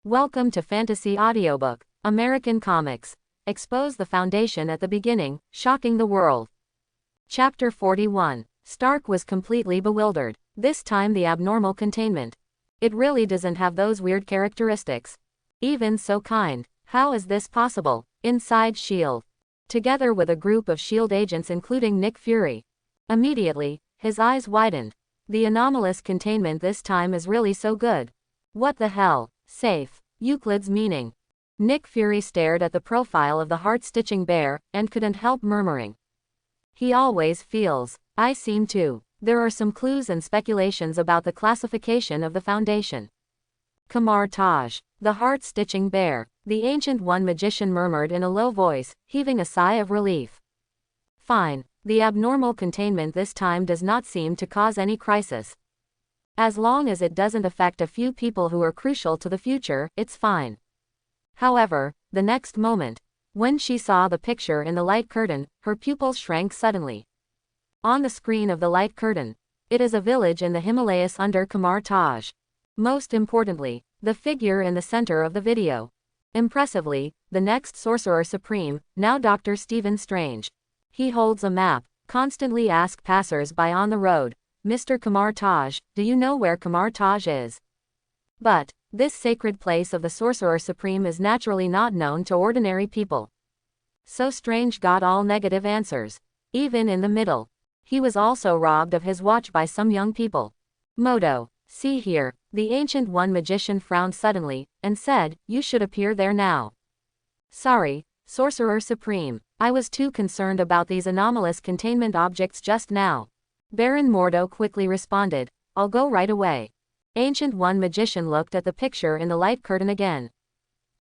Welcome to Fantasy Audiobook, American Comics. Expose the foundation at the beginning, shocking the world. Chapter 41. Stark was completely bewildered. This time the abnormal containment. It really doesn't have those weird characteristics. Even so kind. How is this possible? Inside S.H.I.E.L.D. Together with a group of S.H.I.E.L.D. agents including Nick Fury. Immediately, his eyes widened. The anomalous containment this time is really so good. What the hell? Safe. Euclid's meaning. Nick Fury stared at the profile of the heart-stitching bear, and couldn't help murmuring. He always feels. I seem to. There are some clues and speculations about the classification of the Foundation. Kamar Taj. The heart-stitching bear. The Ancient One magician murmured in a low voice, heaving a sigh of relief. Fine. The abnormal containment this time does not seem to cause any crisis. As long as it doesn't affect a few people who are crucial to the future, it's fine. However, the next moment, when she saw the picture in the light curtain, her pupils shrank suddenly. On the screen of the light curtain, it is a village in the Himalayas under Kamar Taj. Most importantly, the figure in the center of the video. Impressively, the next Sorcerer Supreme, now Dr. Stephen Strange. He holds a map, constantly asks passers-by on the road, Mr. Kamar Taj, do you know where Kamar Taj is? But, this sacred place of the Sorcerer Supreme is naturally not known to ordinary people. So Strange got all negative answers. Even in the middle. He was also robbed of his watch by some young people. Modo, see here, the Ancient One magician frowned suddenly, and said, you should appear there now. Sorry, Sorcerer Supreme, I was too concerned about these anomalous containment objects just now. Baron Mordo quickly responded, I'll go right away. Ancient One magician looked at the picture in the light curtain again.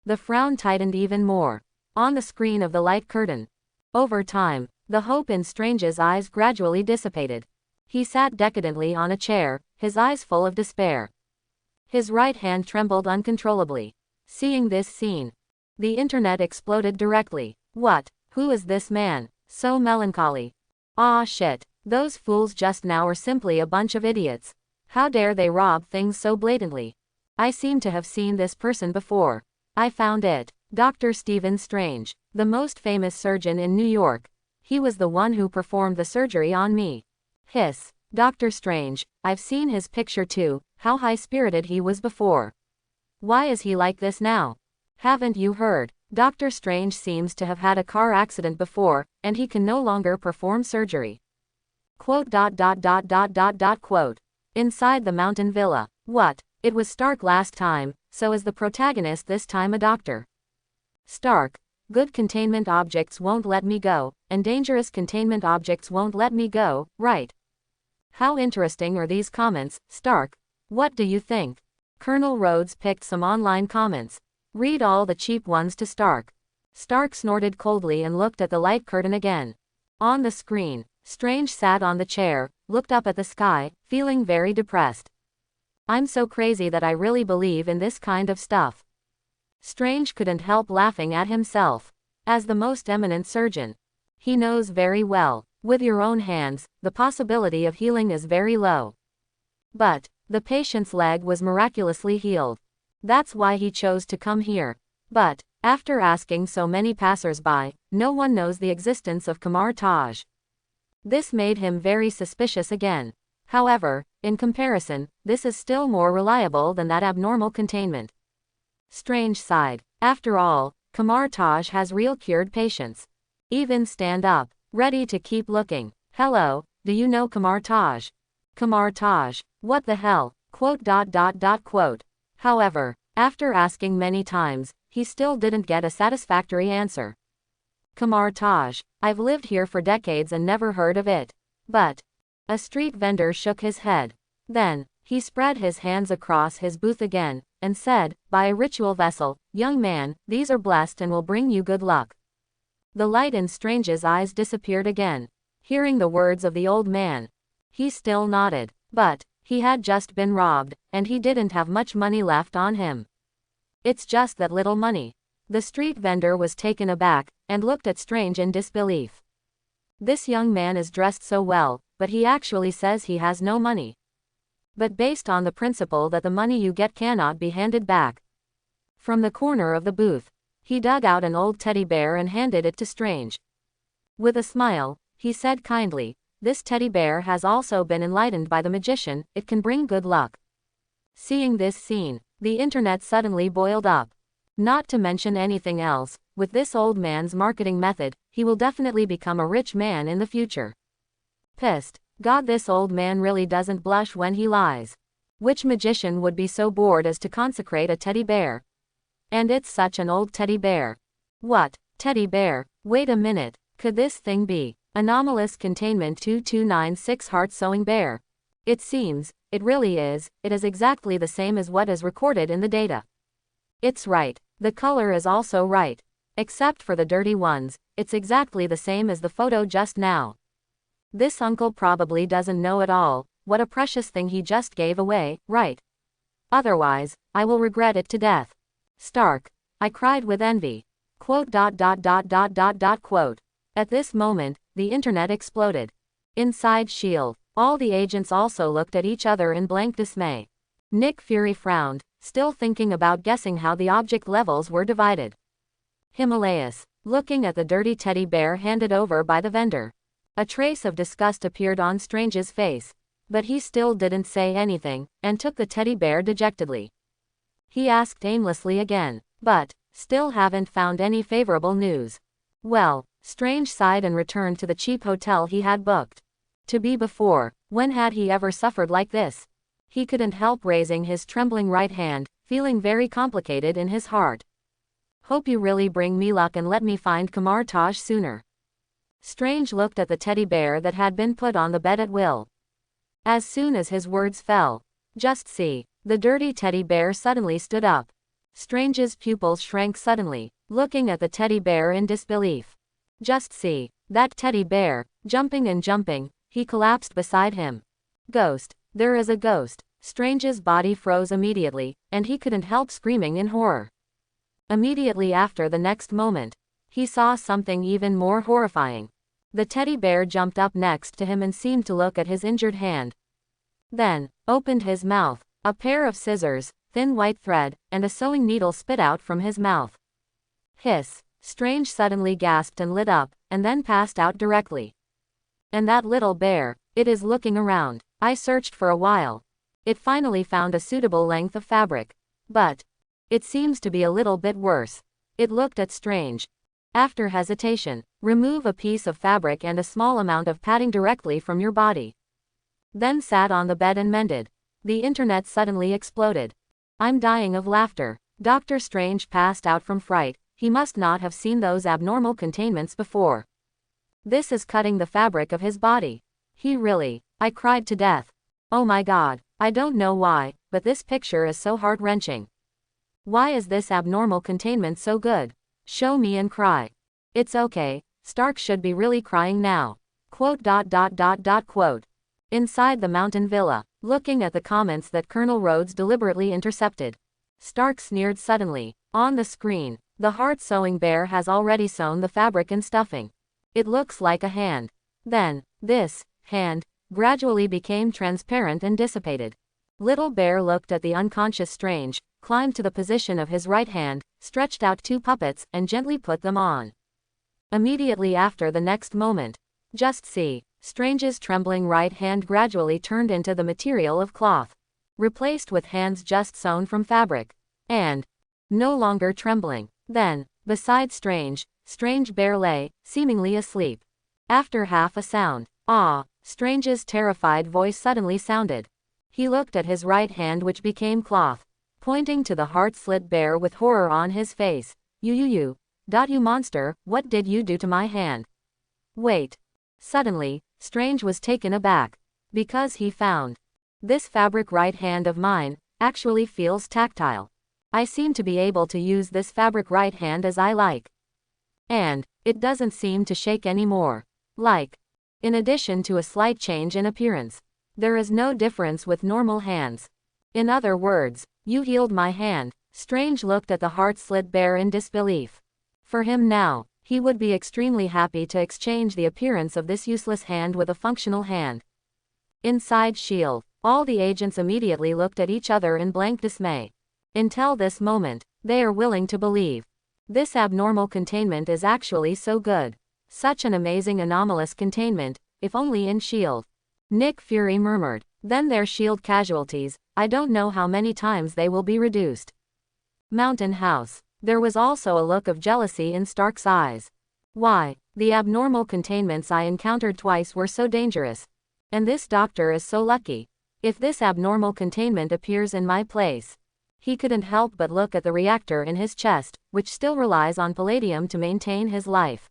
The frown tightened even more. On the screen of the light curtain. Over time, the hope in Strange's eyes gradually dissipated. He sat decadently on a chair, his eyes full of despair. His right hand trembled uncontrollably. Seeing this scene, the internet exploded directly. What? Who is this man? So melancholy. Ah shit. Those fools just now are simply a bunch of idiots. How dare they rob things so blatantly? I seem to have seen this person before. I found it. Dr. Stephen Strange, the most famous surgeon in New York. He was the one who performed the surgery on me. Hiss. Dr. Strange, I've seen his picture too, how high-spirited he was before. Why is he like this now? Haven't you heard? Dr. Strange seems to have had a car accident before, and he can no longer perform surgery. Quote. Quote. Inside the mountain villa. What? It was Stark last time, so is the protagonist this time a doctor. Stark. Good containment objects won't let me go, and dangerous containment objects won't let me go, right? How interesting are these comments, Stark? What do you think? Colonel Rhodes picked some online comments. Read all the cheap ones to Stark. Stark snorted coldly and looked at the light curtain again. On the screen, Strange sat on the chair, looked up at the sky, feeling very depressed. I'm so crazy that I really believe in this kind of stuff. Strange couldn't help laughing at himself. As the most eminent surgeon, he knows very well, with your own hands, the possibility of healing is very low. But, the patient's leg was miraculously healed. That's why he chose to come here. But, after asking so many passers-by, no one knows the existence of Kamar Taj. This made him very suspicious again. However, in comparison, this is still more reliable than that abnormal containment. Strange sighed. After all, Kamar Taj has real cured patients. Even stand up, ready to keep looking. Hello, do you know Kamar Taj? Kamar Taj, what the hell? Quote. Quote. However, after asking many times, he still didn't get a satisfactory answer. Kamar Taj, I've lived here for decades and never heard of it. But, a street vendor shook his head. Then, he spread his hands across his booth again, and said, by a ritual vessel, young man, these are blessed and will bring you good luck. The light in Strange's eyes disappeared again. Hearing the words of the old man, he still nodded. But, he had just been robbed, and he didn't have much money left on him. It's just that little money. The street vendor was taken aback, and looked at Strange in disbelief. This young man is dressed so well, but he actually says he has no money. But based on the principle that the money you get cannot be handed back. From the corner of the booth, he dug out an old teddy bear and handed it to Strange. With a smile, he said kindly, "This teddy bear has also been enlightened by the magician, it can bring good luck." Seeing this scene, the internet suddenly boiled up. Not to mention anything else, with this old man's marketing method, he will definitely become a rich man in the future. Pissed. God, this old man really doesn't blush when he lies. Which magician would be so bored as to consecrate a teddy bear? And it's such an old teddy bear. What? Teddy bear? Wait a minute, could this thing be anomalous Containment 2296 heart sewing bear? It seems, it really is, it is exactly the same as what is recorded in the data. It's right, the color is also right. Except for the dirty ones, it's exactly the same as the photo just now. This uncle probably doesn't know at all what a precious thing he just gave away, right? Otherwise, I will regret it to death. Stark, I cried with envy. Quote. At this moment, the internet exploded. Inside S.H.I.E.L.D., all the agents also looked at each other in blank dismay. Nick Fury frowned, still thinking about guessing how the object levels were divided. Himalayas, looking at the dirty teddy bear handed over by the vendor. A trace of disgust appeared on Strange's face, but he still didn't say anything, and took the teddy bear dejectedly. He asked aimlessly again, "But, still haven't found any favorable news." Well, Strange sighed and returned to the cheap hotel he had booked. To be before, when had he ever suffered like this? He couldn't help raising his trembling right hand, feeling very complicated in his heart. "Hope you really bring me luck and let me find Kamar Taj sooner." Strange looked at the teddy bear that had been put on the bed at will. As soon as his words fell, "Just see," the dirty teddy bear suddenly stood up. Strange's pupils shrank suddenly, looking at the teddy bear in disbelief. Just see, that teddy bear, jumping and jumping, he collapsed beside him. Ghost, there is a ghost. Strange's body froze immediately, and he couldn't help screaming in horror. Immediately after the next moment, he saw something even more horrifying. The teddy bear jumped up next to him and seemed to look at his injured hand. Then, opened his mouth. A pair of scissors, thin white thread, and a sewing needle spit out from his mouth. Hiss. Strange suddenly gasped and lit up, and then passed out directly. And that little bear, it is looking around. I searched for a while. It finally found a suitable length of fabric. But it seems to be a little bit worse. It looked at Strange. After hesitation, remove a piece of fabric and a small amount of padding directly from your body. Then sat on the bed and mended. The internet suddenly exploded. I'm dying of laughter. Dr. Strange passed out from fright. He must not have seen those abnormal containments before. This is cutting the fabric of his body. I cried to death. Oh my God, I don't know why, but this picture is so heart-wrenching. Why is this abnormal containment so good? Show me and cry. It's okay, Stark should be really crying now. Quote. Inside the mountain villa, looking at the comments that Colonel Rhodes deliberately intercepted, Stark sneered suddenly. On the screen, the heart-sewing bear has already sewn the fabric and stuffing. It looks like a hand. Then, this hand gradually became transparent and dissipated. Little bear looked at the unconscious Strange, climbed to the position of his right hand, stretched out two puppets, and gently put them on. Immediately after the next moment, just see, Strange's trembling right hand gradually turned into the material of cloth, replaced with hands just sewn from fabric, and no longer trembling. Then, beside Strange bear lay, seemingly asleep. After half a sound, Strange's terrified voice suddenly sounded. He looked at his right hand which became cloth, pointing to the heart-slit bear with horror on his face. You monster, what did you do to my hand? Wait. Suddenly, Strange was taken aback, because he found this fabric right hand of mine actually feels tactile. I seem to be able to use this fabric right hand as I like. And it doesn't seem to shake anymore. In addition to a slight change in appearance, there is no difference with normal hands. In other words, you healed my hand. Strange looked at the heart-slit bear in disbelief. For him now, he would be extremely happy to exchange the appearance of this useless hand with a functional hand. Inside S.H.I.E.L.D., all the agents immediately looked at each other in blank dismay. Until this moment, They are willing to believe. This abnormal containment is actually so good. Such an amazing anomalous containment, if only in S.H.I.E.L.D. Nick Fury murmured. Then their S.H.I.E.L.D. casualties, I don't know how many times they will be reduced. Mountain House. There was also a look of jealousy in Stark's eyes. Why, the abnormal containments I encountered twice were so dangerous. And this doctor is so lucky. If this abnormal containment appears in my place. He couldn't help but look at the reactor in his chest, which still relies on palladium to maintain his life.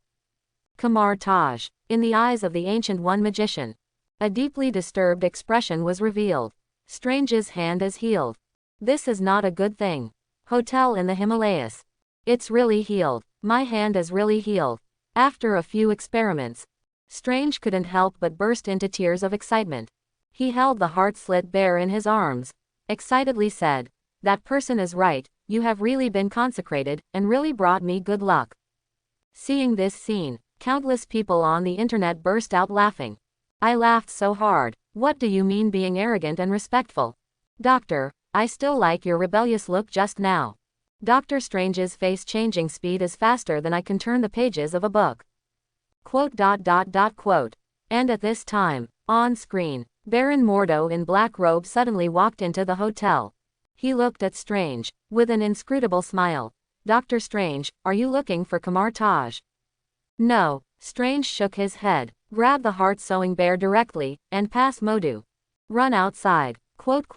Kamar Taj. In the eyes of the Ancient One magician, a deeply disturbed expression was revealed. Strange's hand is healed. This is not a good thing. Hotel in the Himalayas. It's really healed. My hand is really healed. After a few experiments, Strange couldn't help but burst into tears of excitement. He held the heart-slit bear in his arms. Excitedly said, that person is right, you have really been consecrated, and really brought me good luck. Seeing this scene, countless people on the internet burst out laughing. I laughed so hard. What do you mean being arrogant and respectful? Doctor, I still like your rebellious look just now. Doctor Strange's face-changing speed is faster than I can turn the pages of a book. Quote. And at this time, on screen, Baron Mordo in black robe suddenly walked into the hotel. He looked at Strange, with an inscrutable smile. Dr. Strange, are you looking for Kamar Taj? No. Strange shook his head, grabbed the heart-sewing bear directly, and pass Modu. Run outside. Quote.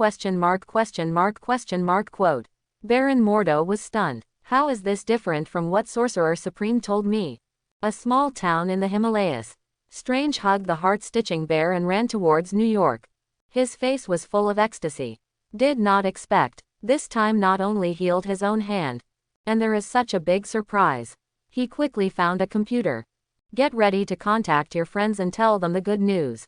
Baron Mordo was stunned. How is this different from what Sorcerer Supreme told me? A small town in the Himalayas. Strange hugged the heart-stitching bear and ran towards New York. His face was full of ecstasy. Did not expect. This time not only healed his own hand. And there is such a big surprise. He quickly found a computer. Get ready to contact your friends and tell them the good news.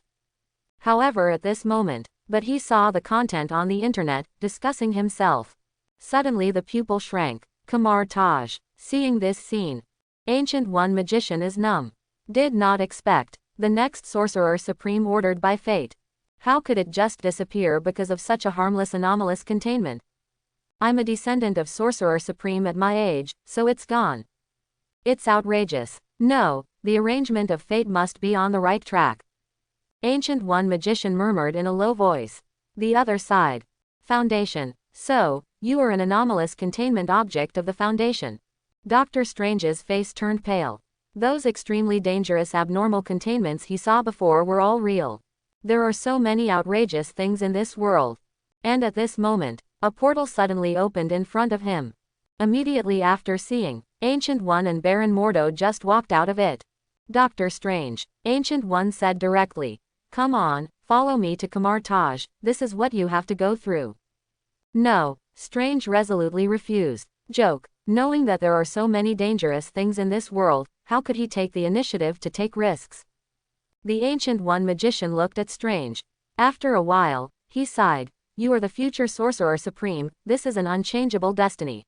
However, at this moment, but he saw the content on the internet, discussing himself. Suddenly the pupil shrank. Kamar Taj. Seeing this scene, Ancient One magician is numb. Did not expect. The next Sorcerer Supreme ordered by fate. How could it just disappear because of such a harmless anomalous containment? I'm a descendant of Sorcerer Supreme at my age, so it's gone. It's outrageous. No, the arrangement of fate must be on the right track. Ancient One magician murmured in a low voice. The other side. Foundation. So, you are an anomalous containment object of the Foundation. Dr. Strange's face turned pale. Those extremely dangerous abnormal containments he saw before were all real. There are so many outrageous things in this world. And at this moment, a portal suddenly opened in front of him. Immediately after seeing, Ancient One and Baron Mordo just walked out of it. Dr. Strange, Ancient One said directly. Come on, follow me to Kamar Taj, this is what you have to go through. No, Strange resolutely refused. Joke, knowing that there are so many dangerous things in this world, how could he take the initiative to take risks? The Ancient One magician looked at Strange. After a while, he sighed. You are the future Sorcerer Supreme, this is an unchangeable destiny.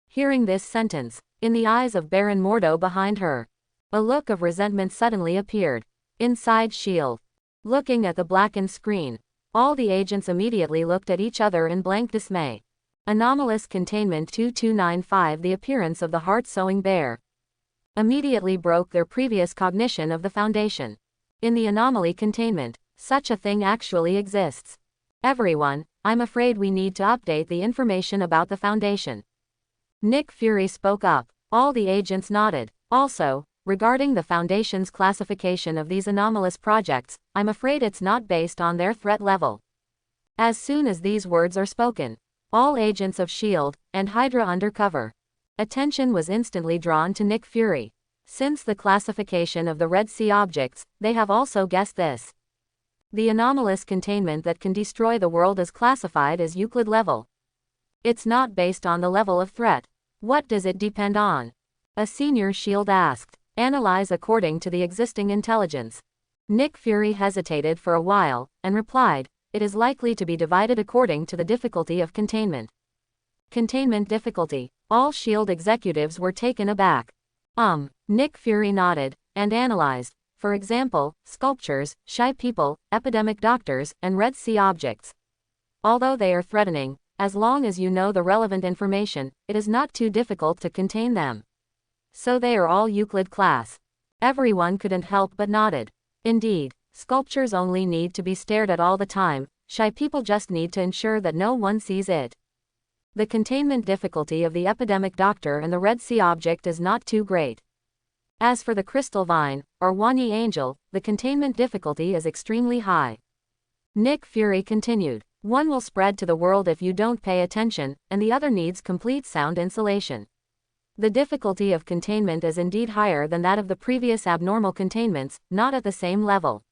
Hearing this sentence, in the eyes of Baron Mordo behind her, a look of resentment suddenly appeared. Inside S.H.I.E.L.D. Looking at the blackened screen, all the agents immediately looked at each other in blank dismay. Anomalous Containment 2295. The appearance of the heart-sewing bear immediately broke their previous cognition of the Foundation. In the anomaly containment, such a thing actually exists. Everyone, I'm afraid we need to update the information about the Foundation. Nick Fury spoke up. All the agents nodded. Also, regarding the Foundation's classification of these anomalous projects, I'm afraid it's not based on their threat level. As soon as these words are spoken, all agents of S.H.I.E.L.D. and Hydra undercover attention was instantly drawn to Nick Fury. Since the classification of the Red Sea objects, they have also guessed this. The anomalous containment that can destroy the world is classified as Euclid level. It's not based on the level of threat. What does it depend on? A senior S.H.I.E.L.D. asked. Analyze according to the existing intelligence. Nick Fury hesitated for a while, and replied, it is likely to be divided according to the difficulty of containment. Containment difficulty. All S.H.I.E.L.D. executives were taken aback. Nick Fury nodded, and analyzed, for example, sculptures, shy people, epidemic doctors, and Red Sea objects. Although they are threatening, as long as you know the relevant information, it is not too difficult to contain them. So they are all Euclid class. Everyone couldn't help but nodded. Indeed, sculptures only need to be stared at all the time, shy people just need to ensure that no one sees it. The containment difficulty of the epidemic doctor and the Red Sea object is not too great. As for the crystal vine, or Wanyi angel, the containment difficulty is extremely high. Nick Fury continued. One will spread to the world if you don't pay attention, and the other needs complete sound insulation. The difficulty of containment is indeed higher than that of the previous abnormal containments, not at the same level.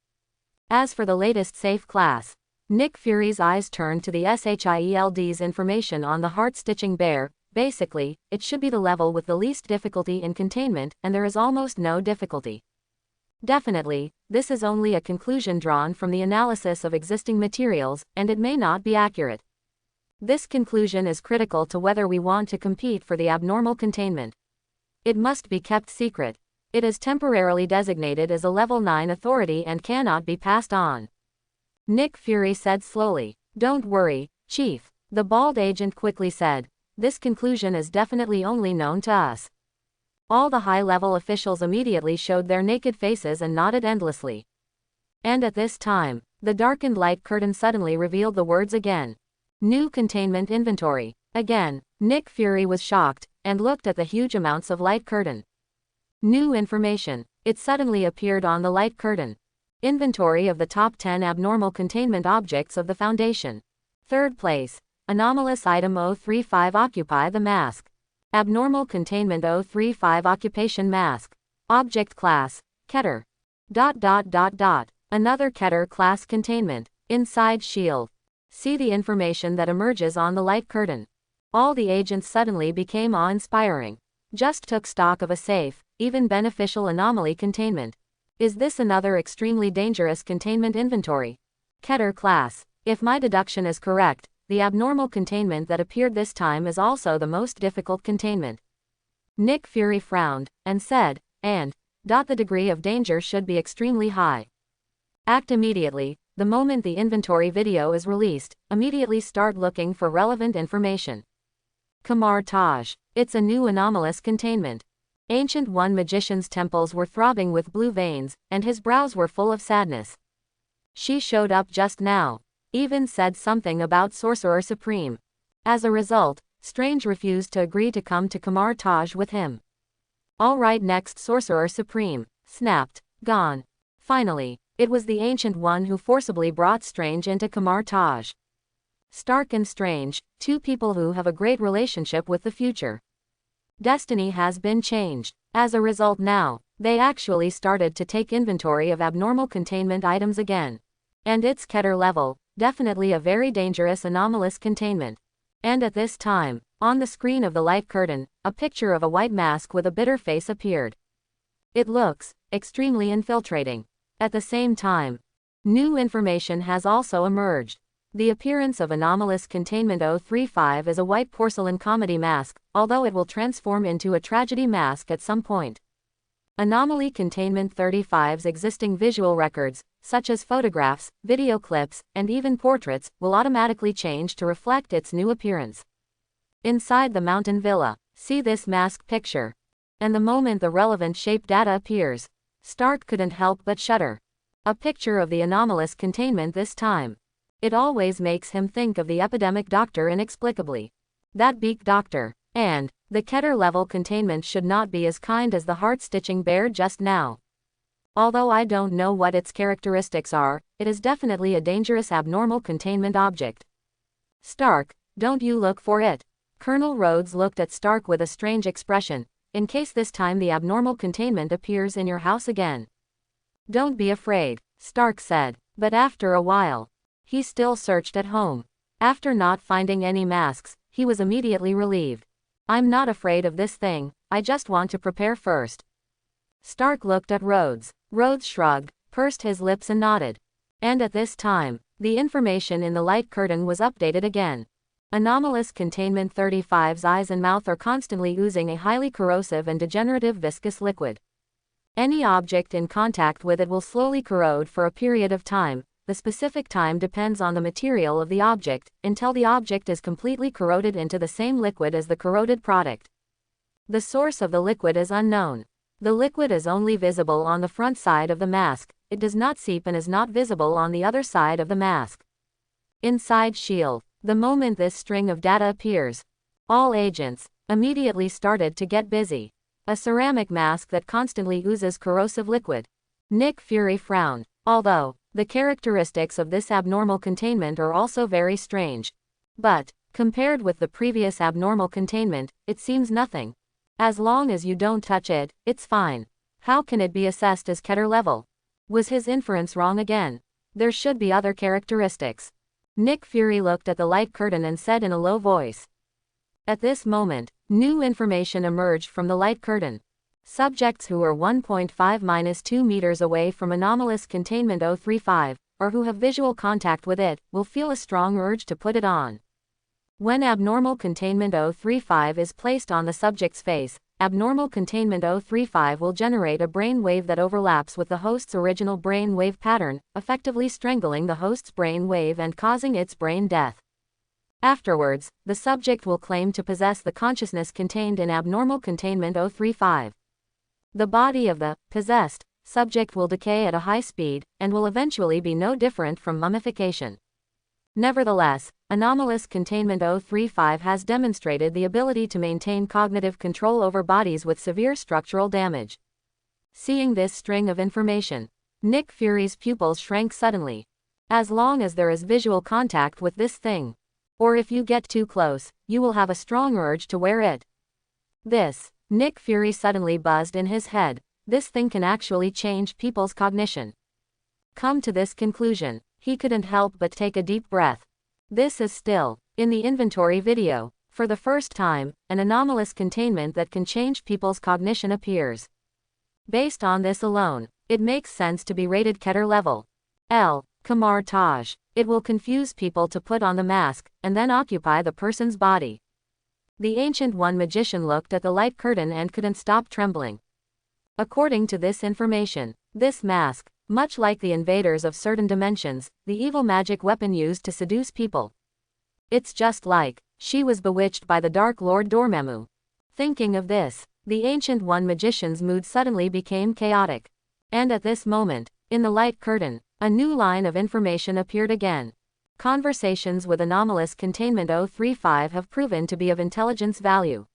As for the latest safe class, Nick Fury's eyes turned to the SHIELD's information on the heart-stitching bear. Basically, it should be the level with the least difficulty in containment, and there is almost no difficulty. Definitely, this is only a conclusion drawn from the analysis of existing materials, and it may not be accurate. This conclusion is critical to whether we want to compete for the abnormal containment. It must be kept secret. It is temporarily designated as a level 9 authority and cannot be passed on. Nick Fury said slowly. Don't worry, Chief, the bald agent quickly said. This conclusion is definitely only known to us. All the high-level officials immediately showed their naked faces and nodded endlessly. And at this time, the darkened light curtain suddenly revealed the words again. New containment inventory. Again, Nick Fury was shocked, and looked at the huge amounts of light curtain. New information. It suddenly appeared on the light curtain. Inventory of the top 10 abnormal containment objects of the Foundation. Third place. Anomalous item 035 Occupy the mask. Abnormal containment 035 Occupation mask. Object class, Keter. Another Keter class containment. Inside shield. See the information that emerges on the light curtain. All the agents suddenly became awe-inspiring. Just took stock of a safe, even beneficial anomaly containment. Is this another extremely dangerous containment inventory? Keter class. If my deduction is correct, the abnormal containment that appeared this time is also the most difficult containment. Nick Fury frowned, and said, the degree of danger should be extremely high. Act immediately. The moment the inventory video is released, immediately start looking for relevant information. Kamar Taj. It's a new anomalous containment. Ancient One Magician's temples were throbbing with blue veins, and his brows were full of sadness. She showed up just now. Even said something about Sorcerer Supreme. As a result, Strange refused to agree to come to Kamar Taj with him. Alright, next Sorcerer Supreme. Snapped. Gone. Finally, it was the Ancient One who forcibly brought Strange into Kamar Taj. Stark and Strange, two people who have a great relationship with the future. Destiny has been changed. As a result now, they actually started to take inventory of abnormal containment items again. And its Keter level, definitely a very dangerous anomalous containment. And at this time, on the screen of the light curtain, a picture of a white mask with a bitter face appeared. It looks extremely infiltrating. At the same time, new information has also emerged. The appearance of anomalous containment 035 is a white porcelain comedy mask, although it will transform into a tragedy mask at some point. Anomaly containment 35's existing visual records, such as photographs, video clips, and even portraits, will automatically change to reflect its new appearance. Inside the mountain villa, see this mask picture. And the moment the relevant shape data appears, Stark couldn't help but shudder. A picture of the anomalous containment this time. It always makes him think of the epidemic doctor inexplicably. That beak doctor. And the Keter level containment should not be as kind as the heart-stitching bear just now. Although I don't know what its characteristics are, it is definitely a dangerous abnormal containment object. Stark, don't you look for it. Colonel Rhodes looked at Stark with a strange expression. In case this time the abnormal containment appears in your house again. Don't be afraid, Stark said, but after a while, he still searched at home. After not finding any masks, he was immediately relieved. I'm not afraid of this thing, I just want to prepare first. Stark looked at Rhodes. Rhodes shrugged, pursed his lips and nodded. And at this time, the information in the light curtain was updated again. Anomalous containment 35's eyes and mouth are constantly oozing a highly corrosive and degenerative viscous liquid. Any object in contact with it will slowly corrode for a period of time, the specific time depends on the material of the object, until the object is completely corroded into the same liquid as the corroded product. The source of the liquid is unknown. The liquid is only visible on the front side of the mask, it does not seep and is not visible on the other side of the mask. Inside S.H.I.E.L.D., the moment this string of data appears, all agents immediately started to get busy. A ceramic mask that constantly oozes corrosive liquid. Nick Fury frowned. Although, the characteristics of this abnormal containment are also very strange. But, compared with the previous abnormal containment, it seems nothing. As long as you don't touch it, it's fine. How can it be assessed as Keter level? Was his inference wrong again? There should be other characteristics. Nick Fury looked at the light curtain and said in a low voice. At this moment, new information emerged from the light curtain. Subjects who are 1.5-2 meters away from anomalous containment 035, or who have visual contact with it, will feel a strong urge to put it on. When abnormal containment 035 is placed on the subject's face, abnormal containment 035 will generate a brain wave that overlaps with the host's original brain wave pattern, effectively strangling the host's brain wave and causing its brain death. Afterwards, the subject will claim to possess the consciousness contained in abnormal containment 035. The body of the possessed subject will decay at a high speed, and will eventually be no different from mummification. Nevertheless, anomalous containment 035 has demonstrated the ability to maintain cognitive control over bodies with severe structural damage. Seeing this string of information, Nick Fury's pupils shrank suddenly. As long as there is visual contact with this thing, or if you get too close, you will have a strong urge to wear it. Nick Fury suddenly buzzed in his head. This thing can actually change people's cognition. Come to this conclusion, he couldn't help but take a deep breath. This is still, in the inventory video, for the first time, an anomalous containment that can change people's cognition appears. Based on this alone, it makes sense to be rated Keter level. Kamar Taj. It will confuse people to put on the mask, and then occupy the person's body. The Ancient One magician looked at the light curtain and couldn't stop trembling. According to this information, this mask, much like the invaders of certain dimensions, the evil magic weapon used to seduce people. It's just like, she was bewitched by the Dark Lord Dormammu. Thinking of this, the Ancient One magician's mood suddenly became chaotic. And at this moment, in the light curtain, a new line of information appeared again. Conversations with anomalous containment 035 have proven to be of intelligence value.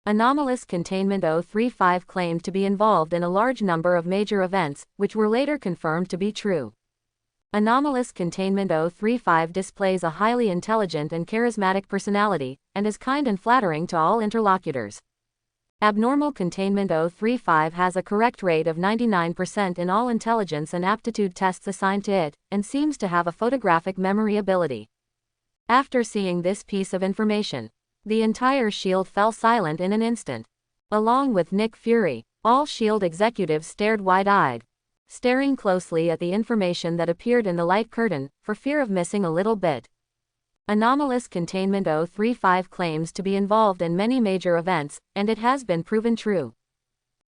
Anomalous containment 035 claimed to be involved in a large number of major events, which were later confirmed to be true. Anomalous containment 035 displays a highly intelligent and charismatic personality, and is kind and flattering to all interlocutors. Abnormal containment 035 has a correct rate of 99% in all intelligence and aptitude tests assigned to it, and seems to have a photographic memory ability. After seeing this piece of information, the entire S.H.I.E.L.D. fell silent in an instant. Along with Nick Fury, all S.H.I.E.L.D. executives stared wide-eyed, staring closely at the information that appeared in the light curtain, for fear of missing a little bit. Anomalous containment 035 claims to be involved in many major events, and it has been proven true.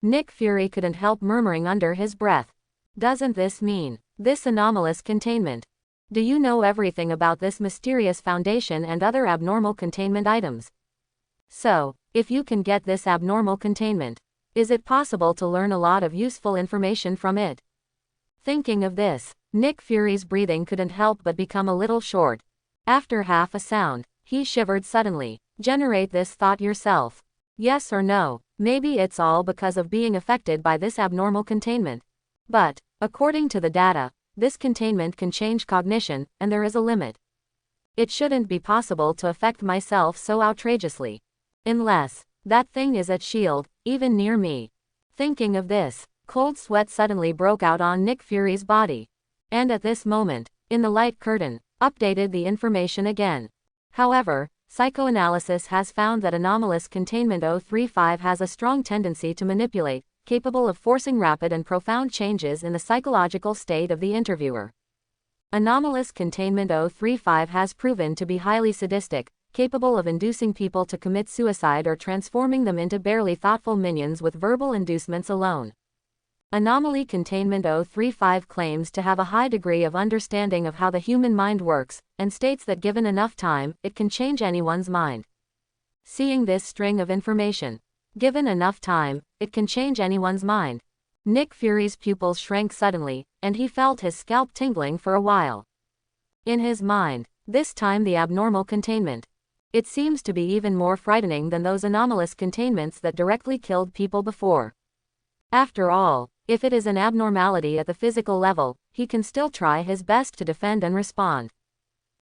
Nick Fury couldn't help murmuring under his breath. Doesn't this mean, this anomalous containment? Do you know everything about this mysterious foundation and other abnormal containment items? So, if you can get this abnormal containment, is it possible to learn a lot of useful information from it? Thinking of this, Nick Fury's breathing couldn't help but become a little short. After half a sound, he shivered suddenly. Generate this thought yourself. Yes or no, maybe it's all because of being affected by this abnormal containment. But, according to the data, this containment can change cognition, and there is a limit. It shouldn't be possible to affect myself so outrageously. Unless, that thing is at S.H.I.E.L.D., even near me. Thinking of this, cold sweat suddenly broke out on Nick Fury's body. And at this moment, in the light curtain, updated the information again. However, psychoanalysis has found that anomalous containment 035 has a strong tendency to manipulate, capable of forcing rapid and profound changes in the psychological state of the interviewer. Anomalous containment 035 has proven to be highly sadistic, capable of inducing people to commit suicide or transforming them into barely thoughtful minions with verbal inducements alone. Anomaly Containment 035 claims to have a high degree of understanding of how the human mind works, and states that given enough time, it can change anyone's mind. Seeing this string of information, given enough time, it can change anyone's mind. Nick Fury's pupils shrank suddenly, and he felt his scalp tingling for a while. In his mind, this time the abnormal containment. It seems to be even more frightening than those anomalous containments that directly killed people before. After all, if it is an abnormality at the physical level, he can still try his best to defend and respond.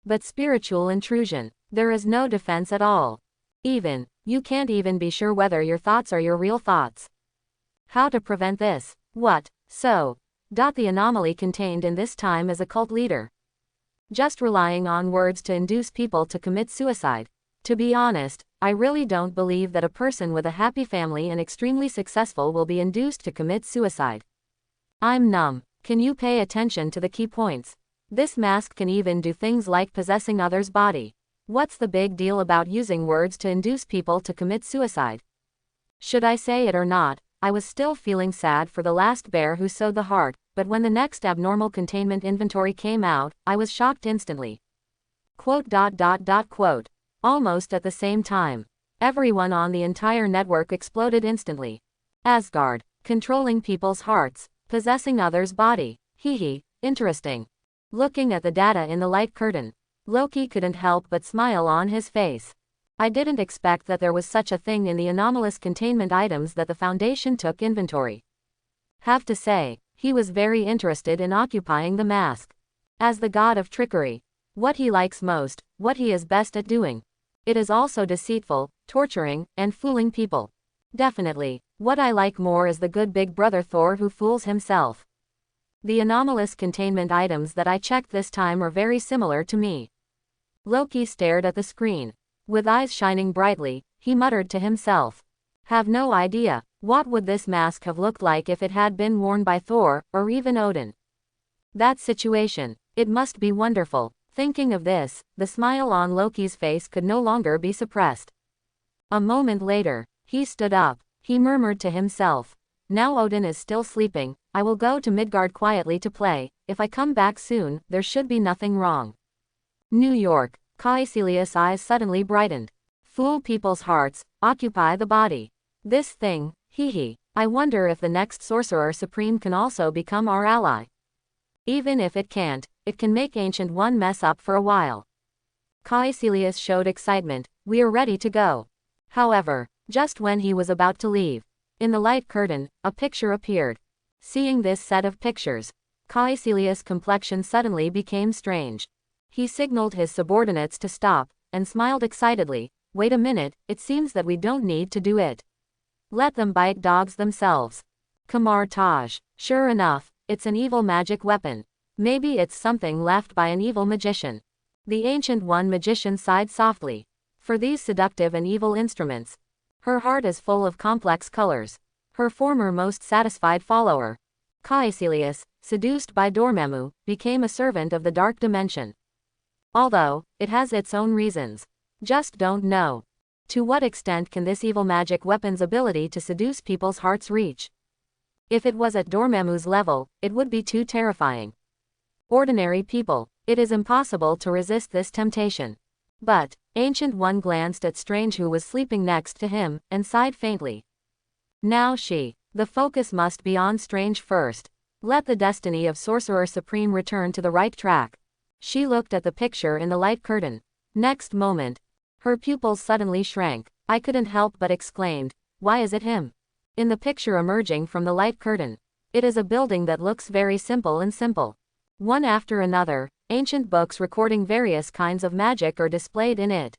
But spiritual intrusion, there is no defense at all. You can't even be sure whether your thoughts are your real thoughts. How to prevent this? What? The anomaly contained in this time is a cult leader. Just relying on words to induce people to commit suicide. To be honest, I really don't believe that a person with a happy family and extremely successful will be induced to commit suicide. I'm numb. Can you pay attention to the key points? This mask can even do things like possessing others' body. What's the big deal about using words to induce people to commit suicide? Should I say it or not, I was still feeling sad for the last bear who sewed the heart, but when the next abnormal containment inventory came out, I was shocked instantly. Almost at the same time, everyone on the entire network exploded instantly. Asgard, controlling people's hearts, possessing others' body. Interesting. Looking at the data in the light curtain, Loki couldn't help but smile on his face. I didn't expect that there was such a thing in the anomalous containment items that the Foundation took inventory. Have to say, he was very interested in occupying the mask. As the god of trickery, what he likes most, what he is best at doing. It is also deceitful, torturing, and fooling people. Definitely, what I like more is the good big brother Thor who fools himself. The anomalous containment items that I checked this time are very similar to me. Loki stared at the screen. With eyes shining brightly, he muttered to himself. Have no idea, what would this mask have looked like if it had been worn by Thor, or even Odin? That situation, it must be wonderful. Thinking of this, the smile on Loki's face could no longer be suppressed. A moment later, he stood up. He murmured to himself. Now Odin is still sleeping, I will go to Midgard quietly to play. If I come back soon, there should be nothing wrong. New York. Caecilius' eyes suddenly brightened. Fool people's hearts, occupy the body. This thing, I wonder if the next Sorcerer Supreme can also become our ally. Even if it can't, it can make Ancient One mess up for a while. Caecilius showed excitement. We are ready to go. However, just when he was about to leave, in the light curtain, a picture appeared. Seeing this set of pictures, Caecilius' complexion suddenly became strange. He signaled his subordinates to stop, and smiled excitedly. Wait a minute, it seems that we don't need to do it. Let them bite dogs themselves. Kamar Taj. Sure enough, it's an evil magic weapon. Maybe it's something left by an evil magician. The Ancient One magician sighed softly. For these seductive and evil instruments. Her heart is full of complex colors. Her former most satisfied follower, Caecilius, seduced by Dormammu, became a servant of the dark dimension. Although, it has its own reasons. Just don't know. To what extent can this evil magic weapon's ability to seduce people's hearts reach? If it was at Dormammu's level, it would be too terrifying. Ordinary people, it is impossible to resist this temptation. But, Ancient One glanced at Strange who was sleeping next to him, and sighed faintly. Now the focus must be on Strange first. Let the destiny of Sorcerer Supreme return to the right track. She looked at the picture in the light curtain. Next moment, her pupils suddenly shrank. I couldn't help but exclaimed, why is it him? In the picture emerging from the light curtain, it is a building that looks very simple and simple. One after another, ancient books recording various kinds of magic are displayed in it.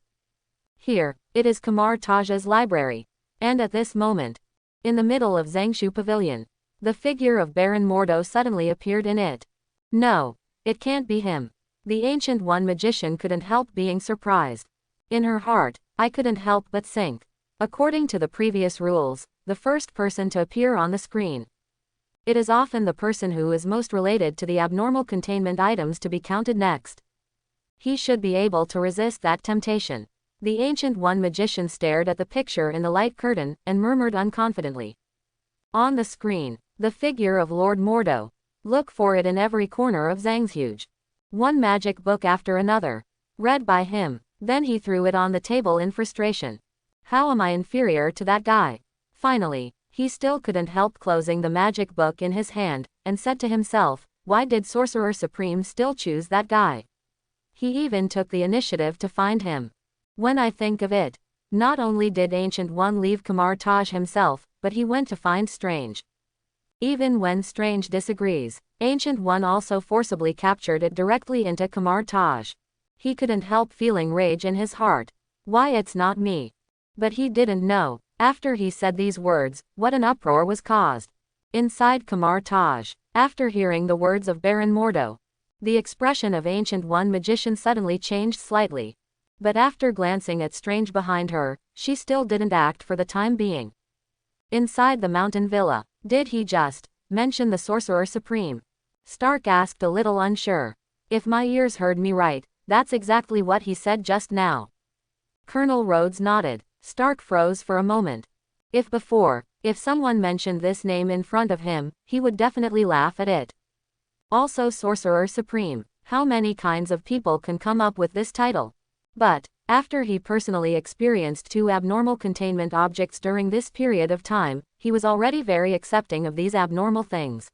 Here, it is Kamar Taj's library. And at this moment, in the middle of Zangshu Pavilion, the figure of Baron Mordo suddenly appeared in it. No, it can't be him. The Ancient One magician couldn't help being surprised. In her heart, I couldn't help but think. According to the previous rules, the first person to appear on the screen. It is often the person who is most related to the abnormal containment items to be counted next. He should be able to resist that temptation. The Ancient One magician stared at the picture in the light curtain, and murmured unconfidently. On the screen, The figure of Lord Mordo. Look for it in every corner of Zhangzhuge. One magic book after another. Read by him. Then he threw it on the table in frustration. How am I inferior to that guy? Finally, he still couldn't help closing the magic book in his hand, and said to himself, why did Sorcerer Supreme still choose that guy? He even took the initiative to find him. When I think of it, not only did Ancient One leave Kamar Taj himself, but he went to find Strange. Even when Strange disagrees, Ancient One also forcibly captured it directly into Kamar Taj. He couldn't help feeling rage in his heart. Why it's not me. But he didn't know, after he said these words, what an uproar was caused. Inside Kamar Taj, after hearing the words of Baron Mordo, the expression of Ancient One Magician suddenly changed slightly. But after glancing at Strange behind her, she still didn't act for the time being. Inside the mountain villa, did he just mention the Sorcerer Supreme? Stark asked, a little unsure. If my ears heard me right, that's exactly what he said just now. Colonel Rhodes nodded. Stark froze for a moment. If someone mentioned this name in front of him, he would definitely laugh at it. Also Sorcerer Supreme. How many kinds of people can come up with this title? But, after he personally experienced 2 abnormal containment objects during this period of time, he was already very accepting of these abnormal things.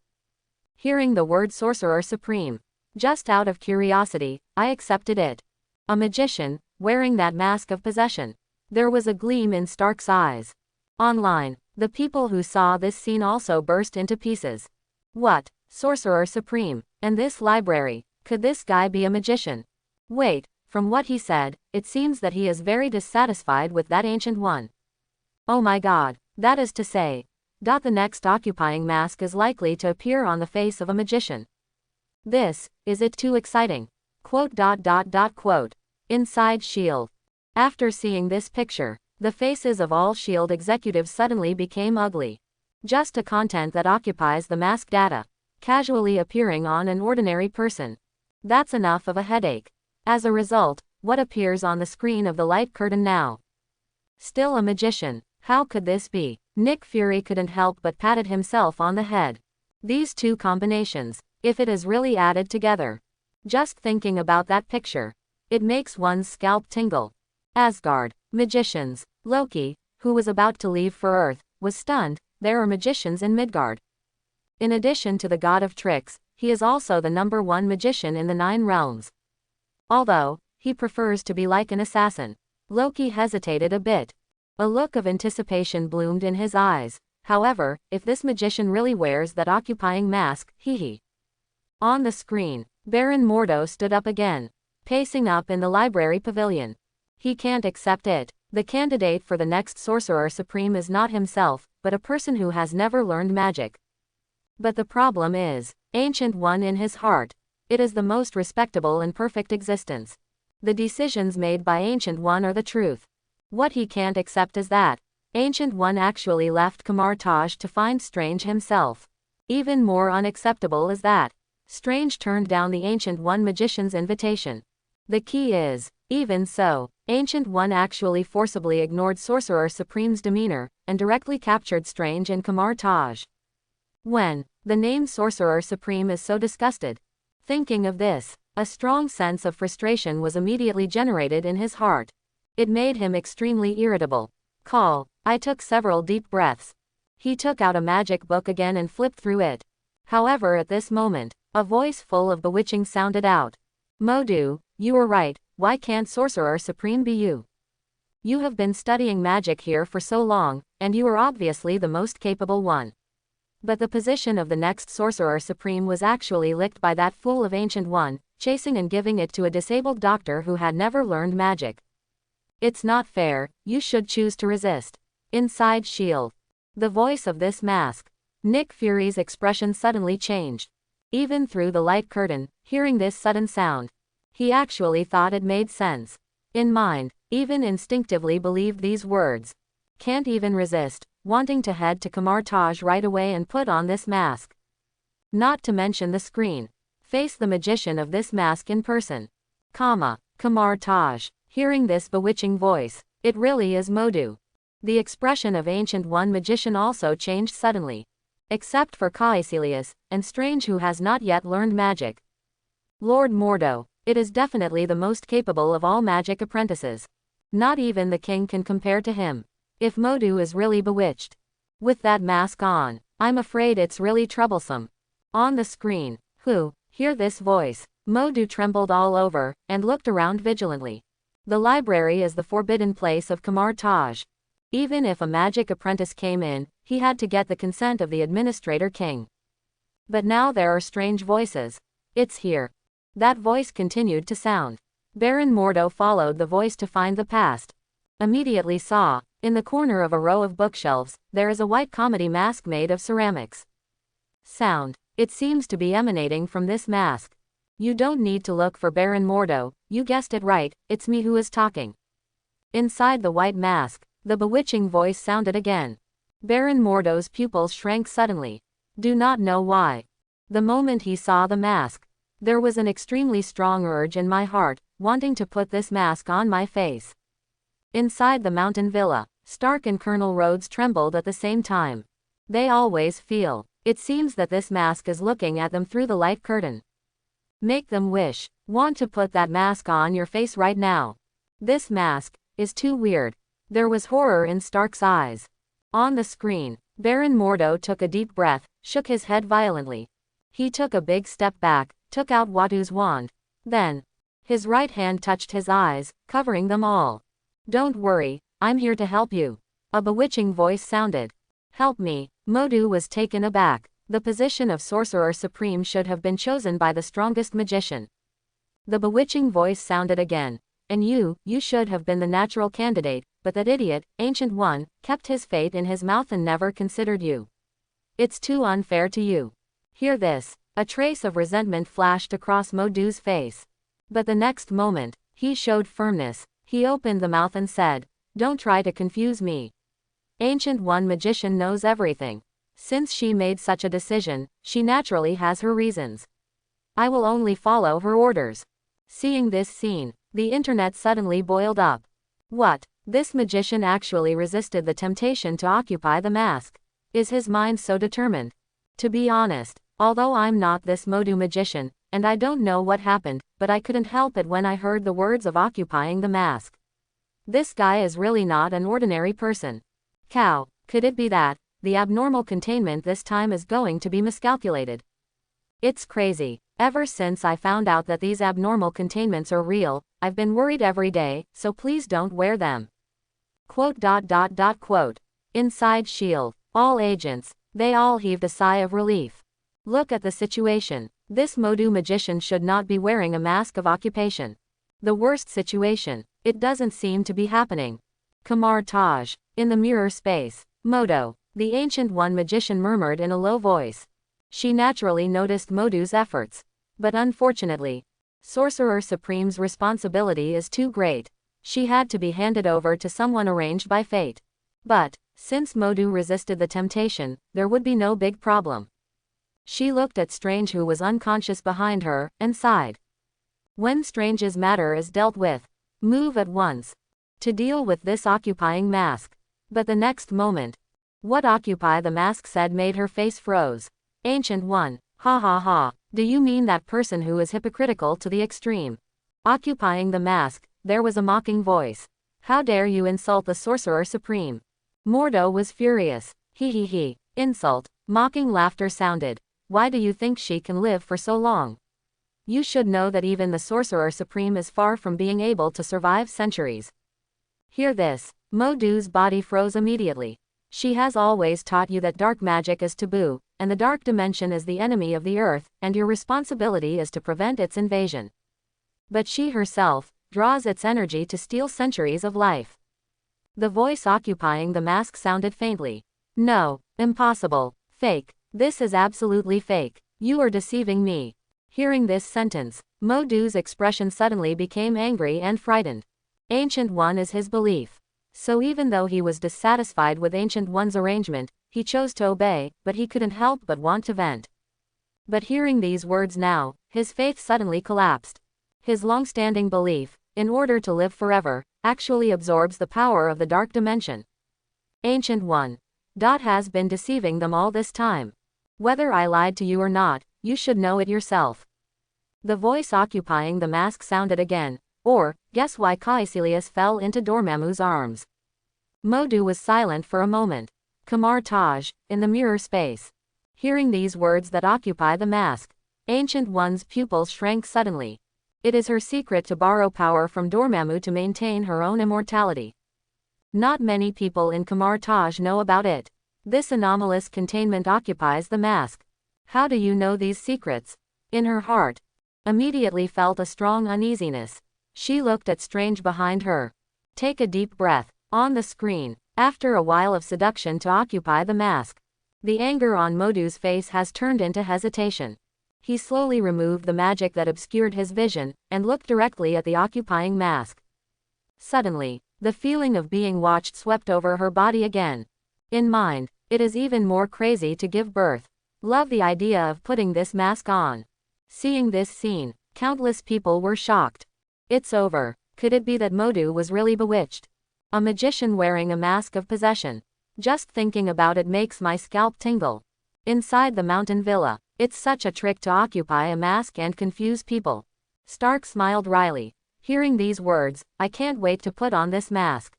Hearing the word Sorcerer Supreme, just out of curiosity, I accepted it. A magician, wearing that mask of possession. There was a gleam in Stark's eyes. Online, the people who saw this scene also burst into pieces. What? Sorcerer Supreme, and this library, could this guy be a magician? Wait, from what he said, it seems that he is very dissatisfied with that Ancient One. Oh my god, that is to say, the next occupying mask is likely to appear on the face of a magician. This, is it too exciting? Quote. Inside S.H.I.E.L.D. After seeing this picture, the faces of all S.H.I.E.L.D. executives suddenly became ugly. Just a content that occupies the mask data, casually appearing on an ordinary person. That's enough of a headache. As a result, what appears on the screen of the light curtain now? Still a magician. How could this be? Nick Fury couldn't help but patted himself on the head. These 2 combinations, if it is really added together. Just thinking about that picture, it makes one's scalp tingle. Asgard, magicians. Loki, who was about to leave for Earth, was stunned. There are magicians in Midgard. In addition to the god of tricks, he is also the #1 magician in the 9 realms. Although, he prefers to be like an assassin. Loki hesitated a bit. A look of anticipation bloomed in his eyes. However, if this magician really wears that occupying mask, hee. On the screen, Baron Mordo stood up again, pacing up in the library pavilion. He can't accept it. The candidate for the next Sorcerer Supreme is not himself, but a person who has never learned magic. But the problem is, Ancient One in his heart. It is the most respectable and perfect existence. The decisions made by Ancient One are the truth. What he can't accept is that Ancient One actually left Kamar Taj to find Strange himself. Even more unacceptable is that Strange turned down the Ancient One magician's invitation. The key is, even so, Ancient One actually forcibly ignored Sorcerer Supreme's demeanor, and directly captured Strange and Kamar Taj. When the name Sorcerer Supreme is so disgusted. Thinking of this, a strong sense of frustration was immediately generated in his heart. It made him extremely irritable. I took several deep breaths. He took out a magic book again and flipped through it. However, at this moment, a voice full of bewitching sounded out. Modu, you were right, why can't Sorcerer Supreme be you? You have been studying magic here for so long, and you are obviously the most capable one. But the position of the next Sorcerer Supreme was actually licked by that fool of Ancient One, chasing and giving it to a disabled doctor who had never learned magic. It's not fair, you should choose to resist. Inside S.H.I.E.L.D. The voice of this mask. Nick Fury's expression suddenly changed. Even through the light curtain, hearing this sudden sound, he actually thought it made sense. In mind, even instinctively believed these words. Can't even resist, wanting to head to Kamar Taj right away and put on this mask. Not to mention the screen. Face the magician of this mask in person. Kamar Taj. Hearing this bewitching voice, it really is Modu. The expression of Ancient One magician also changed suddenly. Except for Caecilius, and Strange who has not yet learned magic. Lord Mordo, it is definitely the most capable of all magic apprentices. Not even the king can compare to him. If Modu is really bewitched. With that mask on, I'm afraid it's really troublesome. On the screen, hear this voice. Modu trembled all over, and looked around vigilantly. The library is the forbidden place of Kamar Taj. Even if a magic apprentice came in, he had to get the consent of the administrator king. But now there are strange voices. It's here. That voice continued to sound. Baron Mordo followed the voice to find the past. Immediately saw, in the corner of a row of bookshelves, there is a white comedy mask made of ceramics. Sound. It seems to be emanating from this mask. You don't need to look for Baron Mordo, you guessed it right, it's me who is talking. Inside the white mask, the bewitching voice sounded again. Baron Mordo's pupils shrank suddenly. Do not know why. The moment he saw the mask, there was an extremely strong urge in my heart, wanting to put this mask on my face. Inside the mountain villa, Stark and Colonel Rhodes trembled at the same time. They always feel. It seems that this mask is looking at them through the light curtain. Make them wish. Want to put that mask on your face right now. This mask is too weird. There was horror in Stark's eyes. On the screen, Baron Mordo took a deep breath, shook his head violently. He took a big step back, took out Watu's wand. Then, his right hand touched his eyes, covering them all. Don't worry, I'm here to help you. A bewitching voice sounded. Help me. Modu was taken aback. The position of Sorcerer Supreme should have been chosen by the strongest magician. The bewitching voice sounded again. And you should have been the natural candidate, but that idiot, Ancient One, kept his fate in his mouth and never considered you. It's too unfair to you. Hear this. A trace of resentment flashed across Modu's face. But the next moment, he showed firmness. He opened the mouth and said, Don't try to confuse me. Ancient One magician knows everything. Since she made such a decision, she naturally has her reasons. I will only follow her orders. Seeing this scene, the internet suddenly boiled up. What? This magician actually resisted the temptation to occupy the mask. Is his mind so determined? To be honest, although I'm not this Modu magician, and I don't know what happened, but I couldn't help it when I heard the words of occupying the mask. This guy is really not an ordinary person. Cow, could it be that the abnormal containment this time is going to be miscalculated? It's crazy. Ever since I found out that these abnormal containments are real, I've been worried every day, so please don't wear them. Quote. Inside S.H.I.E.L.D., all agents, they all heaved a sigh of relief. Look at the situation. This Modu magician should not be wearing a mask of occupation. The worst situation. It doesn't seem to be happening. Kamar Taj. In the mirror space. Modo. The Ancient One magician murmured in a low voice. She naturally noticed Modu's efforts. But unfortunately, Sorcerer Supreme's responsibility is too great. She had to be handed over to someone arranged by fate. But, since Modu resisted the temptation, there would be no big problem. She looked at Strange who was unconscious behind her, and sighed. When Strange's matter is dealt with, move at once. To deal with this occupying mask. But the next moment, what occupy the mask said made her face froze. Ancient One, ha ha ha, do you mean that person who is hypocritical to the extreme? Occupying the mask, there was a mocking voice. How dare you insult the Sorcerer Supreme? Mordo was furious. He. Insult. Mocking laughter sounded. Why do you think she can live for so long? You should know that even the Sorcerer Supreme is far from being able to survive centuries. Hear this. Modu's body froze immediately. She has always taught you that dark magic is taboo, and the dark dimension is the enemy of the earth, and your responsibility is to prevent its invasion. But she herself draws its energy to steal centuries of life. The voice occupying the mask sounded faintly. No, impossible, fake, this is absolutely fake, you are deceiving me. Hearing this sentence, Modu's expression suddenly became angry and frightened. Ancient One is his belief. So even though he was dissatisfied with Ancient One's arrangement, he chose to obey, but he couldn't help but want to vent. But hearing these words now, his faith suddenly collapsed. His long-standing belief, in order to live forever, actually absorbs the power of the dark dimension. Ancient One. Has been deceiving them all this time. Whether I lied to you or not, you should know it yourself. The voice occupying the mask sounded again. Or, guess why Caecilius fell into Dormammu's arms. Modu was silent for a moment. Kamar Taj, in the mirror space. Hearing these words that occupy the mask, Ancient One's pupils shrank suddenly. It is her secret to borrow power from Dormammu to maintain her own immortality. Not many people in Kamar Taj know about it. This anomalous containment occupies the mask. How do you know these secrets? In her heart, immediately felt a strong uneasiness. She looked at Strange behind her. Take a deep breath. On the screen, after a while of seduction to occupy the mask, the anger on Modu's face has turned into hesitation. He slowly removed the magic that obscured his vision, and looked directly at the occupying mask. Suddenly, the feeling of being watched swept over her body again. In mind, it is even more crazy to give birth. Love the idea of putting this mask on. Seeing this scene, countless people were shocked. It's over. Could it be that Modu was really bewitched? A magician wearing a mask of possession. Just thinking about it makes my scalp tingle. Inside the mountain villa, it's such a trick to occupy a mask and confuse people. Stark smiled wryly. Hearing these words, I can't wait to put on this mask.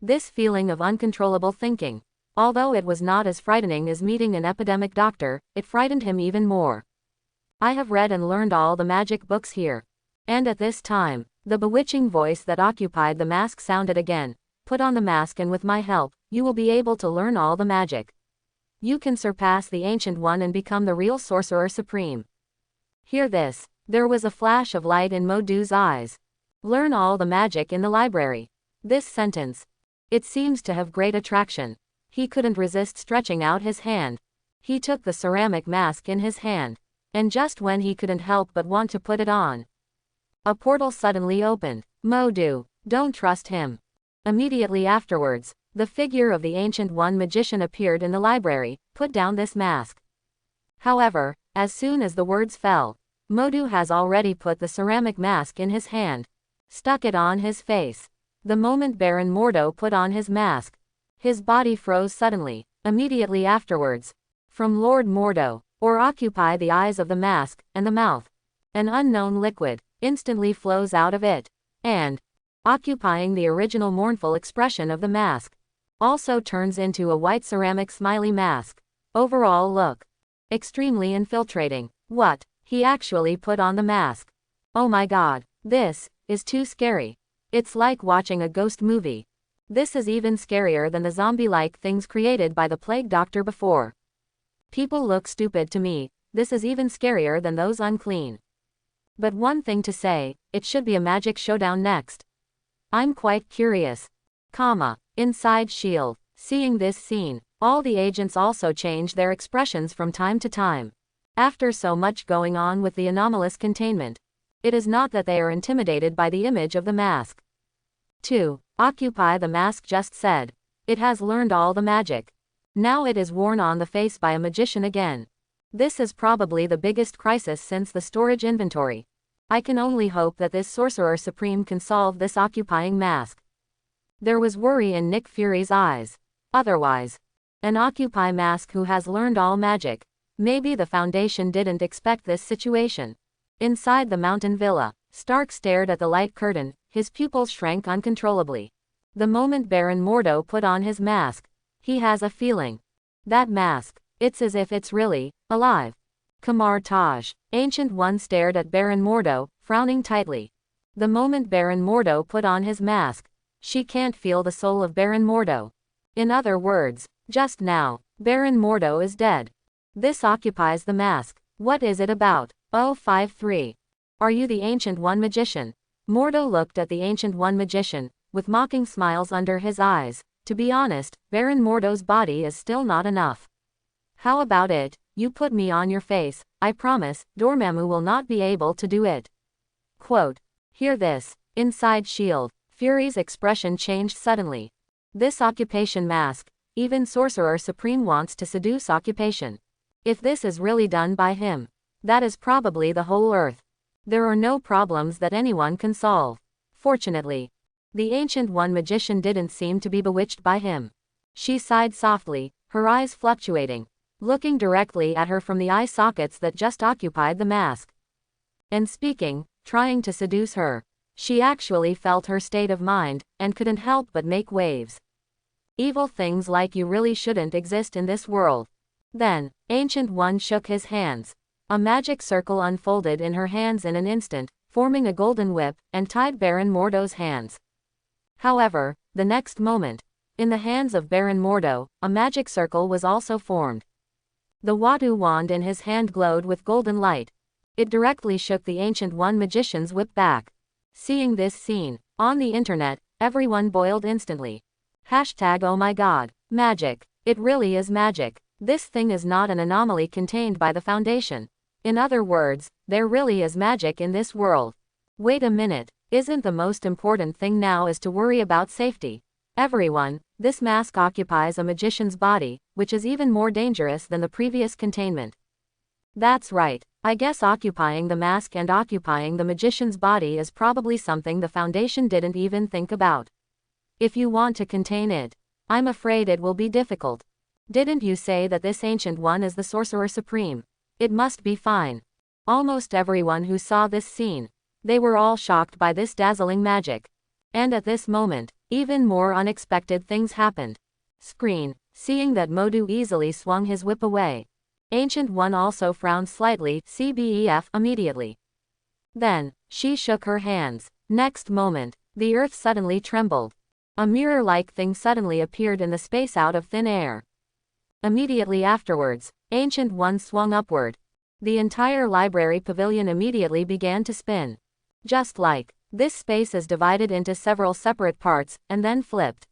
This feeling of uncontrollable thinking. Although it was not as frightening as meeting an epidemic doctor, it frightened him even more. I have read and learned all the magic books here. And at this time, the bewitching voice that occupied the mask sounded again. Put on the mask and with my help, you will be able to learn all the magic. You can surpass the Ancient One and become the real Sorcerer Supreme. Hear this. There was a flash of light in Modu's eyes. Learn all the magic in the library. This sentence. It seems to have great attraction. He couldn't resist stretching out his hand. He took the ceramic mask in his hand. And just when he couldn't help but want to put it on, a portal suddenly opened. Modu, don't trust him. Immediately afterwards, the figure of the Ancient One magician appeared in the library. Put down this mask. However, as soon as the words fell, Modu has already put the ceramic mask in his hand. Stuck it on his face. The moment Baron Mordo put on his mask, his body froze suddenly. Immediately afterwards, from Lord Mordo, or occupy the eyes of the mask, and the mouth. An unknown liquid instantly flows out of it, and, occupying the original mournful expression of the mask, also turns into a white ceramic smiley mask. Overall look. Extremely infiltrating. What? He actually put on the mask. Oh my god. This is too scary. It's like watching a ghost movie. This is even scarier than the zombie-like things created by the plague doctor before. People look stupid to me. This is even scarier than those unclean. But one thing to say, it should be a magic showdown next. I'm quite curious. Inside S.H.I.E.L.D. Seeing this scene, all the agents also change their expressions from time to time. After so much going on with the anomalous containment, it is not that they are intimidated by the image of the mask. 2. Occupy the mask just said. It has learned all the magic. Now it is worn on the face by a magician again. This is probably the biggest crisis since the storage inventory. I can only hope that this Sorcerer Supreme can solve this occupying mask. There was worry in Nick Fury's eyes. Otherwise, an Occupy mask who has learned all magic. Maybe the Foundation didn't expect this situation. Inside the mountain villa, Stark stared at the light curtain, his pupils shrank uncontrollably. The moment Baron Mordo put on his mask, he has a feeling. That mask, it's as if it's really alive. Kamar Taj, Ancient One stared at Baron Mordo, frowning tightly. The moment Baron Mordo put on his mask, she can't feel the soul of Baron Mordo. In other words, just now, Baron Mordo is dead. This occupies the mask. What is it about? 053. Are you the Ancient One magician? Mordo looked at the Ancient One magician, with mocking smiles under his eyes. To be honest, Baron Mordo's body is still not enough. How about it? You put me on your face. I promise, Dormammu will not be able to do it. Quote. Hear this. Inside S.H.I.E.L.D. Fury's expression changed suddenly. This occupation mask, even Sorcerer Supreme wants to seduce occupation. If this is really done by him, that is probably the whole Earth. There are no problems that anyone can solve. Fortunately, the Ancient One magician didn't seem to be bewitched by him. She sighed softly, her eyes fluctuating, looking directly at her from the eye sockets that just occupied the mask. And speaking, trying to seduce her. She actually felt her state of mind, and couldn't help but make waves. Evil things like you really shouldn't exist in this world. Then, Ancient One shook his hands. A magic circle unfolded in her hands in an instant, forming a golden whip, and tied Baron Mordo's hands. However, the next moment, in the hands of Baron Mordo, a magic circle was also formed. The Wadu wand in his hand glowed with golden light. It directly shook the Ancient One magician's whip back. Seeing this scene, on the internet, everyone boiled instantly. Hashtag oh my god, magic. It really is magic. This thing is not an anomaly contained by the Foundation. In other words, there really is magic in this world. Wait a minute, isn't the most important thing now is to worry about safety? Everyone, this mask occupies a magician's body, which is even more dangerous than the previous containment. That's right, I guess occupying the mask and occupying the magician's body is probably something the Foundation didn't even think about. If you want to contain it, I'm afraid it will be difficult. Didn't you say that this Ancient One is the Sorcerer Supreme? It must be fine. Almost everyone who saw this scene, they were all shocked by this dazzling magic. And at this moment, even more unexpected things happened. Screen, seeing that Modu easily swung his whip away. Ancient One also frowned slightly, CBEF immediately. Then, she shook her hands. Next moment, the earth suddenly trembled. A mirror-like thing suddenly appeared in the space out of thin air. Immediately afterwards, Ancient One swung upward. The entire library pavilion immediately began to spin. Just like, this space is divided into several separate parts, and then flipped.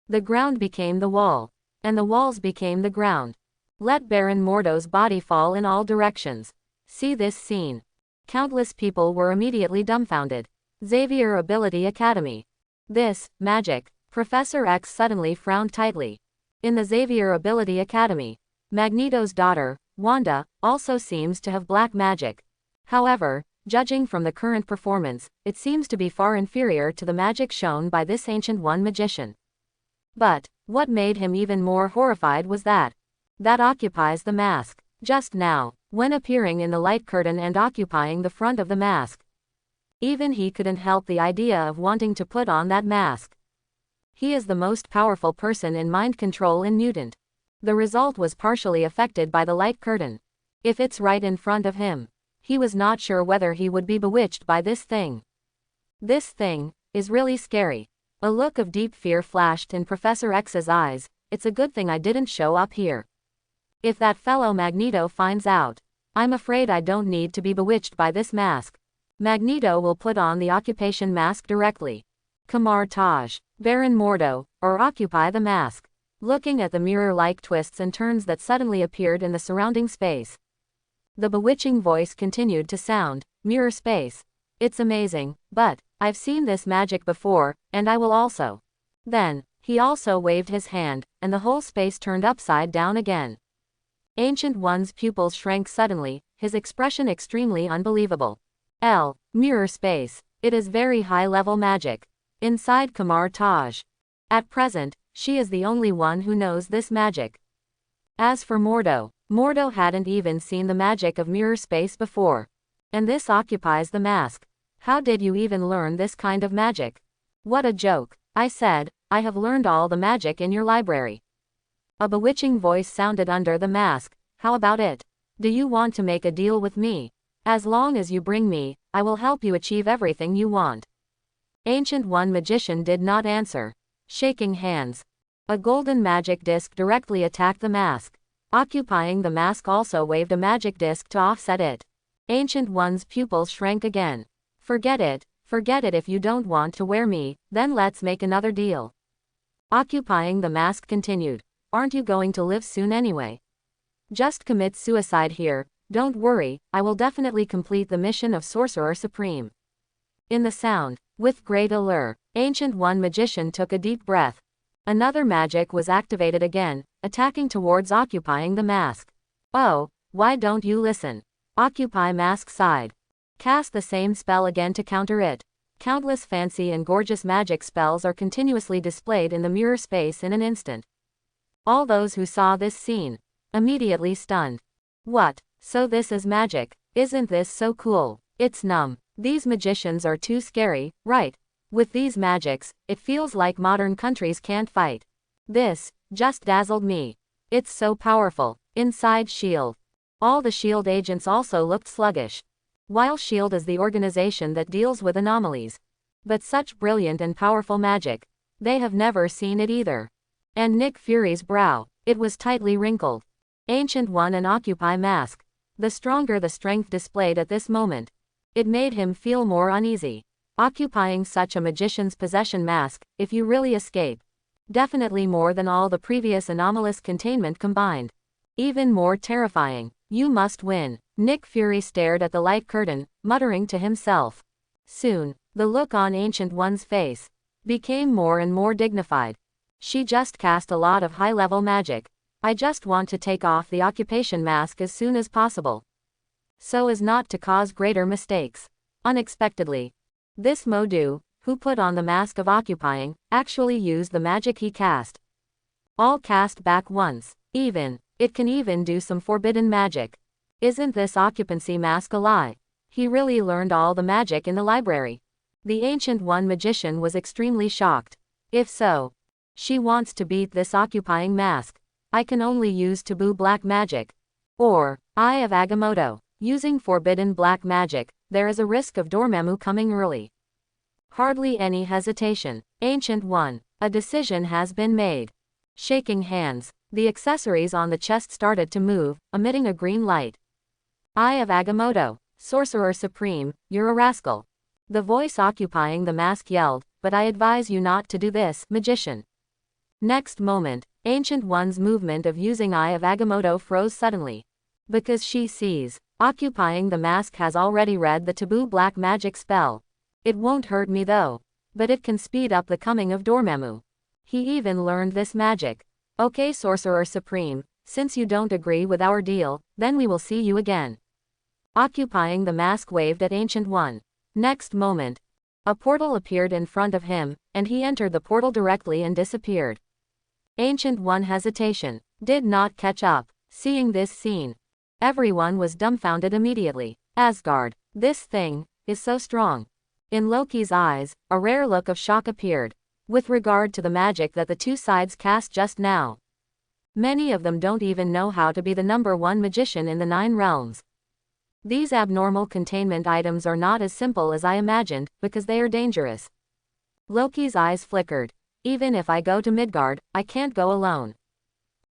The ground became the wall, and the walls became the ground. Let Baron Mordo's body fall in all directions. See this scene. Countless people were immediately dumbfounded. Xavier Ability Academy. This, magic. Professor X suddenly frowned tightly. In the Xavier Ability Academy, Magneto's daughter, Wanda, also seems to have black magic. However, judging from the current performance, it seems to be far inferior to the magic shown by this Ancient One magician. But, what made him even more horrified was that occupies the mask. Just now, when appearing in the light curtain and occupying the front of the mask. Even he couldn't help the idea of wanting to put on that mask. He is the most powerful person in mind control in Mutant. The result was partially affected by the light curtain. If it's right in front of him, he was not sure whether he would be bewitched by this thing. This thing is really scary. A look of deep fear flashed in Professor X's eyes. It's a good thing I didn't show up here. If that fellow Magneto finds out, I'm afraid I don't need to be bewitched by this mask. Magneto will put on the occupation mask directly. Kamar Taj, Baron Mordo, or occupy the mask. Looking at the mirror-like twists and turns that suddenly appeared in the surrounding space. The bewitching voice continued to sound, mirror space. It's amazing, but I've seen this magic before, and I will also. Then, he also waved his hand, and the whole space turned upside down again. Ancient One's pupils shrank suddenly, his expression extremely unbelievable. Mirror space. It is very high-level magic. Inside Kamar Taj. At present, she is the only one who knows this magic. As for Mordo, Mordo hadn't even seen the magic of mirror space before. And this occupies the mask. How did you even learn this kind of magic? What a joke. I said, I have learned all the magic in your library. A bewitching voice sounded under the mask. How about it? Do you want to make a deal with me? As long as you bring me, I will help you achieve everything you want. Ancient One magician did not answer. Shaking hands. A golden magic disc directly attacked the mask. Occupying the mask also waved a magic disc to offset it. Ancient One's pupils shrank again. Forget it if you don't want to wear me, then let's make another deal. Occupying the mask continued. Aren't you going to live soon anyway? Just commit suicide here. Don't worry, I will definitely complete the mission of Sorcerer Supreme. In the sound, with great allure, Ancient One magician took a deep breath. Another magic was activated again, attacking towards occupying the mask. Oh, why don't you listen? Occupy mask side. Cast the same spell again to counter it. Countless fancy and gorgeous magic spells are continuously displayed in the mirror space in an instant. All those who saw this scene immediately stunned. What? So this is magic? Isn't this so cool? It's numb. These magicians are too scary, right? With these magics, it feels like modern countries can't fight. This just dazzled me. It's so powerful. Inside S.H.I.E.L.D. All the S.H.I.E.L.D. agents also looked sluggish. While S.H.I.E.L.D. is the organization that deals with anomalies. But such brilliant and powerful magic. They have never seen it either. And Nick Fury's brow, it was tightly wrinkled. Ancient One and Occupy mask. The stronger the strength displayed at this moment. It made him feel more uneasy. Occupying such a magician's possession mask, if you really escape. Definitely more than all the previous anomalous containment combined. Even more terrifying. You must win. Nick Fury stared at the light curtain, muttering to himself. Soon, the look on Ancient One's face became more and more dignified. She just cast a lot of high-level magic. I just want to take off the occupation mask as soon as possible. So as not to cause greater mistakes. Unexpectedly, this Modu, who put on the mask of occupying, actually used the magic he cast. All cast back once. It can even do some forbidden magic. Isn't this occupancy mask a lie? He really learned all the magic in the library. The Ancient One magician was extremely shocked. If so, she wants to beat this occupying mask. I can only use taboo black magic. Or, Eye of Agamotto. Using forbidden black magic, there is a risk of Dormammu coming early. Hardly any hesitation. Ancient One. A decision has been made. Shaking hands, the accessories on the chest started to move, emitting a green light. Eye of Agamotto. Sorcerer Supreme, you're a rascal. The voice occupying the mask yelled, but I advise you not to do this, magician. Next moment, Ancient One's movement of using Eye of Agamotto froze suddenly. Because she sees, occupying the mask has already read the taboo black magic spell. It won't hurt me though. But it can speed up the coming of Dormammu. He even learned this magic. Okay, Sorcerer Supreme, since you don't agree with our deal, then we will see you again. Occupying the mask waved at Ancient One. Next moment, a portal appeared in front of him, and he entered the portal directly and disappeared. Ancient One hesitation. Did not catch up. Seeing this scene, everyone was dumbfounded immediately. Asgard. This thing is so strong. In Loki's eyes, a rare look of shock appeared. With regard to the magic that the two sides cast just now. Many of them don't even know how to be the #1 magician in the 9 realms. These abnormal containment items are not as simple as I imagined, because they are dangerous. Loki's eyes flickered. Even if I go to Midgard, I can't go alone.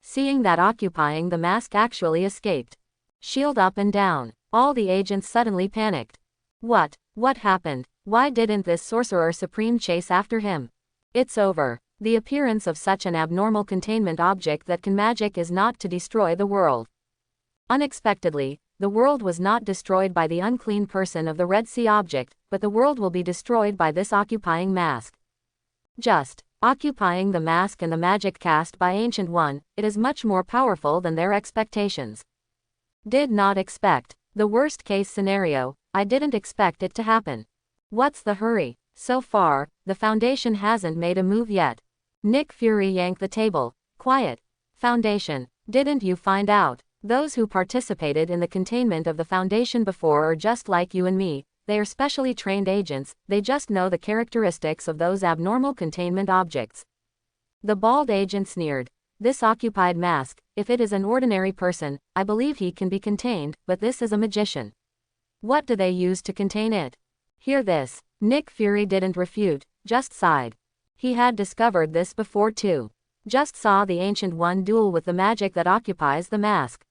Seeing that occupying the mask actually escaped. Shield up and down. All the agents suddenly panicked. What happened? Why didn't this Sorcerer Supreme chase after him? It's over. The appearance of such an abnormal containment object that can magic is not to destroy the world. Unexpectedly, the world was not destroyed by the unclean person of the Red Sea object, but the world will be destroyed by this occupying mask. Just occupying the mask and the magic cast by Ancient One, it is much more powerful than their expectations. Did not expect. The worst case scenario, I didn't expect it to happen. What's the hurry? So far, the Foundation hasn't made a move yet. Nick Fury yanked the table. Quiet. Foundation. Didn't you find out? Those who participated in the containment of the Foundation before are just like you and me. They are specially trained agents, they just know the characteristics of those abnormal containment objects. The bald agent sneered. This occupied mask, if it is an ordinary person, I believe he can be contained, but this is a magician. What do they use to contain it? Hear this. Nick Fury didn't refute, just sighed. He had discovered this before too. Just saw the Ancient One duel with the magic that occupies the mask.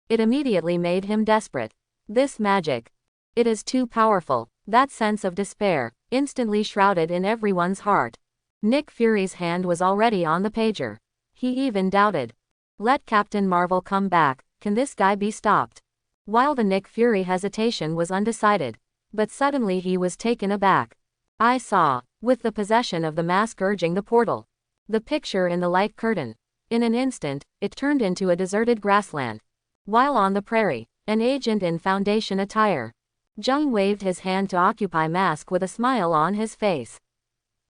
It immediately made him desperate. This magic. It is too powerful. That sense of despair, instantly shrouded in everyone's heart. Nick Fury's hand was already on the pager. He even doubted. Let Captain Marvel come back, can this guy be stopped? While the Nick Fury hesitation was undecided. But suddenly he was taken aback. I saw, with the possession of the mask urging the portal. The picture in the light curtain. In an instant, it turned into a deserted grassland. While on the prairie, an agent in Foundation attire. Jung waved his hand to occupy mask with a smile on his face.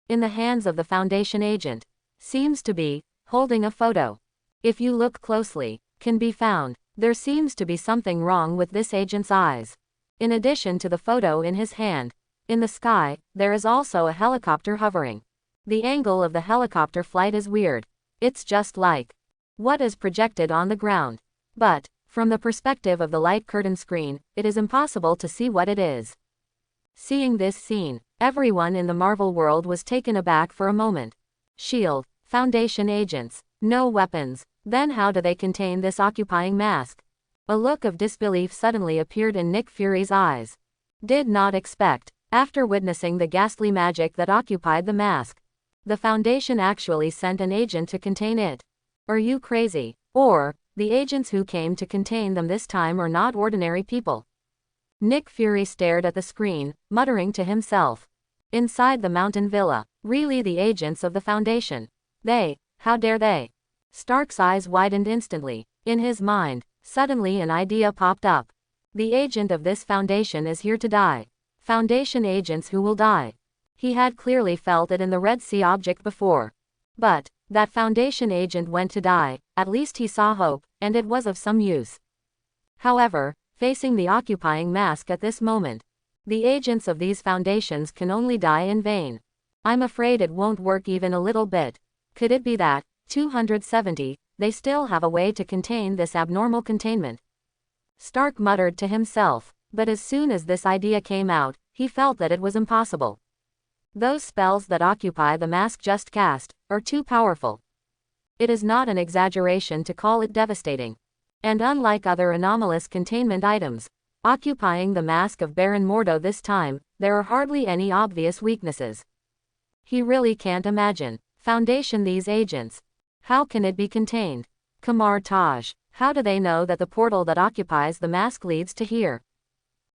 In the hands of the Foundation agent. Seems to be, holding a photo. if you look closely, can be found. There seems to be something wrong with this agent's eyes. In addition to the photo in his hand, in the sky, there is also a helicopter hovering. The angle of the helicopter flight is weird. It's just like what is projected on the ground. But, from the perspective of the light curtain screen, it is impossible to see what it is. Seeing this scene, everyone in the Marvel world was taken aback for a moment. S.H.I.E.L.D., Foundation agents, no weapons, then how do they contain this occupying mask? A look of disbelief suddenly appeared in Nick Fury's eyes. Did not expect, after witnessing the ghastly magic that occupied the mask, the Foundation actually sent an agent to contain it. Are you crazy? Or, the agents who came to contain them this time are not ordinary people? Nick Fury stared at the screen, muttering to himself. Inside the mountain villa, really the agents of the Foundation? How dare they? Stark's eyes widened instantly. In his mind, suddenly an idea popped up. The agent of this Foundation is here to die. Foundation agents who will die. He had clearly felt it in the Red Sea object before. But, that Foundation agent went to die, at least he saw hope, and it was of some use. However, facing the occupying mask at this moment, the agents of these Foundations can only die in vain. I'm afraid it won't work even a little bit. Could it be that, 270, they still have a way to contain this abnormal containment? Stark muttered to himself, but as soon as this idea came out, he felt that it was impossible. Those spells that occupy the mask just cast are too powerful. It is not an exaggeration to call it devastating. And unlike other anomalous containment items, occupying the mask of Baron Mordo this time, there are hardly any obvious weaknesses. He really can't imagine. Foundation these agents. How can it be contained? Kamar Taj. How do they know that the portal that occupies the mask leads to here?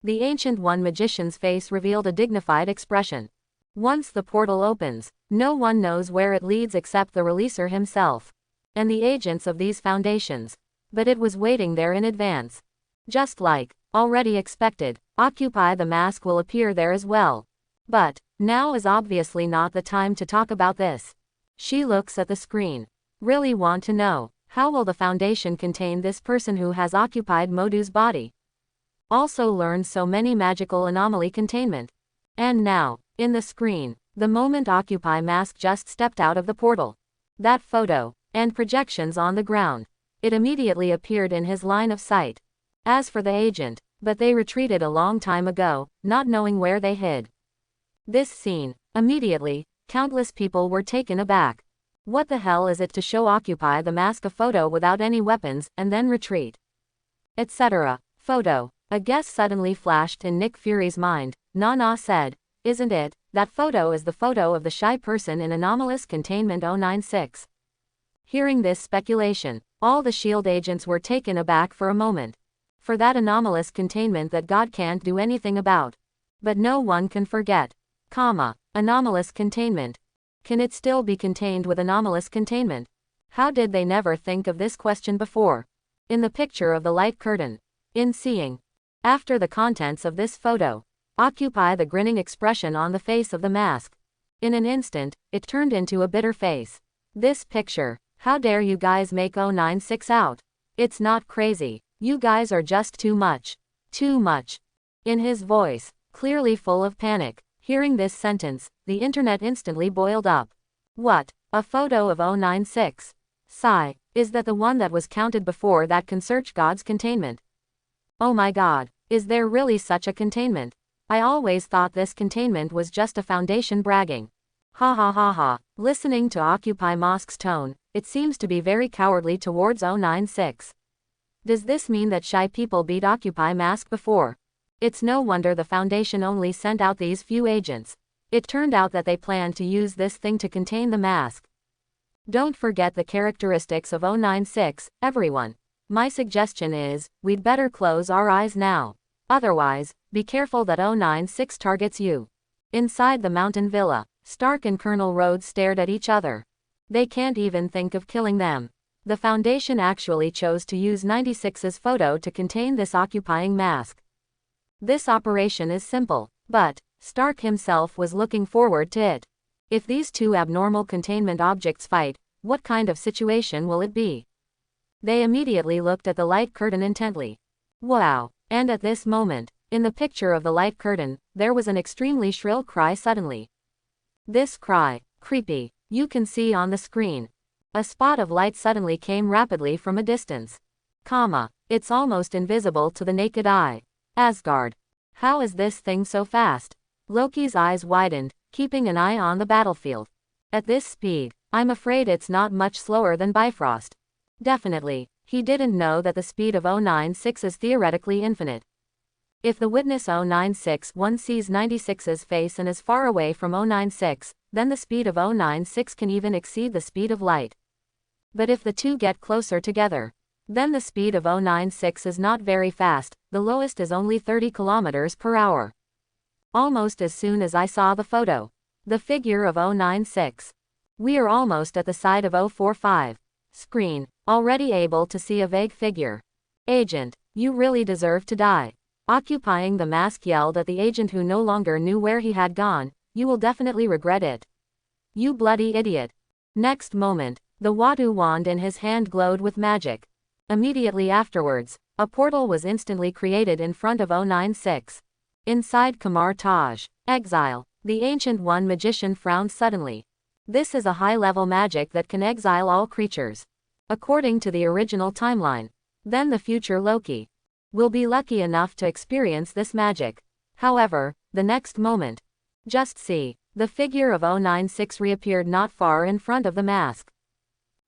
The Ancient One magician's face revealed a dignified expression. Once the portal opens, no one knows where it leads except the releaser himself. And the agents of these Foundations. But it was waiting there in advance. Just like, already expected, Occupy the Mask will appear there as well. But, now is obviously not the time to talk about this. She looks at the screen. Really want to know, how will the Foundation contain this person who has occupied Modu's body? Also learned so many magical anomaly containment. And now, in the screen, the moment Occupy Mask just stepped out of the portal. That photo, and projections on the ground. It immediately appeared in his line of sight. As for the agent, but they retreated a long time ago, not knowing where they hid. This scene, immediately, countless people were taken aback. What the hell is it to show Occupy the Mask a photo without any weapons, and then retreat? Etc. Photo. A guess suddenly flashed in Nick Fury's mind. Nana said, isn't it, that photo is the photo of the shy person in Anomalous Containment 096. Hearing this speculation, all the S.H.I.E.L.D. agents were taken aback for a moment. For that anomalous containment that God can't do anything about. But no one can forget. Anomalous containment. Can it still be contained with anomalous containment? How did they never think of this question before? In the picture of the light curtain. In seeing. After the contents of this photo. Occupy the grinning expression on the face of the mask. In an instant, it turned into a bitter face. This picture. How dare you guys make 096 out? It's not crazy. You guys are just too much. Too much. In his voice, clearly full of panic. Hearing this sentence, the internet instantly boiled up. What? A photo of 096? Sigh. Is that the one that was counted before that can search God's containment? Oh my god, is there really such a containment? I always thought this containment was just a Foundation bragging. Ha ha ha ha. Listening to Occupy Mask's tone, it seems to be very cowardly towards 096. Does this mean that shy people beat Occupy Mask before? It's no wonder the Foundation only sent out these few agents. It turned out that they planned to use this thing to contain the mask. Don't forget the characteristics of 096, everyone. My suggestion is, we'd better close our eyes now. Otherwise, be careful that 096 targets you. Inside the mountain villa, Stark and Colonel Rhodes stared at each other. They can't even think of killing them. The Foundation actually chose to use 96's photo to contain this occupying mask. This operation is simple, but Stark himself was looking forward to it. If these two abnormal containment objects fight, what kind of situation will it be? They immediately looked at the light curtain intently. Wow! And at this moment, in the picture of the light curtain, there was an extremely shrill cry suddenly. This cry, creepy, you can see on the screen. A spot of light suddenly came rapidly from a distance. It's almost invisible to the naked eye. Asgard. How is this thing so fast? Loki's eyes widened, keeping an eye on the battlefield. At this speed, I'm afraid it's not much slower than Bifrost. Definitely, he didn't know that the speed of 096 is theoretically infinite. If the witness 0961 sees 96's face and is far away from 096, then the speed of 096 can even exceed the speed of light. But if the two get closer together, then the speed of 096 is not very fast, the lowest is only 30 kilometers per hour. Almost as soon as I saw the photo, the figure of 096. We are almost at the side of 045. Screen, already able to see a vague figure. Agent, you really deserve to die. Occupying the mask yelled at the agent who no longer knew where he had gone, you will definitely regret it. You bloody idiot. Next moment, the Watu wand in his hand glowed with magic. Immediately afterwards, a portal was instantly created in front of 096. Inside Kamar Taj, exile, the Ancient One magician frowned suddenly. This is a high-level magic that can exile all creatures. According to the original timeline, then the future Loki will be lucky enough to experience this magic. However, the next moment, just see, the figure of 096 reappeared not far in front of the mask.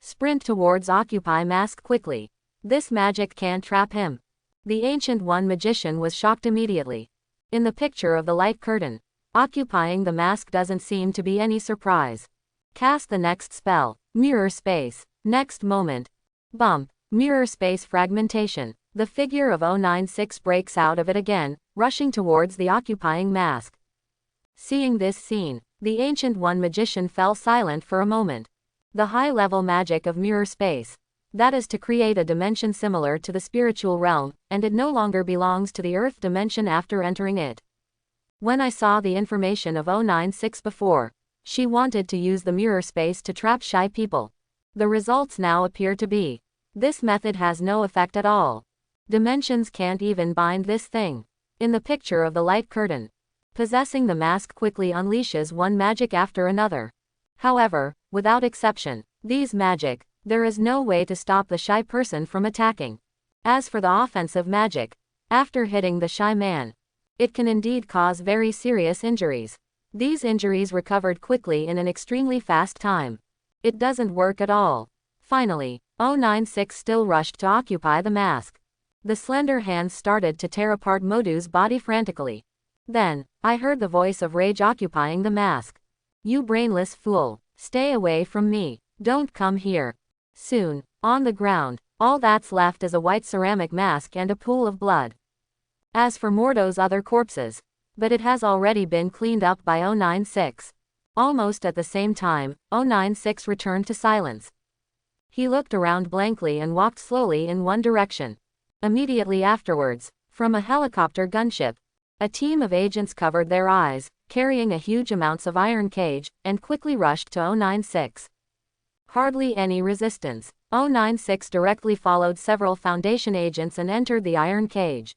Sprint towards Occupy mask quickly. This magic can't trap him. The Ancient One magician was shocked immediately. In the picture of the light curtain, occupying the mask doesn't seem to be any surprise. Cast the next spell, mirror space. Next moment, bump, mirror space fragmentation. The figure of 096 breaks out of it again, rushing towards the occupying mask. Seeing this scene, the Ancient One magician fell silent for a moment. The high-level magic of mirror space, that is to create a dimension similar to the spiritual realm, and it no longer belongs to the earth dimension after entering it. When I saw the information of 096 before, she wanted to use the mirror space to trap shy people. The results now appear to be, this method has no effect at all. Dimensions can't even bind this thing. In the picture of the light curtain, possessing the mask quickly unleashes one magic after another. However, without exception, these magic, there is no way to stop the shy person from attacking. As for the offensive magic, after hitting the shy man, it can indeed cause very serious injuries. These injuries recovered quickly in an extremely fast time. It doesn't work at all. Finally, 096 still rushed to occupy the mask. The slender hands started to tear apart Modu's body frantically. Then, I heard the voice of rage occupying the mask. You brainless fool, stay away from me, don't come here. Soon, on the ground, all that's left is a white ceramic mask and a pool of blood. As for Mordo's other corpses, but it has already been cleaned up by 096. Almost at the same time, 096 returned to silence. He looked around blankly and walked slowly in one direction. Immediately afterwards, from a helicopter gunship, a team of agents covered their eyes, carrying a huge amounts of iron cage, and quickly rushed to 096. Hardly any resistance. 096 directly followed several Foundation agents and entered the iron cage.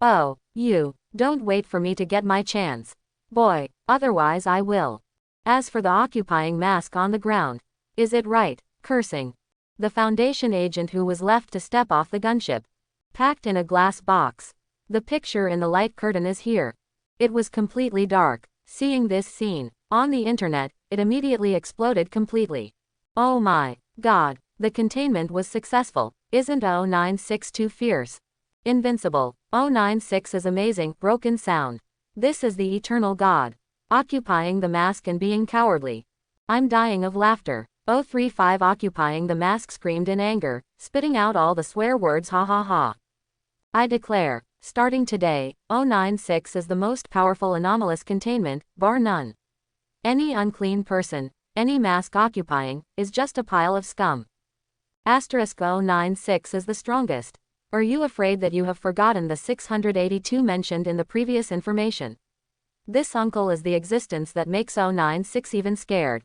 Oh, you, don't wait for me to get my chance, boy, otherwise I will. As for the occupying mask on the ground, is it right, cursing? The Foundation agent who was left to step off the gunship, packed in a glass box. The picture in the light curtain is here. It was completely dark. Seeing this scene, on the internet, it immediately exploded completely. Oh my God, the containment was successful. Isn't 096 too fierce? Invincible. 096 is amazing. Broken sound. This is the eternal God, occupying the mask and being cowardly. I'm dying of laughter. 035 occupying the mask screamed in anger, spitting out all the swear words ha ha ha. I declare, starting today, 096 is the most powerful anomalous containment, bar none. Any unclean person, any mask occupying, is just a pile of scum. Asterisk 096 is the strongest. Are you afraid that you have forgotten the 682 mentioned in the previous information? This uncle is the existence that makes 096 even scared.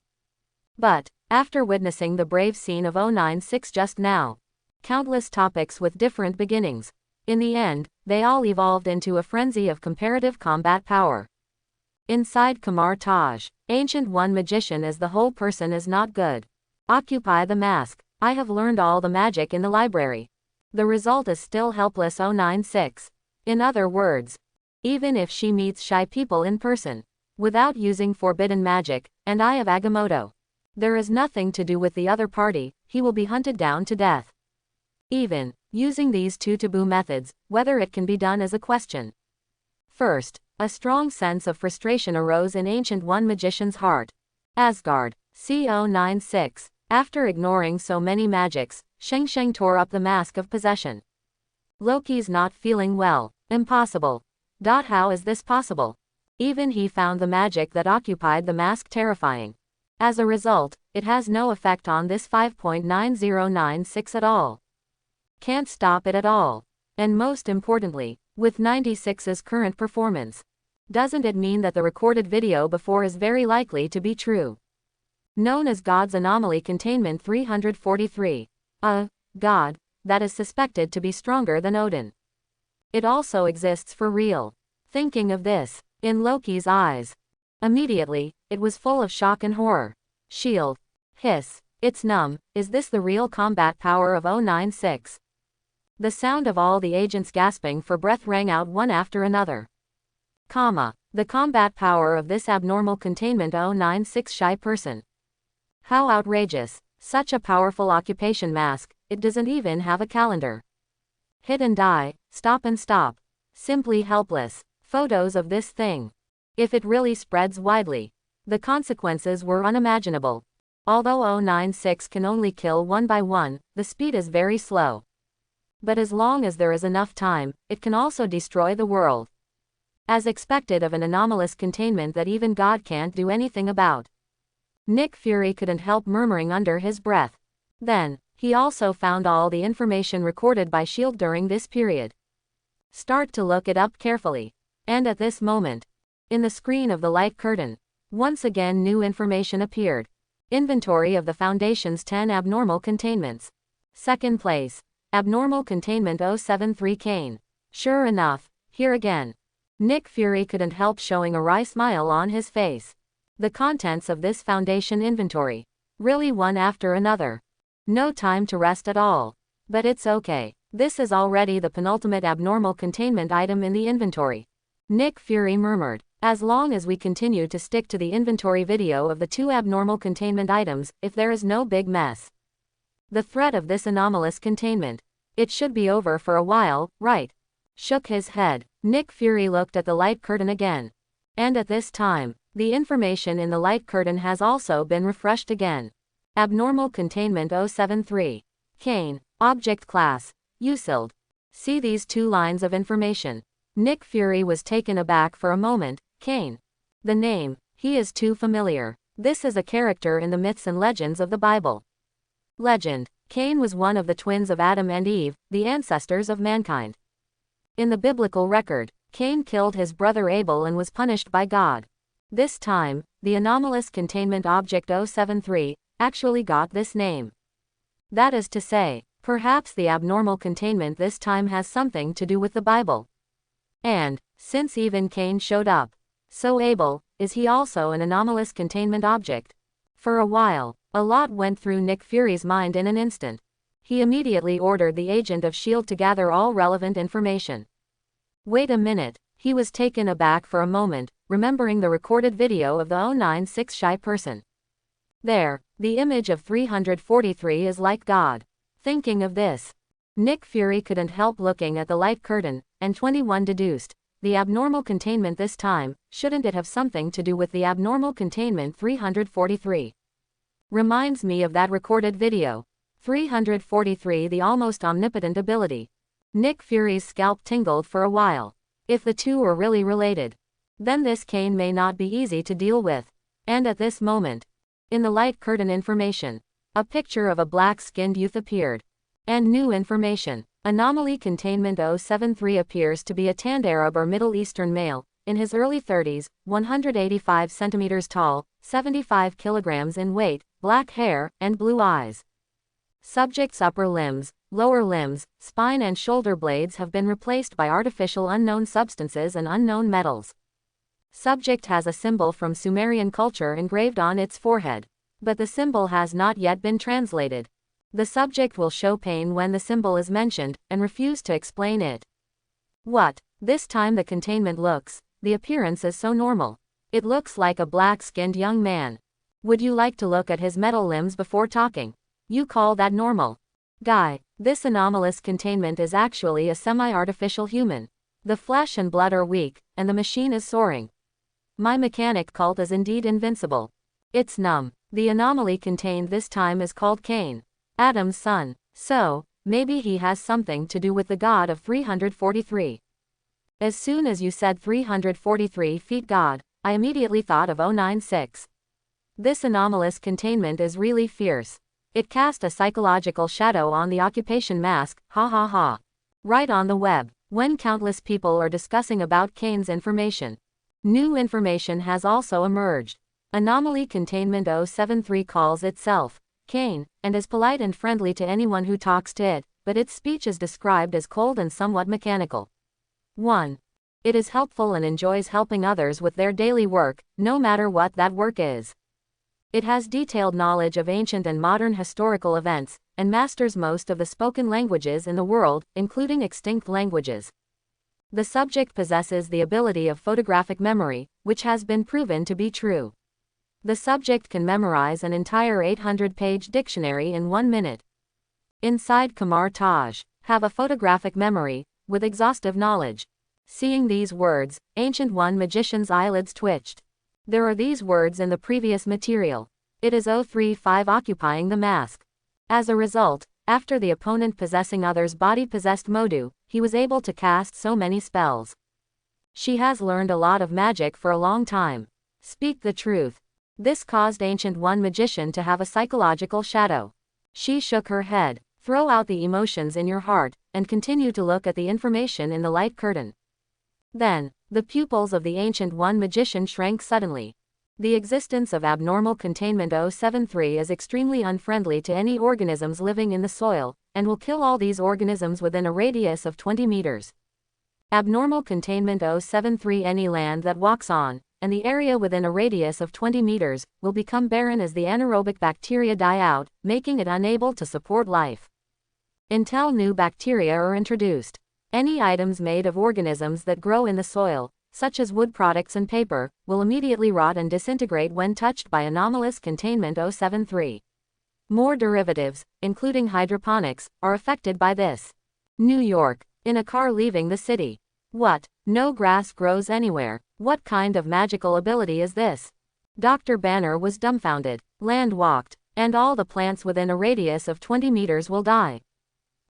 But, after witnessing the brave scene of 096 just now, Countless topics with different beginnings. In the end, they all evolved into a frenzy of comparative combat power. Inside Kamar Taj, Ancient One magician as the whole person is not good. Occupy the mask. I have learned all the magic in the library. The result is still helpless 096. In other words, even if she meets shy people in person, without using forbidden magic, and Eye of Agamotto, there is nothing to do with the other party, he will be hunted down to death. Even using these two taboo methods, whether it can be done is a question. First, a strong sense of frustration arose in Ancient One magician's heart. Asgard, C096. After ignoring so many magics, Sheng tore up the mask of possession. Loki's not feeling well. Impossible. How is this possible? Even he found the magic that occupied the mask terrifying. As a result, it has no effect on this 5.9096 at all. Can't stop it at all. And most importantly, with 96's current performance, doesn't it mean that the recorded video before is very likely to be true? Known as God's anomaly Containment 343. A god that is suspected to be stronger than Odin. It also exists for real. Thinking of this, in Loki's eyes, immediately, it was full of shock and horror. Shield. Hiss. It's numb. Is this the real combat power of 096? The sound of all the agents gasping for breath rang out one after another. The combat power of this abnormal Containment 096 shy person. How outrageous. Such a powerful occupation mask, it doesn't even have a calendar. Hit and die, stop and stop. Simply helpless. Photos of this thing. If it really spreads widely, the consequences were unimaginable. Although 096 can only kill one by one, the speed is very slow. But as long as there is enough time, it can also destroy the world. As expected of an anomalous containment that even God can't do anything about. Nick Fury couldn't help murmuring under his breath. Then, he also found all the information recorded by S.H.I.E.L.D. during this period. Start to look it up carefully. And at this moment, in the screen of the light curtain, once again new information appeared. Inventory of the Foundation's 10 abnormal containments. Second place. Abnormal Containment 073 Cain. Sure enough, here again. Nick Fury couldn't help showing a wry smile on his face. The contents of this Foundation inventory. Really one after another. No time to rest at all. But it's okay. This is already the penultimate abnormal containment item in the inventory. Nick Fury murmured. As long as we continue to stick to the inventory video of the 2 abnormal containment items, if there is no big mess. The threat of this anomalous containment. It should be over for a while, right? Shook his head. Nick Fury looked at the light curtain again. And at this time, the information in the light curtain has also been refreshed again. Abnormal Containment 073. Cain. Object Class. USILD. See these 2 lines of information. Nick Fury was taken aback for a moment. Cain. The name. He is too familiar. This is a character in the myths and legends of the Bible. Legend. Cain was one of the twins of Adam and Eve, the ancestors of mankind. In the biblical record, Cain killed his brother Abel and was punished by God. This time, the anomalous containment object 073 actually got this name. That is to say, perhaps the abnormal containment this time has something to do with the Bible. And, since even Cain showed up, so Abel, is he also an anomalous containment object? For a while, a lot went through Nick Fury's mind in an instant. He immediately ordered the agent of S.H.I.E.L.D. to gather all relevant information. Wait a minute, he was taken aback for a moment, remembering the recorded video of the 096 shy person. There, the image of 343 is like God. Thinking of this, Nick Fury couldn't help looking at the light curtain, and 21 deduced. The abnormal containment this time, shouldn't it have something to do with the abnormal containment 343? Reminds me of that recorded video. 343 the almost omnipotent ability. Nick Fury's scalp tingled for a while. If the 2 are really related, then this Cain may not be easy to deal with. And at this moment, in the light curtain information, a picture of a black-skinned youth appeared. And new information. Anomaly Containment 073 appears to be a tanned Arab or Middle Eastern male, in his early 30s, 185 centimeters tall, 75 kilograms in weight, black hair, and blue eyes. Subject's upper limbs, lower limbs, spine and shoulder blades have been replaced by artificial unknown substances and unknown metals. Subject has a symbol from Sumerian culture engraved on its forehead. But the symbol has not yet been translated. The subject will show pain when the symbol is mentioned, and refuse to explain it. What? This time the containment looks, the appearance is so normal. It looks like a black-skinned young man. Would you like to look at his metal limbs before talking? You call that normal? Guy, this anomalous containment is actually a semi-artificial human. The flesh and blood are weak, and the machine is soaring. My mechanic cult is indeed invincible. It's numb. The anomaly contained this time is called Cain, Adam's son. So, maybe he has something to do with the god of 343. As soon as you said 343 feet god, I immediately thought of 096. This anomalous containment is really fierce. It cast a psychological shadow on the occupation mask, ha ha ha. Right on the web, when countless people are discussing about Cain's information. New information has also emerged. Anomaly Containment 073 calls itself Cain, and is polite and friendly to anyone who talks to it, but its speech is described as cold and somewhat mechanical. 1. It is helpful and enjoys helping others with their daily work, no matter what that work is. It has detailed knowledge of ancient and modern historical events, and masters most of the spoken languages in the world, including extinct languages. The subject possesses the ability of photographic memory, which has been proven to be true. The subject can memorize an entire 800-page dictionary in 1 minute. Inside Kamar Taj, have a photographic memory, with exhaustive knowledge. Seeing these words, Ancient One magician's eyelids twitched. There are these words in the previous material. It is 035 occupying the mask. As a result, after the opponent possessing others' body-possessed Modu, he was able to cast so many spells. She has learned a lot of magic for a long time. Speak the truth. This caused Ancient One magician to have a psychological shadow. She shook her head. Throw out the emotions in your heart, and continue to look at the information in the light curtain. Then, the pupils of the Ancient One magician shrank suddenly. The existence of abnormal containment 073 is extremely unfriendly to any organisms living in the soil, and will kill all these organisms within a radius of 20 meters. Abnormal containment 073 any land that walks on, and the area within a radius of 20 meters, will become barren as the anaerobic bacteria die out, making it unable to support life. Until new bacteria are introduced. Any items made of organisms that grow in the soil, such as wood products and paper, will immediately rot and disintegrate when touched by anomalous containment 073. More derivatives, including hydroponics, are affected by this. New York. In a car leaving the city. What? No grass grows anywhere. What kind of magical ability is this? Dr. Banner was dumbfounded. Land walked, and all the plants within a radius of 20 meters will die.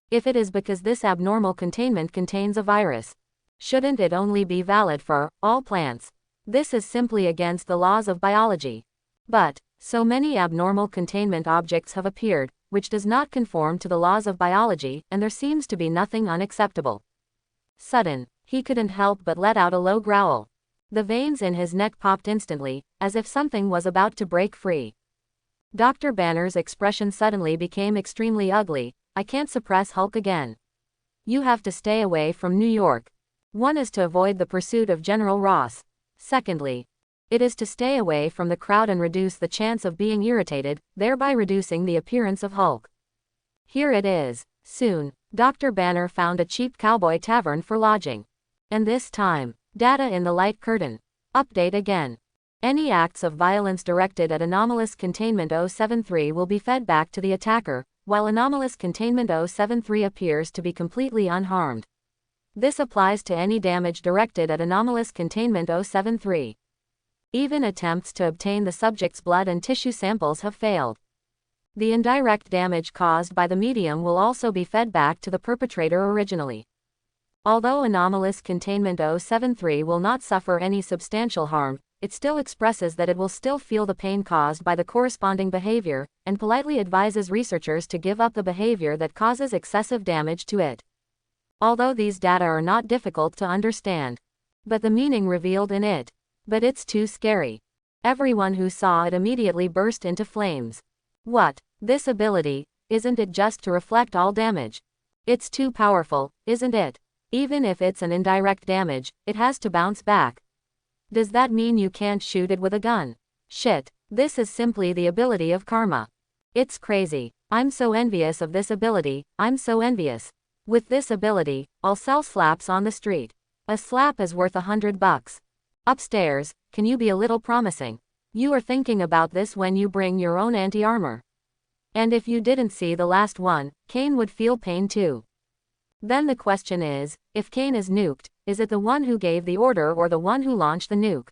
If it is because this abnormal containment contains a virus, shouldn't it only be valid for all plants? This is simply against the laws of biology. But, so many abnormal containment objects have appeared, which does not conform to the laws of biology, and there seems to be nothing unacceptable. Sudden, he couldn't help but let out a low growl. The veins in his neck popped instantly, as if something was about to break free. Dr. Banner's expression suddenly became extremely ugly. I can't suppress Hulk again. You have to stay away from New York. One is to avoid the pursuit of General Ross. Secondly, it is to stay away from the crowd and reduce the chance of being irritated, thereby reducing the appearance of Hulk. Here it is. Soon, Dr. Banner found a cheap cowboy tavern for lodging. And this time, data in the light curtain. Update again. Any acts of violence directed at anomalous containment 073 will be fed back to the attacker, while anomalous containment 073 appears to be completely unharmed. This applies to any damage directed at anomalous containment 073. Even attempts to obtain the subject's blood and tissue samples have failed. The indirect damage caused by the medium will also be fed back to the perpetrator originally. Although anomalous containment 073 will not suffer any substantial harm, it still expresses that it will still feel the pain caused by the corresponding behavior, and politely advises researchers to give up the behavior that causes excessive damage to it. Although these data are not difficult to understand, but the meaning revealed in it. But it's too scary. Everyone who saw it immediately burst into flames. What? This ability, isn't it just to reflect all damage? It's too powerful, isn't it? Even if it's an indirect damage, it has to bounce back. Does that mean you can't shoot it with a gun? Shit, this is simply the ability of karma. It's crazy. I'm so envious of this ability, I'm so envious. With this ability, I'll sell slaps on the street. A slap is worth $100. Upstairs, can you be a little promising? You are thinking about this when you bring your own anti-armor. And if you didn't see the last one, Cain would feel pain too. Then the question is, if Cain is nuked, is it the one who gave the order or the one who launched the nuke?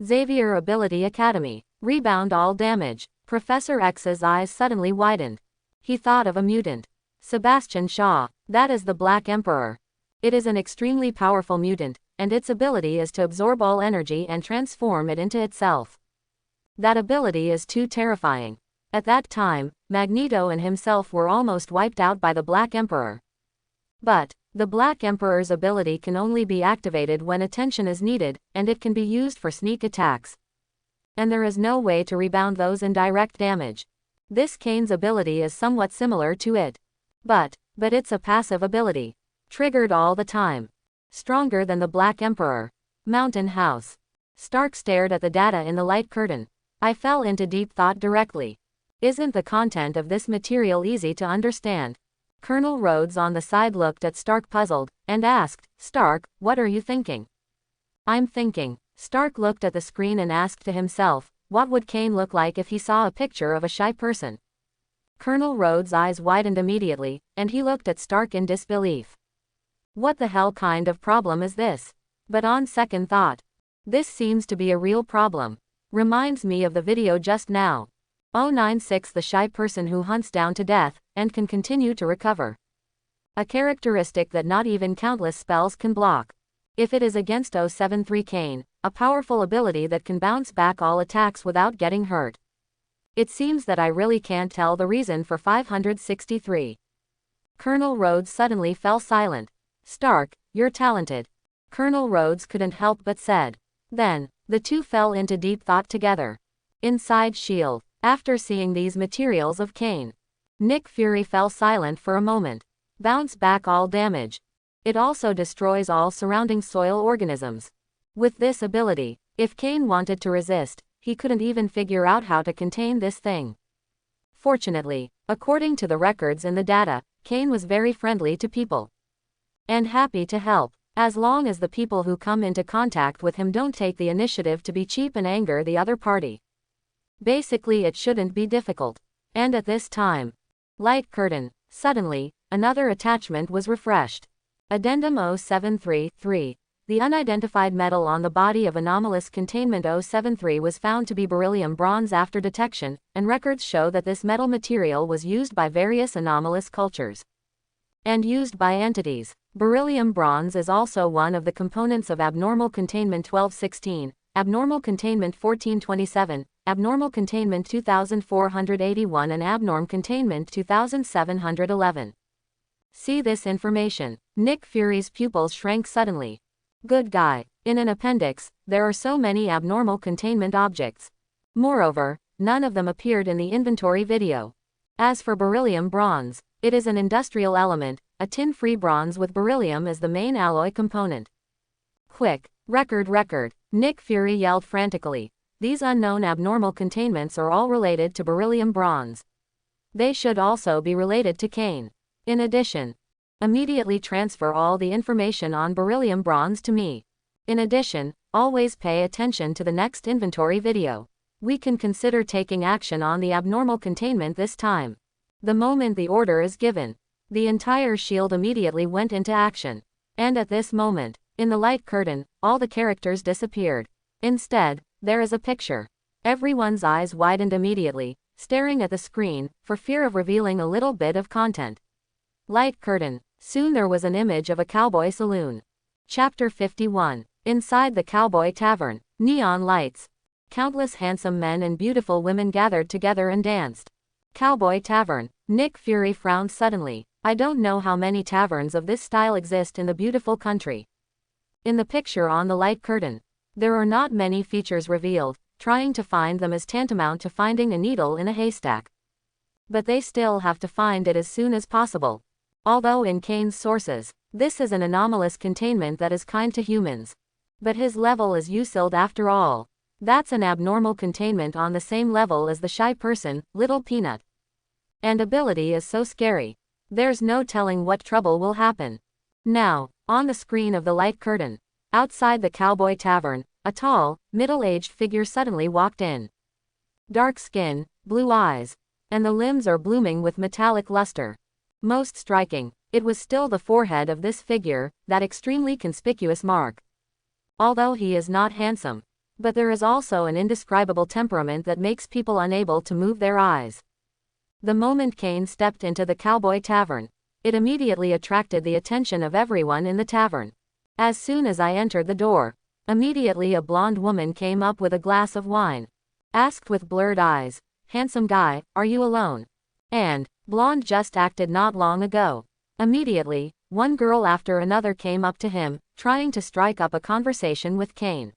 Xavier Ability Academy. Rebound all damage. Professor X's eyes suddenly widened. He thought of a mutant. Sebastian Shaw. That is the Black Emperor. It is an extremely powerful mutant, and its ability is to absorb all energy and transform it into itself. That ability is too terrifying. At that time, Magneto and himself were almost wiped out by the Black Emperor. But, the Black Emperor's ability can only be activated when attention is needed, and it can be used for sneak attacks. And there is no way to rebound those indirect damage. This Cain's ability is somewhat similar to it. But it's a passive ability. Triggered all the time. Stronger than the Black Emperor. Mountain House. Stark stared at the data in the light curtain. I fell into deep thought directly. Isn't the content of this material easy to understand? Colonel Rhodes on the side looked at Stark puzzled, and asked, Stark, what are you thinking? I'm thinking. Stark looked at the screen and asked to himself, what would Cain look like if he saw a picture of a shy person? Colonel Rhodes' eyes widened immediately, and he looked at Stark in disbelief. What the hell kind of problem is this? But on second thought, this seems to be a real problem. Reminds me of the video just now. 096 The shy person who hunts down to death, and can continue to recover. A characteristic that not even countless spells can block. If it is against 073 Cain, a powerful ability that can bounce back all attacks without getting hurt. It seems that I really can't tell the reason for 563. Colonel Rhodes suddenly fell silent. Stark, you're talented. Colonel Rhodes couldn't help but said. Then, the two fell into deep thought together. Inside S.H.I.E.L.D. After seeing these materials of Cain, Nick Fury fell silent for a moment. Bounce back all damage. It also destroys all surrounding soil organisms. With this ability, if Cain wanted to resist, he couldn't even figure out how to contain this thing. Fortunately, according to the records in the data, Cain was very friendly to people. And happy to help, as long as the people who come into contact with him don't take the initiative to be cheap and anger the other party. Basically it shouldn't be difficult. And at this time, light curtain, suddenly, another attachment was refreshed. Addendum 0733. The unidentified metal on the body of anomalous Containment 073 was found to be beryllium bronze after detection, and records show that this metal material was used by various anomalous cultures. And used by entities. Beryllium bronze is also one of the components of abnormal Containment 1216, abnormal Containment 1427, abnormal Containment 2481 and abnorm Containment 2711. See this information. Nick Fury's pupils shrank suddenly. Good guy. In an appendix, there are so many abnormal containment objects. Moreover, none of them appeared in the inventory video. As for beryllium bronze, it is an industrial element, a tin-free bronze with beryllium as the main alloy component. Quick, record. Nick Fury yelled frantically. These unknown abnormal containments are all related to beryllium bronze. They should also be related to Cain. In addition, immediately transfer all the information on beryllium bronze to me. In addition, always pay attention to the next inventory video. We can consider taking action on the abnormal containment this time. The moment the order is given, the entire S.H.I.E.L.D. immediately went into action. And at this moment, in the light curtain, all the characters disappeared. Instead, there is a picture. Everyone's eyes widened immediately, staring at the screen, for fear of revealing a little bit of content. Light curtain. Soon there was an image of a cowboy saloon. Chapter 51. Inside the cowboy tavern. Neon lights. Countless handsome men and beautiful women gathered together and danced. Cowboy tavern. Nick Fury frowned suddenly. I don't know how many taverns of this style exist in the beautiful country. In the picture on the light curtain, there are not many features revealed. Trying to find them is tantamount to finding a needle in a haystack. But they still have to find it as soon as possible. Although in Cain's sources, this is an anomalous containment that is kind to humans. But his level is usiled after all. That's an abnormal containment on the same level as the shy person, Little Peanut. And ability is so scary. There's no telling what trouble will happen. Now, on the screen of the light curtain, outside the cowboy tavern, a tall, middle-aged figure suddenly walked in. Dark skin, blue eyes, and the limbs are blooming with metallic luster. Most striking, it was still the forehead of this figure, that extremely conspicuous mark. Although he is not handsome, but there is also an indescribable temperament that makes people unable to move their eyes. The moment Cain stepped into the cowboy tavern, it immediately attracted the attention of everyone in the tavern. As soon as I entered the door, immediately a blonde woman came up with a glass of wine. Asked with blurred eyes, "Handsome guy, are you alone?" And, "Blonde just acted not long ago." Immediately, one girl after another came up to him, trying to strike up a conversation with Cain.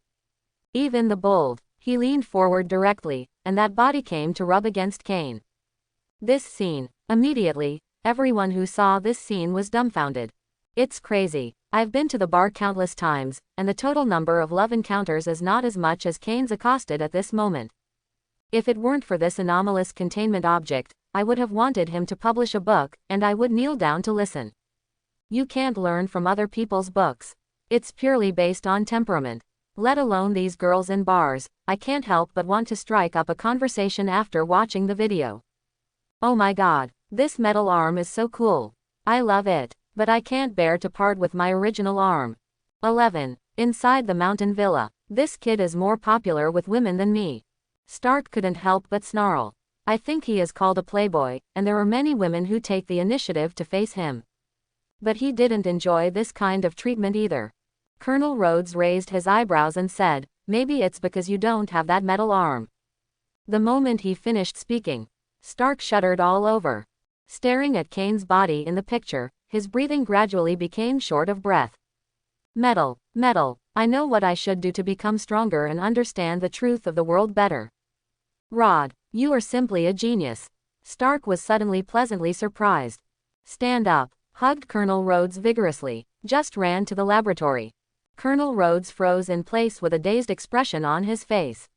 Even the bold, he leaned forward directly, and that body came to rub against Cain. This scene, immediately, everyone who saw this scene was dumbfounded. It's crazy. I've been to the bar countless times, and the total number of love encounters is not as much as Cain's accosted at this moment. If it weren't for this anomalous containment object, I would have wanted him to publish a book, and I would kneel down to listen. You can't learn from other people's books. It's purely based on temperament. Let alone these girls in bars, I can't help but want to strike up a conversation after watching the video. Oh my god, this metal arm is so cool. I love it, but I can't bear to part with my original arm. 11. Inside the mountain villa, this kid is more popular with women than me. Stark couldn't help but snarl. I think he is called a playboy, and there are many women who take the initiative to face him. But he didn't enjoy this kind of treatment either. Colonel Rhodes raised his eyebrows and said, "Maybe it's because you don't have that metal arm." The moment he finished speaking, Stark shuddered all over. Staring at Cain's body in the picture, his breathing gradually became short of breath. Metal, metal, I know what I should do to become stronger and understand the truth of the world better. Rod, you are simply a genius. Stark was suddenly pleasantly surprised. Stand up, hugged Colonel Rhodes vigorously, just ran to the laboratory. Colonel Rhodes froze in place with a dazed expression on his face.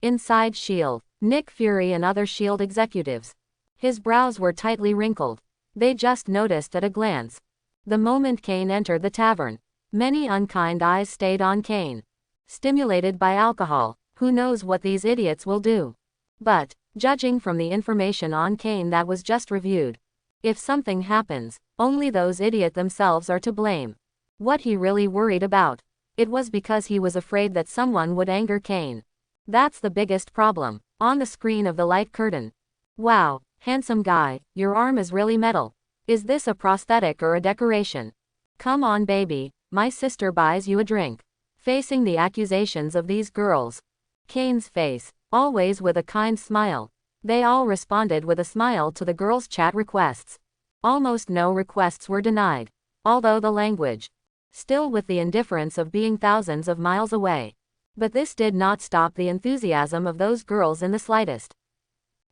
Inside S.H.I.E.L.D., Nick Fury and other S.H.I.E.L.D. executives. His brows were tightly wrinkled. They just noticed at a glance. The moment Cain entered the tavern, many unkind eyes stayed on Cain. Stimulated by alcohol, who knows what these idiots will do? But, judging from the information on Cain that was just reviewed, if something happens, only those idiots themselves are to blame. What he really worried about? It was because he was afraid that someone would anger Cain. That's the biggest problem. On the screen of the light curtain. Wow, handsome guy, your arm is really metal. Is this a prosthetic or a decoration? Come on baby, my sister buys you a drink. Facing the accusations of these girls, Cain's face, always with a kind smile. They all responded with a smile to the girls' chat requests. Almost no requests were denied. Although the language, still with the indifference of being thousands of miles away. But this did not stop the enthusiasm of those girls in the slightest.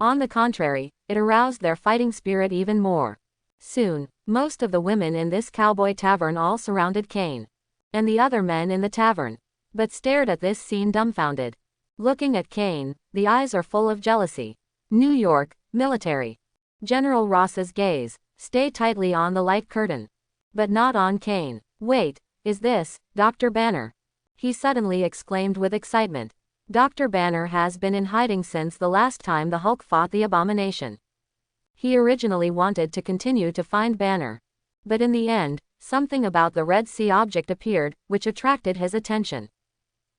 On the contrary, it aroused their fighting spirit even more. Soon, most of the women in this cowboy tavern all surrounded Cain. And the other men in the tavern. But stared at this scene dumbfounded. Looking at Cain, the eyes are full of jealousy. New York, military. General Ross's gaze, stay tightly on the light curtain. But not on Cain. Wait, is this, Dr. Banner? He suddenly exclaimed with excitement. Dr. Banner has been in hiding since the last time the Hulk fought the Abomination. He originally wanted to continue to find Banner. But in the end, something about the Red Sea object appeared, which attracted his attention.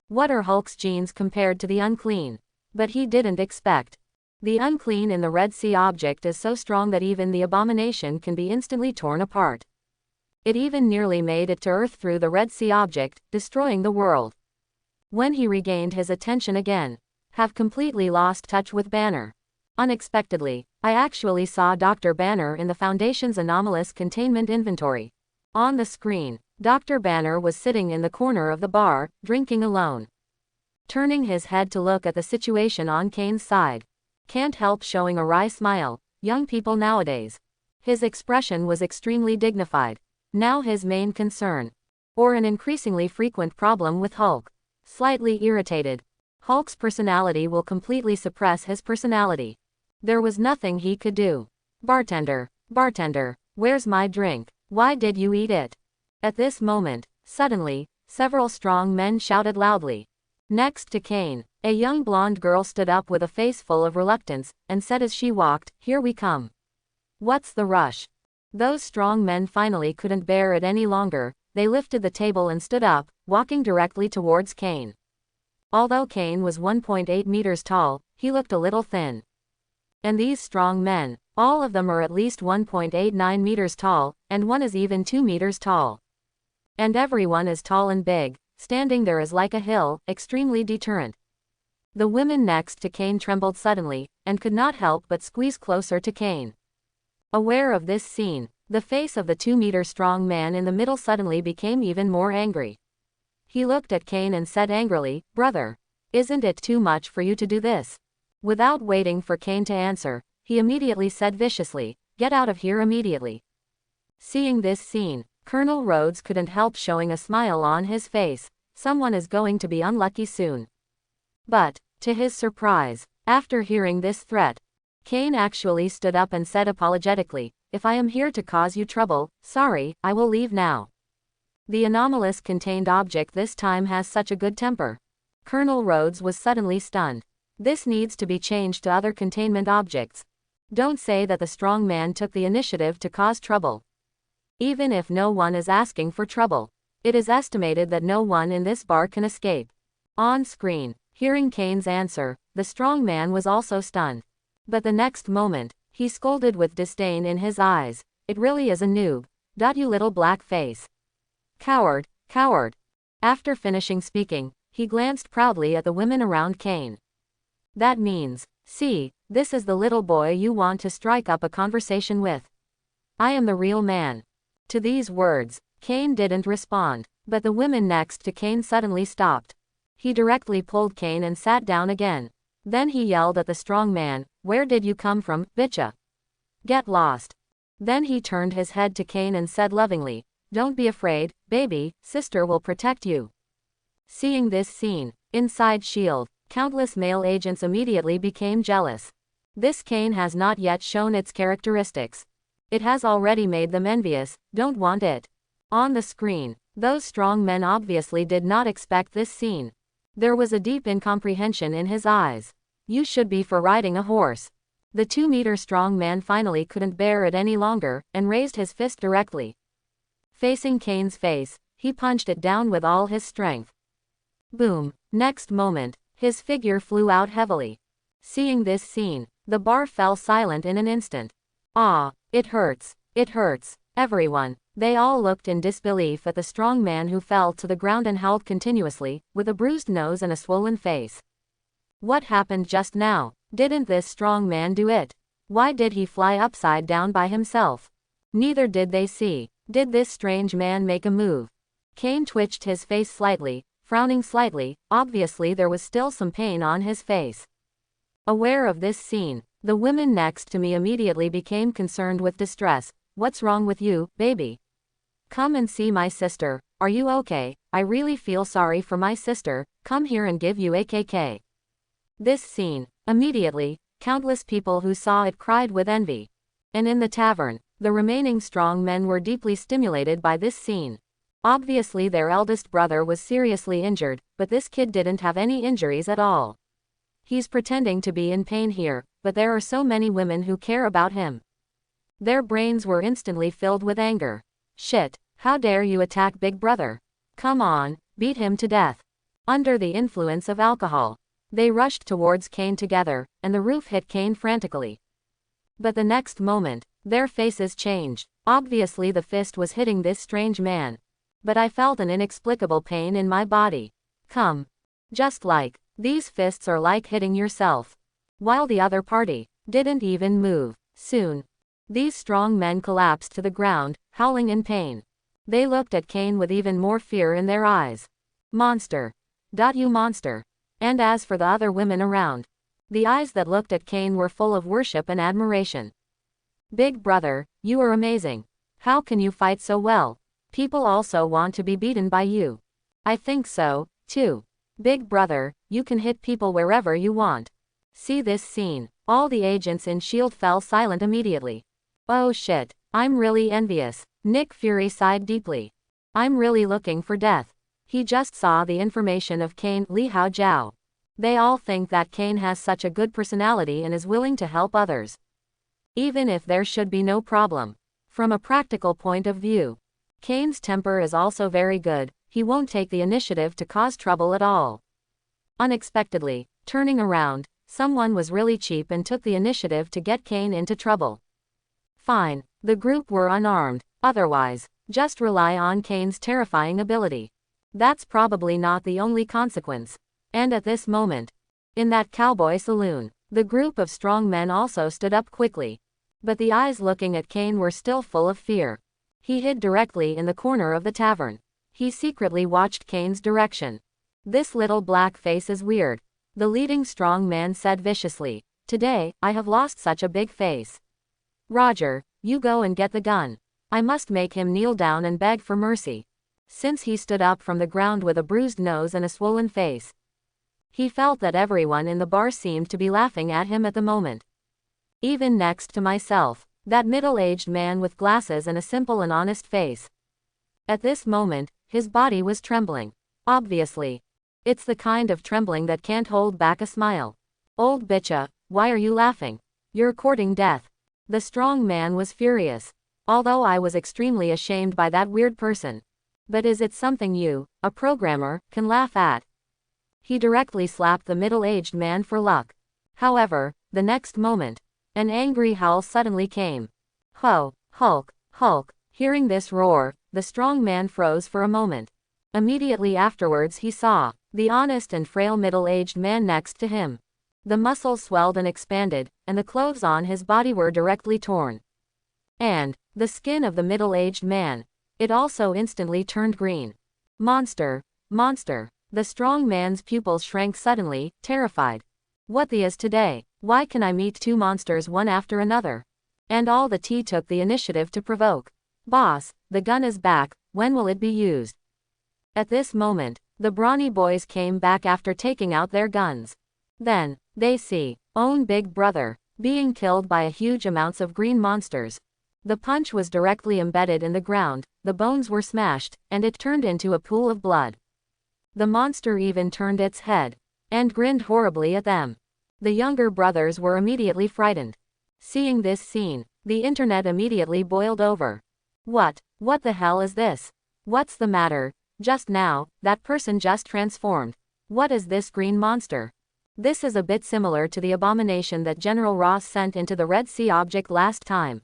What are Hulk's genes compared to the unclean? But he didn't expect. The unclean in the Red Sea object is so strong that even the Abomination can be instantly torn apart. It even nearly made it to Earth through the Red Sea object, destroying the world. When he regained his attention again, have completely lost touch with Banner. Unexpectedly, I actually saw Dr. Banner in the Foundation's anomalous containment inventory. On the screen, Dr. Banner was sitting in the corner of the bar, drinking alone. Turning his head to look at the situation on Cain's side. Can't help showing a wry smile. young people nowadays. His expression was extremely dignified. Now his main concern. Or an increasingly frequent problem with Hulk. Slightly irritated. Hulk's personality will completely suppress his personality. There was nothing he could do. Bartender, bartender, where's my drink? Why did you eat it? At this moment, suddenly, several strong men shouted loudly. Next to Cain, a young blonde girl stood up with a face full of reluctance, and said as she walked, "Here we come." What's the rush? Those strong men finally couldn't bear it any longer. They lifted the table and stood up, walking directly towards Cain. Although Cain was 1.8 meters tall, he looked a little thin. And these strong men, all of them are at least 1.89 meters tall, and one is even 2 meters tall. And everyone is tall and big, standing there is like a hill, extremely deterrent. The women next to Cain trembled suddenly, and could not help but squeeze closer to Cain. Aware of this scene, the face of the 2-meter strong man in the middle suddenly became even more angry. He looked at Cain and said angrily, "Brother, isn't it too much for you to do this?" Without waiting for Cain to answer, he immediately said viciously, "Get out of here immediately." Seeing this scene, Colonel Rhodes couldn't help showing a smile on his face. Someone is going to be unlucky soon. But, to his surprise, after hearing this threat, Cain actually stood up and said apologetically, "If I am here to cause you trouble, sorry, I will leave now." The anomalous contained object this time has such a good temper. Colonel Rhodes was suddenly stunned. This needs to be changed to other containment objects. Don't say that the strong man took the initiative to cause trouble. Even if no one is asking for trouble, it is estimated that no one in this bar can escape. On screen, hearing Cain's answer, the strong man was also stunned. But the next moment, he scolded with disdain in his eyes, "It really is a noob. You little black face. Coward, coward." After finishing speaking, he glanced proudly at the women around Cain. "That means, see, this is the little boy you want to strike up a conversation with. I am the real man." To these words, Cain didn't respond, but the women next to Cain suddenly stopped. He directly pulled Cain and sat down again. Then he yelled at the strong man, "Where did you come from, bitcha? Get lost." Then he turned his head to Cain and said lovingly, "Don't be afraid, baby, sister will protect you." Seeing this scene, inside S.H.I.E.L.D., countless male agents immediately became jealous. This Cain has not yet shown its characteristics. It has already made them envious, don't want it. On the screen, those strong men obviously did not expect this scene. There was a deep incomprehension in his eyes. "You should be for riding a horse." The 2-meter strong man finally couldn't bear it any longer, and raised his fist directly. Facing Cain's face, he punched it down with all his strength. Boom! Next moment, his figure flew out heavily. Seeing this scene, the bar fell silent in an instant. "Ah, it hurts, it hurts." Everyone, they all looked in disbelief at the strong man who fell to the ground and howled continuously, with a bruised nose and a swollen face. What happened just now? Didn't this strong man do it? Why did he fly upside down by himself? Neither did they see. Did this strange man make a move? Cain twitched his face slightly, frowning slightly. Obviously there was still some pain on his face. Aware of this scene, the women next to me immediately became concerned with distress. "What's wrong with you, baby? Come and see my sister. Are you okay? I really feel sorry for my sister. Come here and give you a KK." This scene, immediately, countless people who saw it cried with envy. And in the tavern, the remaining strong men were deeply stimulated by this scene. Obviously their eldest brother was seriously injured, but this kid didn't have any injuries at all. He's pretending to be in pain here, but there are so many women who care about him. Their brains were instantly filled with anger. "Shit, how dare you attack Big Brother? Come on, beat him to death." Under the influence of alcohol, they rushed towards Cain together, and the roof hit Cain frantically. But the next moment, their faces changed. Obviously the fist was hitting this strange man. But I felt an inexplicable pain in my body. Come. Just like, these fists are like hitting yourself. While the other party didn't even move. Soon, these strong men collapsed to the ground, howling in pain. They looked at Cain with even more fear in their eyes. "Monster. You monster." And as for the other women around, the eyes that looked at Cain were full of worship and admiration. Big brother, you are amazing. How can you fight so well? People also want to be beaten by you. I think so, too. Big brother, you can hit people wherever you want. See this scene. All the agents in S.H.I.E.L.D. fell silent immediately. Oh shit, I'm really envious. Nick Fury sighed deeply. I'm really looking for death. He just saw the information of Cain, Li Hao Jiao. They all think that Cain has such a good personality and is willing to help others. Even if there should be no problem. From a practical point of view, Cain's temper is also very good. He won't take the initiative to cause trouble at all. Unexpectedly, turning around, someone was really cheap and took the initiative to get Cain into trouble. Fine, the group were unarmed. Otherwise, just rely on Cain's terrifying ability. That's probably not the only consequence. And at this moment, in that cowboy saloon, the group of strong men also stood up quickly. But the eyes looking at Cain were still full of fear. He hid directly in the corner of the tavern. He secretly watched Cain's direction. This little black face is weird. The leading strong man said viciously. Today, I have lost such a big face. Roger, you go and get the gun. I must make him kneel down and beg for mercy. Since he stood up from the ground with a bruised nose and a swollen face, he felt that everyone in the bar seemed to be laughing at him at the moment. Even next to myself, that middle-aged man with glasses and a simple and honest face. At this moment, his body was trembling. Obviously. It's the kind of trembling that can't hold back a smile. Old bitcha, why are you laughing? You're courting death. The strong man was furious. Although I was extremely ashamed by that weird person. But is it something you, a programmer, can laugh at? He directly slapped the middle-aged man for luck. However, the next moment, an angry howl suddenly came. Ho, Hulk, Hulk. Hearing this roar, the strong man froze for a moment. Immediately afterwards he saw the honest and frail middle-aged man next to him. The muscles swelled and expanded, and the clothes on his body were directly torn. And the skin of the middle-aged man, it also instantly turned green. Monster, monster. The strong man's pupils shrank suddenly, terrified. What the is today? Why can I meet two monsters one after another? And all the tea took the initiative to provoke. Boss, the gun is back, when will it be used? At this moment, the brawny boys came back after taking out their guns. Then, they see, own big brother, being killed by a huge amounts of green monsters. The punch was directly embedded in the ground, the bones were smashed, and it turned into a pool of blood. The monster even turned its head, and grinned horribly at them. The younger brothers were immediately frightened. Seeing this scene, the internet immediately boiled over. What the hell is this? What's the matter? Just now, that person just transformed. What is this green monster? This is a bit similar to the abomination that General Ross sent into the Red Sea object last time.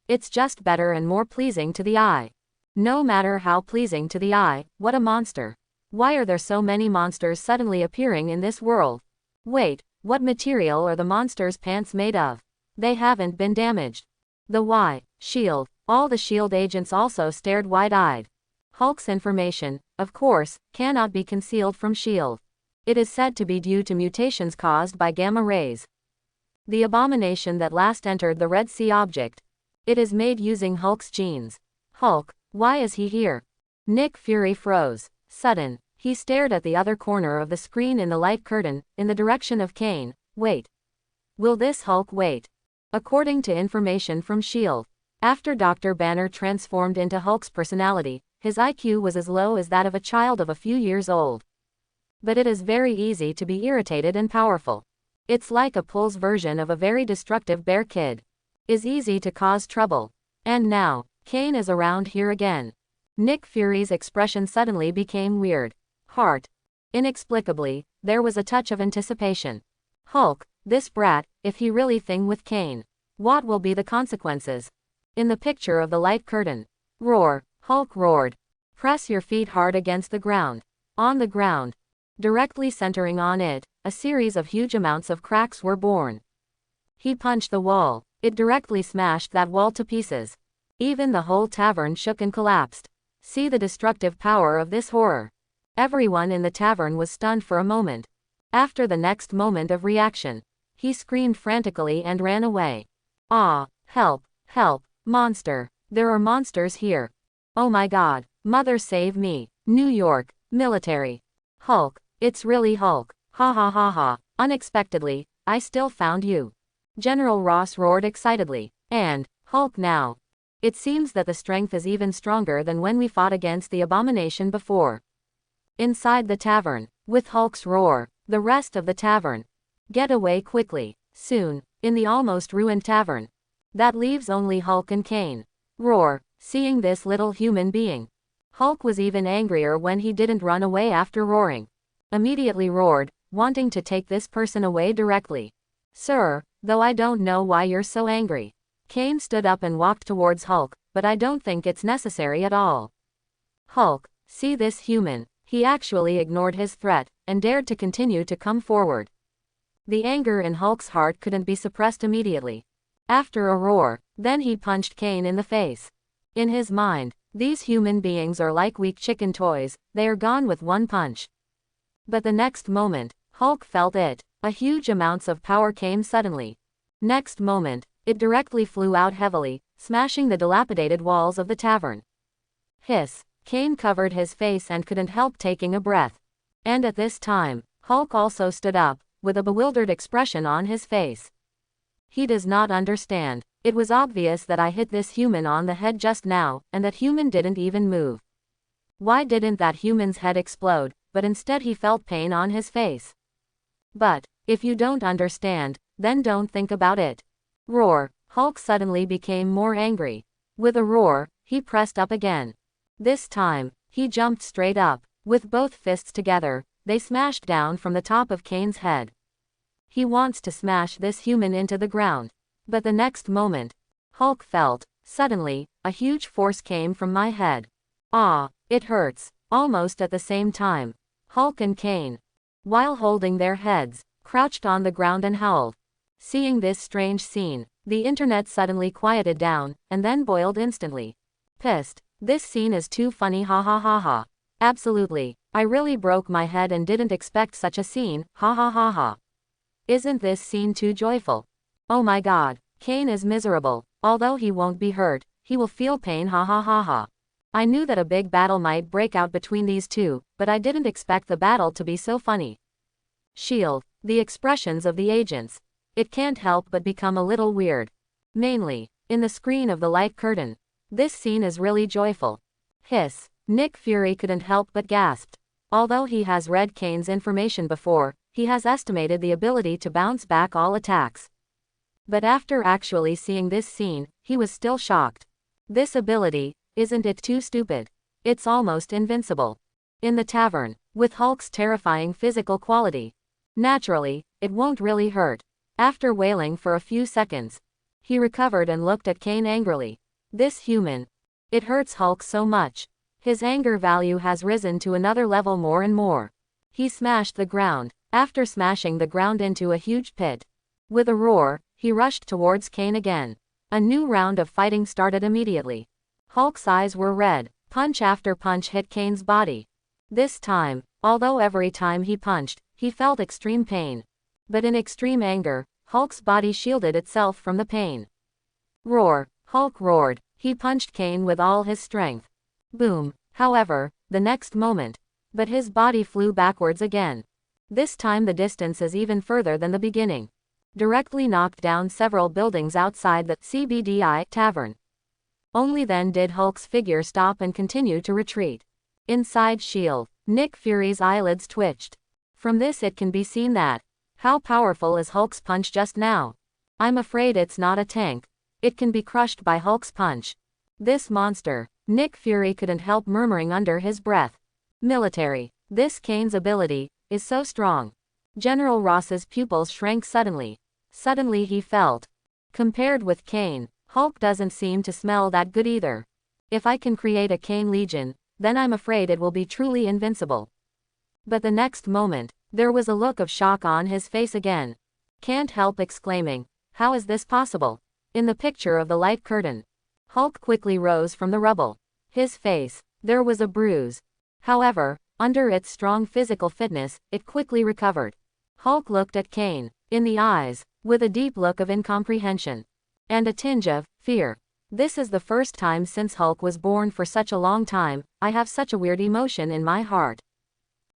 It's just better and more pleasing to the eye. No matter how pleasing to the eye, what a monster. Why are there so many monsters suddenly appearing in this world? Wait, what material are the monsters' pants made of? They haven't been damaged. The S.H.I.E.L.D. All the S.H.I.E.L.D. agents also stared wide-eyed. Hulk's information, of course, cannot be concealed from S.H.I.E.L.D. It is said to be due to mutations caused by gamma rays. The abomination that last entered the Red Sea object. It is made using Hulk's genes. Hulk, why is he here? Nick Fury froze. Sudden, he stared at the other corner of the screen in the light curtain, in the direction of Cain. Wait. Will this Hulk wait? According to information from S.H.I.E.L.D., after Dr. Banner transformed into Hulk's personality, his IQ was as low as that of a child of a few years old. But it is very easy to be irritated and powerful. It's like a Pull's version of a very destructive bear kid. Is easy to cause trouble. And now, Cain is around here again. Nick Fury's expression suddenly became weird. Heart. Inexplicably, there was a touch of anticipation. Hulk, this brat, if he really thing with Cain. What will be the consequences? In the picture of the light curtain. Roar, Hulk roared. Press your feet hard against the ground. On the ground. Directly centering on it, a series of huge amounts of cracks were born. He punched the wall. It directly smashed that wall to pieces. Even the whole tavern shook and collapsed. See the destructive power of this horror. Everyone in the tavern was stunned for a moment. After the next moment of reaction, he screamed frantically and ran away. Ah, help, Help, monster. There are monsters here. Oh my god. Mother save me. New York, military. Hulk, it's really Hulk. Ha ha ha ha. Unexpectedly, I still found you. General Ross roared excitedly. And, Hulk now. It seems that the strength is even stronger than when we fought against the abomination before. Inside the tavern, with Hulk's roar, the rest of the tavern. Get away quickly. Soon, in the almost ruined tavern. That leaves only Hulk and Cain. Roar, seeing this little human being. Hulk was even angrier when he didn't run away after roaring. Immediately roared, wanting to take this person away directly. Sir, though I don't know why you're so angry. Cain stood up and walked towards Hulk, but I don't think it's necessary at all. Hulk, see this human. He actually ignored his threat, and dared to continue to come forward. The anger in Hulk's heart couldn't be suppressed immediately. After a roar, then he punched Cain in the face. In his mind, these human beings are like weak chicken toys, they are gone with one punch. But the next moment, Hulk felt it. A huge amounts of power came suddenly. Next moment, it directly flew out heavily, smashing the dilapidated walls of the tavern. Hiss. Cain covered his face and couldn't help taking a breath. And at this time, Hulk also stood up, with a bewildered expression on his face. He does not understand. It was obvious that I hit this human on the head just now, and that human didn't even move. Why didn't that human's head explode, but instead he felt pain on his face? But, if you don't understand, then don't think about it. Roar. Hulk suddenly became more angry. With a roar, he pressed up again. This time, he jumped straight up. With both fists together, they smashed down from the top of Cain's head. He wants to smash this human into the ground. But the next moment, Hulk felt, suddenly, a huge force came from my head. Ah, it hurts. Almost at the same time, Hulk and Cain, while holding their heads, crouched on the ground and howled. Seeing this strange scene, the internet suddenly quieted down, and then boiled instantly. Pissed. This scene is too funny, ha ha ha ha. Absolutely. I really broke my head and didn't expect such a scene, ha ha ha ha. Isn't this scene too joyful? Oh my god. Cain is miserable. Although he won't be hurt, he will feel pain, ha ha ha ha. I knew that a big battle might break out between these two, but I didn't expect the battle to be so funny. Shield. The expressions of the agents. It can't help but become a little weird. Mainly, in the screen of the light curtain. This scene is really joyful. Hiss. Nick Fury couldn't help but gasped. Although he has read Cain's information before, he has estimated the ability to bounce back all attacks. But after actually seeing this scene, he was still shocked. This ability, isn't it too stupid? It's almost invincible. In the tavern, with Hulk's terrifying physical quality. Naturally, it won't really hurt. After wailing for a few seconds, he recovered and looked at Cain angrily. This human. It hurts Hulk so much. His anger value has risen to another level more and more. He smashed the ground, after smashing the ground into a huge pit. With a roar, he rushed towards Cain again. A new round of fighting started immediately. Hulk's eyes were red. Punch after punch hit Cain's body. This time, although every time he punched, he felt extreme pain. But in extreme anger, Hulk's body shielded itself from the pain. Roar. Hulk roared. He punched Cain with all his strength. Boom. However, the next moment. But his body flew backwards again. This time the distance is even further than the beginning. Directly knocked down several buildings outside the CBDI tavern. Only then did Hulk's figure stop and continue to retreat. Inside S.H.I.E.L.D., Nick Fury's eyelids twitched. From this it can be seen that, how powerful is Hulk's punch just now? I'm afraid it's not a tank. It can be crushed by Hulk's punch. This monster. Nick Fury couldn't help murmuring under his breath. Military. This Cain's ability is so strong. General Ross's pupils shrank suddenly. Suddenly he felt. Compared with Cain, Hulk doesn't seem to smell that good either. If I can create a Cain Legion, then I'm afraid it will be truly invincible. But the next moment, there was a look of shock on his face again. Can't help exclaiming, how is this possible? In the picture of the light curtain, Hulk quickly rose from the rubble. His face, there was a bruise. However, under its strong physical fitness, it quickly recovered. Hulk looked at Cain, in the eyes, with a deep look of incomprehension. And a tinge of Fear. This is the first time since Hulk was born for such a long time, I have such a weird emotion in my heart.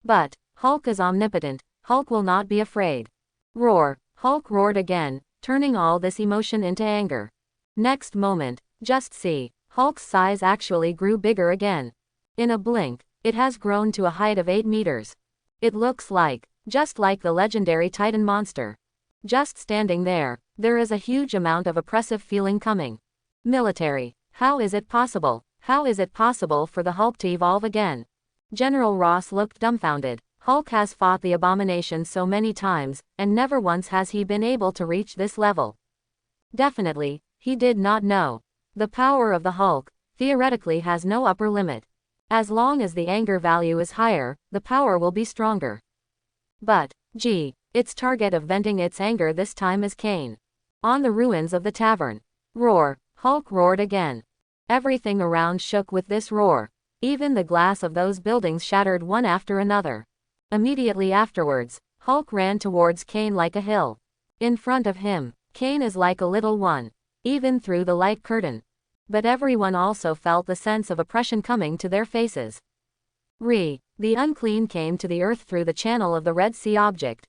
But Hulk is omnipotent, Hulk will not be afraid. Roar. Hulk roared again, turning all this emotion into anger. Next moment, just see, Hulk's size actually grew bigger again. In a blink, it has grown to a height of 8 meters. It looks like, just like the legendary Titan monster. Just standing there, there is a huge amount of oppressive feeling coming. Military. How is it possible? How is it possible for the Hulk to evolve again? General Ross looked dumbfounded. Hulk has fought the abomination so many times, and never once has he been able to reach this level. Definitely, he did not know. The power of the Hulk, theoretically, has no upper limit. As long as the anger value is higher, the power will be stronger. But, gee, its target of venting its anger this time is Cain. On the ruins of the tavern. Roar. Hulk roared again. Everything around shook with this roar. Even the glass of those buildings shattered one after another. Immediately afterwards, Hulk ran towards Cain like a hill. In front of him, Cain is like a little one, even through the light curtain. But everyone also felt the sense of oppression coming to their faces. The unclean came to the earth through the channel of the Red Sea object.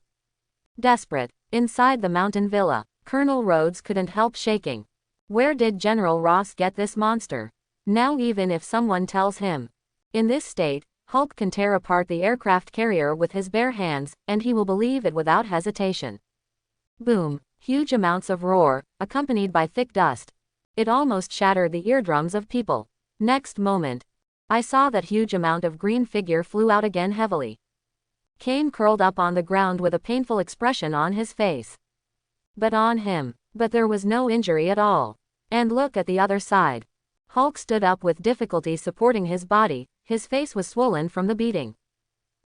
Desperate, inside the mountain villa, Colonel Rhodes couldn't help shaking. Where did General Ross get this monster? Now even if someone tells him. In this state, Hulk can tear apart the aircraft carrier with his bare hands, and he will believe it without hesitation. Boom. Huge amounts of roar, accompanied by thick dust. It almost shattered the eardrums of people. Next moment, I saw that huge amount of green figure flew out again heavily. Cain curled up on the ground with a painful expression on his face. But there was no injury at all. And look at the other side. Hulk stood up with difficulty supporting his body, his face was swollen from the beating.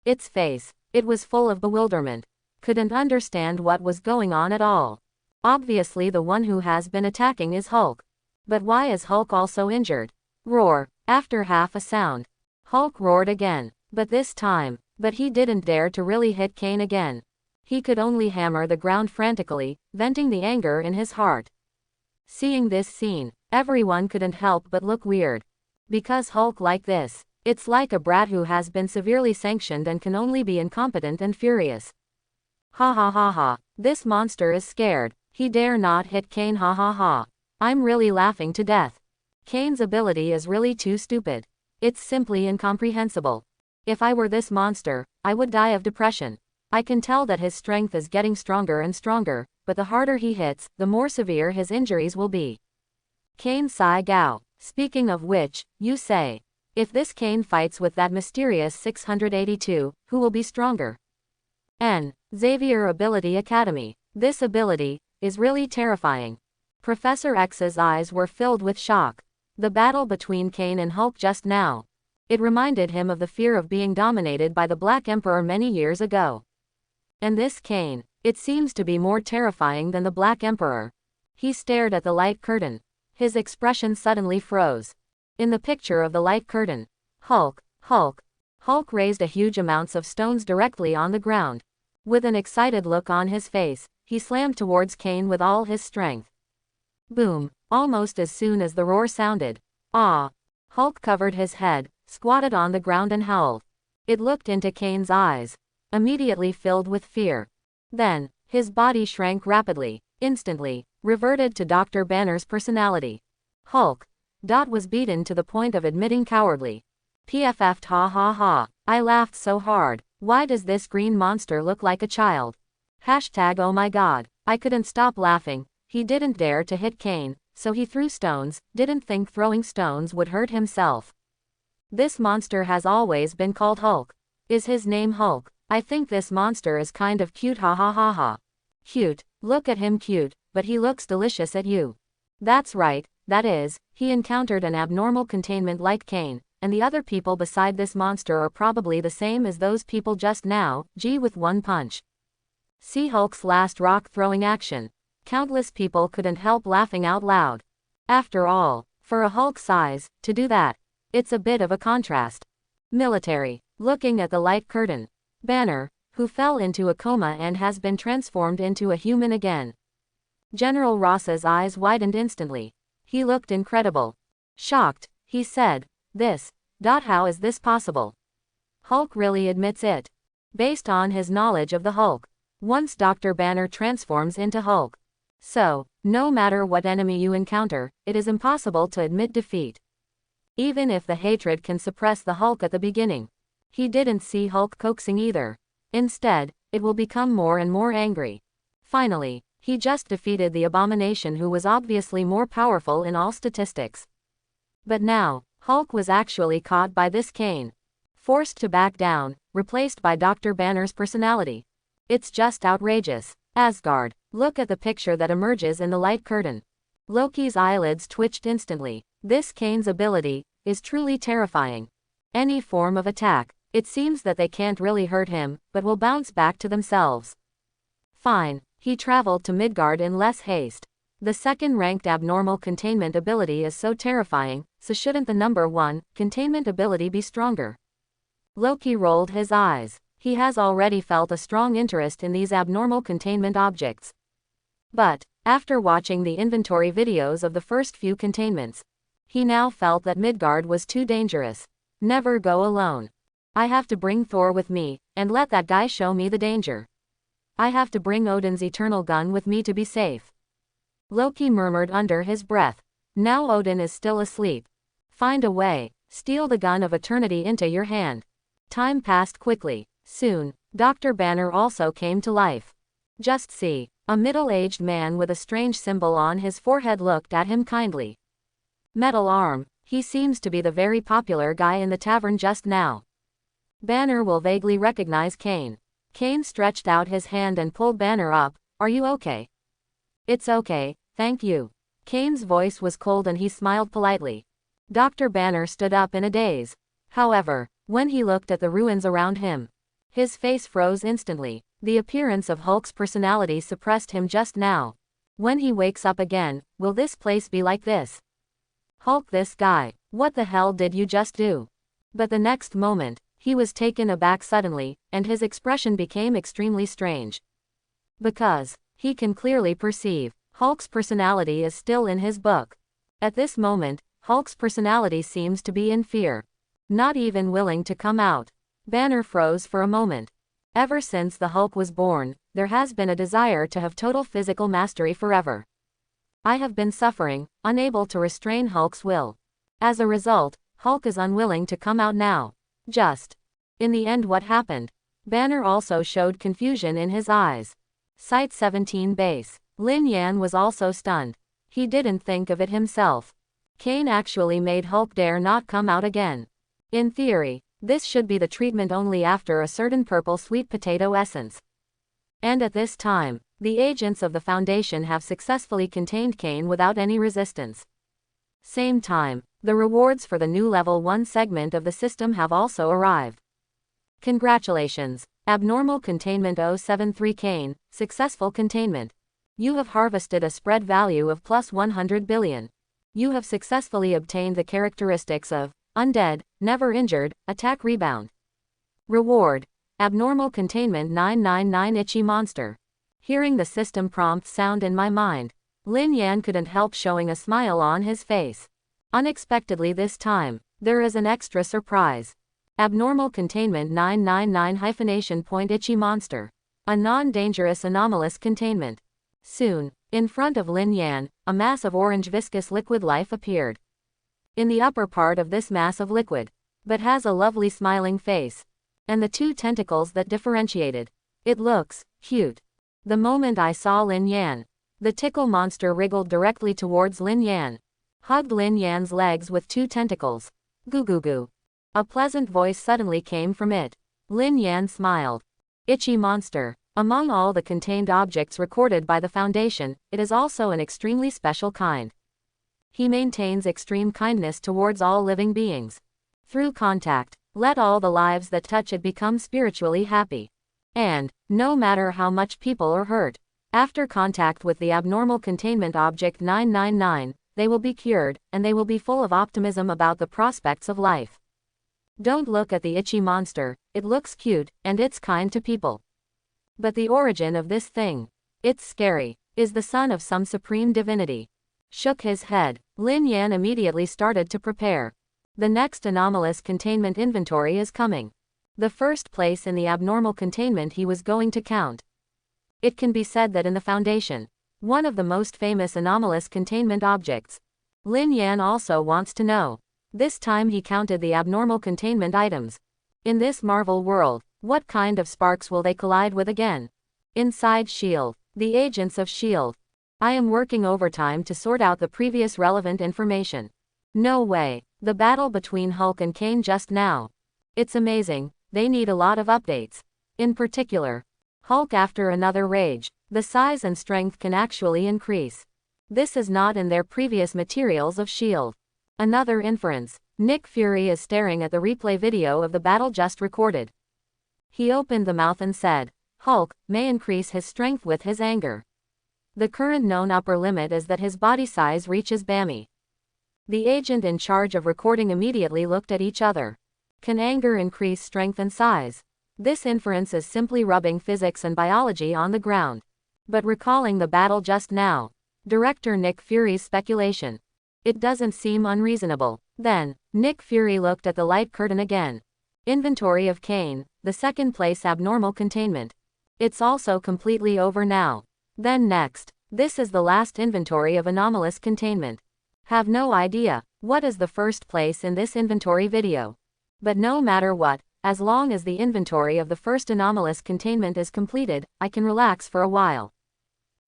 Its face, it was full of bewilderment. Couldn't understand what was going on at all. Obviously the one who has been attacking is Hulk. But why is Hulk also injured? Roar. After half a sound, Hulk roared again. But this time, he didn't dare to really hit Cain again. He could only hammer the ground frantically, venting the anger in his heart. Seeing this scene, everyone couldn't help but look weird. Because Hulk like this, it's like a brat who has been severely sanctioned and can only be incompetent and furious. Ha ha ha ha, this monster is scared, he dare not hit Cain, ha ha ha. I'm really laughing to death. Cain's ability is really too stupid. It's simply incomprehensible. If I were this monster, I would die of depression. I can tell that his strength is getting stronger and stronger, but the harder he hits, the more severe his injuries will be. Cain Sai Gao. Speaking of which, you say, if this Cain fights with that mysterious 682, who will be stronger? Xavier Ability Academy. This ability is really terrifying. Professor X's eyes were filled with shock. The battle between Cain and Hulk just now. It reminded him of the fear of being dominated by the Black Emperor many years ago. And this Cain, it seems to be more terrifying than the Black Emperor. He stared at the light curtain. His expression suddenly froze. In the picture of the light curtain, Hulk raised a huge amounts of stones directly on the ground. With an excited look on his face, he slammed towards Cain with all his strength. Boom, almost as soon as the roar sounded. Ah! Hulk covered his head, squatted on the ground and howled. It looked into Cain's eyes, immediately filled with fear. Then, his body shrank rapidly, instantly, reverted to Dr. Banner's personality. Hulk. Was beaten to the point of admitting cowardly. PFF'd ha ha ha. I laughed so hard. Why does this green monster look like a child? Hashtag oh my god. I couldn't stop laughing. He didn't dare to hit Cain, so he threw stones, didn't think throwing stones would hurt himself. This monster has always been called Hulk. Is his name Hulk? I think this monster is kind of cute, ha ha ha ha. Cute, look at him, cute, but he looks delicious at you. That's right, that is, he encountered an abnormal containment like Cain, and the other people beside this monster are probably the same as those people just now, with one punch. See Hulk's last rock throwing action. Countless people couldn't help laughing out loud. After all, for a Hulk size, to do that, it's a bit of a contrast. Military. Looking at the light curtain. Banner, who fell into a coma and has been transformed into a human again. General Ross's eyes widened instantly. He looked incredible. Shocked, he said, How is this possible? Hulk really admits it. Based on his knowledge of the Hulk. Once Dr. Banner transforms into Hulk. So, no matter what enemy you encounter, it is impossible to admit defeat. Even if the hatred can suppress the Hulk at the beginning. He didn't see Hulk coaxing either. Instead, it will become more and more angry. Finally, he just defeated the abomination who was obviously more powerful in all statistics. But now, Hulk was actually caught by this Cain. Forced to back down, replaced by Dr. Banner's personality. It's just outrageous. Asgard, look at the picture that emerges in the light curtain. Loki's eyelids twitched instantly. This Cain's ability is truly terrifying. Any form of attack, it seems that they can't really hurt him, but will bounce back to themselves. Fine, he traveled to Midgard in less haste. The second-ranked abnormal containment ability is so terrifying, so shouldn't the number 1 containment ability be stronger? Loki rolled his eyes. He has already felt a strong interest in these abnormal containment objects. But, after watching the inventory videos of the first few containments, he now felt that Midgard was too dangerous. Never go alone. I have to bring Thor with me, and let that guy show me the danger. I have to bring Odin's eternal gun with me to be safe. Loki murmured under his breath. Now Odin is still asleep. Find a way. Steal the gun of eternity into your hand. Time passed quickly. Soon, Dr. Banner also came to life. Just see. A middle-aged man with a strange symbol on his forehead looked at him kindly. Metal arm, he seems to be the very popular guy in the tavern just now. Banner will vaguely recognize Cain. Cain stretched out his hand and pulled Banner up. Are you okay? It's okay, thank you. Cain's voice was cold and he smiled politely. Dr. Banner stood up in a daze. However, when he looked at the ruins around him, his face froze instantly. The appearance of Hulk's personality suppressed him just now. When he wakes up again, will this place be like this? Hulk, this guy, what the hell did you just do? But the next moment, he was taken aback suddenly, and his expression became extremely strange. Because, he can clearly perceive, Hulk's personality is still in his book. At this moment, Hulk's personality seems to be in fear. Not even willing to come out. Banner froze for a moment. Ever since the Hulk was born, there has been a desire to have total physical mastery forever. I have been suffering, unable to restrain Hulk's will. As a result, Hulk is unwilling to come out now. Just. In the end, what happened? Banner also showed confusion in his eyes. Site 17 base. Lin Yan was also stunned. He didn't think of it himself. Cain actually made Hulk dare not come out again. In theory, this should be the treatment only after a certain purple sweet potato essence. And at this time, the agents of the Foundation have successfully contained Cain without any resistance. Same time, the rewards for the new level 1 segment of the system have also arrived. Congratulations, Abnormal Containment 073 Cain, successful containment. You have harvested a spread value of plus 100 billion. You have successfully obtained the characteristics of Undead, Never Injured, Attack Rebound. Reward, Abnormal Containment 999 Itchy Monster. Hearing the system prompt sound in my mind, Lin Yan couldn't help showing a smile on his face. Unexpectedly this time, there is an extra surprise. Abnormal Containment 999 point Itchy Monster. A non-dangerous anomalous containment. Soon, in front of Lin Yan, a mass of orange viscous liquid life appeared. In the upper part of this mass of liquid, but has a lovely smiling face. And the 2 tentacles that differentiated. It looks cute. The moment I saw Lin Yan, the tickle monster wriggled directly towards Lin Yan. Hugged Lin Yan's legs with 2 tentacles. Goo goo goo. A pleasant voice suddenly came from it. Lin Yan smiled. Itchy monster. Among all the contained objects recorded by the Foundation, it is also an extremely special kind. He maintains extreme kindness towards all living beings. Through contact, let all the lives that touch it become spiritually happy. And, no matter how much people are hurt, after contact with the abnormal containment object 999, they will be cured, and they will be full of optimism about the prospects of life. Don't look at the itchy monster, it looks cute, and it's kind to people. But the origin of this thing, it's scary, is the son of some supreme divinity. shook his head. Lin Yan immediately started to prepare. The next anomalous containment inventory is coming. The first place in the abnormal containment he was going to count. It can be said that in the Foundation, one of the most famous anomalous containment objects. Lin Yan also wants to know. This time he counted the abnormal containment items. In this Marvel world, what kind of sparks will they collide with again? Inside S.H.I.E.L.D. The agents of S.H.I.E.L.D. I am working overtime to sort out the previous relevant information. No way. The battle between Hulk and Cain just now. It's amazing, they need a lot of updates. In particular, Hulk after another rage, the size and strength can actually increase. This is not in their previous materials of S.H.I.E.L.D. Another inference. Nick Fury is staring at the replay video of the battle just recorded. He opened the mouth and said, Hulk may increase his strength with his anger. The current known upper limit is that his body size reaches Bammy. The agent in charge of recording immediately looked at each other. Can anger increase strength and size? This inference is simply rubbing physics and biology on the ground. But recalling the battle just now, director Nick Fury's speculation, it doesn't seem unreasonable. Then, Nick Fury looked at the light curtain again. Inventory of Cain, the second place abnormal containment. It's also completely over now. Then next, this is the last inventory of anomalous containment. Have no idea what is the first place in this inventory video. But no matter what, as long as the inventory of the first anomalous containment is completed, I can relax for a while.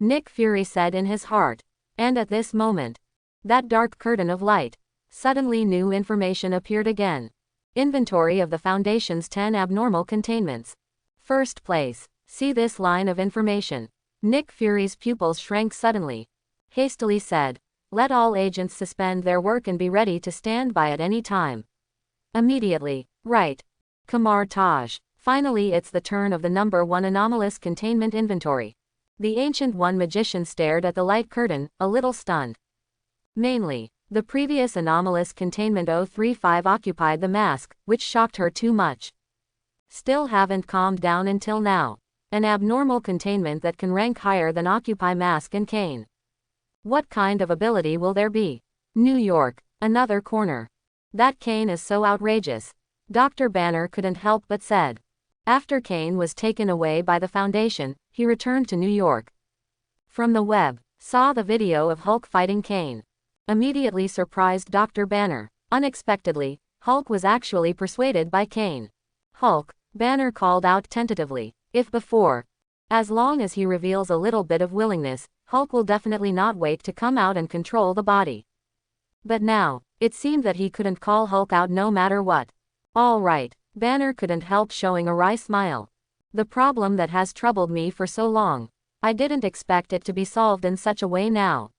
Nick Fury said in his heart. And at this moment, that dark curtain of light, suddenly new information appeared again. Inventory of the Foundation's 10 abnormal containments. First place. See this line of information. Nick Fury's pupils shrank suddenly. Hastily said, let all agents suspend their work and be ready to stand by at any time. Immediately. Right. Kamar Taj. Finally it's the turn of the number 1 anomalous containment inventory. The Ancient One magician stared at the light curtain, a little stunned. Mainly, the previous anomalous containment 035 occupied the mask, which shocked her too much. Still haven't calmed down until now. An abnormal containment that can rank higher than Occupy Mask and Cain. What kind of ability will there be? New York. Another corner. That Cain is so outrageous. Dr. Banner couldn't help but said. After Cain was taken away by the Foundation, he returned to New York. From the web, saw the video of Hulk fighting Cain. Immediately surprised Dr. Banner. Unexpectedly, Hulk was actually persuaded by Cain. Hulk, Banner called out tentatively. If before, as long as he reveals a little bit of willingness, Hulk will definitely not wait to come out and control the body. But now, it seemed that he couldn't call Hulk out no matter what. All right, Banner couldn't help showing a wry smile. The problem that has troubled me for so long. I didn't expect it to be solved in such a way now.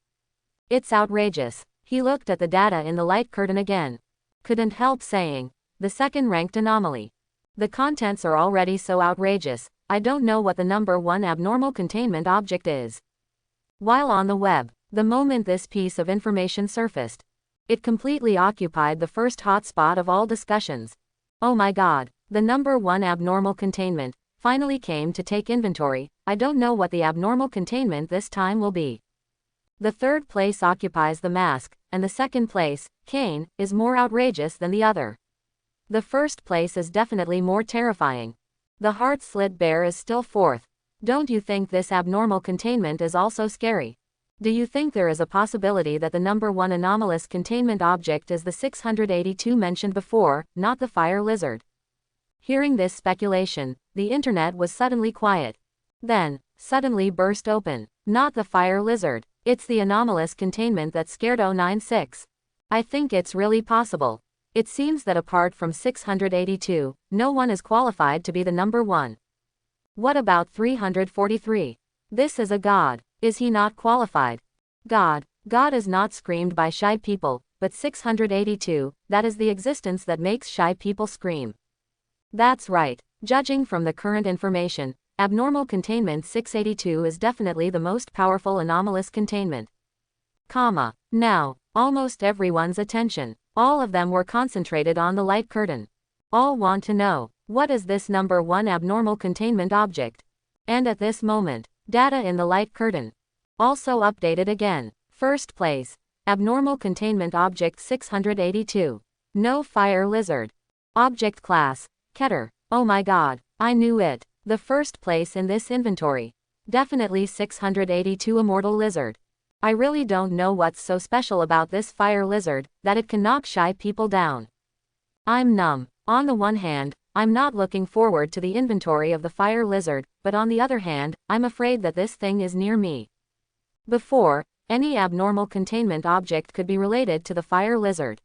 It's outrageous. He looked at the data in the light curtain again. Couldn't help saying, the second ranked anomaly. The contents are already so outrageous, I don't know what the number 1 abnormal containment object is. While on the web, the moment this piece of information surfaced, it completely occupied the first hotspot of all discussions. Oh my god, the number 1 abnormal containment finally came to take inventory. I don't know what the abnormal containment this time will be. The third place occupies the mask, and the second place, Cain, is more outrageous than the other. The first place is definitely more terrifying. The heart slit bear is still fourth. Don't you think this abnormal containment is also scary? Do you think there is a possibility that the number 1 anomalous containment object is the 682 mentioned before, not the fire lizard? Hearing this speculation, the internet was suddenly quiet. Then, suddenly burst open. Not the fire lizard. It's the anomalous containment that scared 096. I think it's really possible. It seems that apart from 682, no one is qualified to be the number 1. What about 343? This is a god. Is he not qualified? God is not screamed by shy people, but 682, that is the existence that makes shy people scream. That's right. Judging from the current information, abnormal containment 682 is definitely the most powerful anomalous containment. Now, almost everyone's attention. All of them were concentrated on the light curtain. All want to know, what is this number 1 abnormal containment object? And at this moment, data in the light curtain also updated again. First place. Abnormal Containment Object 682. No Fire Lizard. Object Class. Keter. Oh my god, I knew it. The first place in this inventory. Definitely 682 Immortal Lizard. I really don't know what's so special about this fire lizard, that it can knock shy people down. I'm numb. On the one hand, I'm not looking forward to the inventory of the fire lizard, but on the other hand, I'm afraid that this thing is near me. Before, any abnormal containment object could be related to the fire lizard.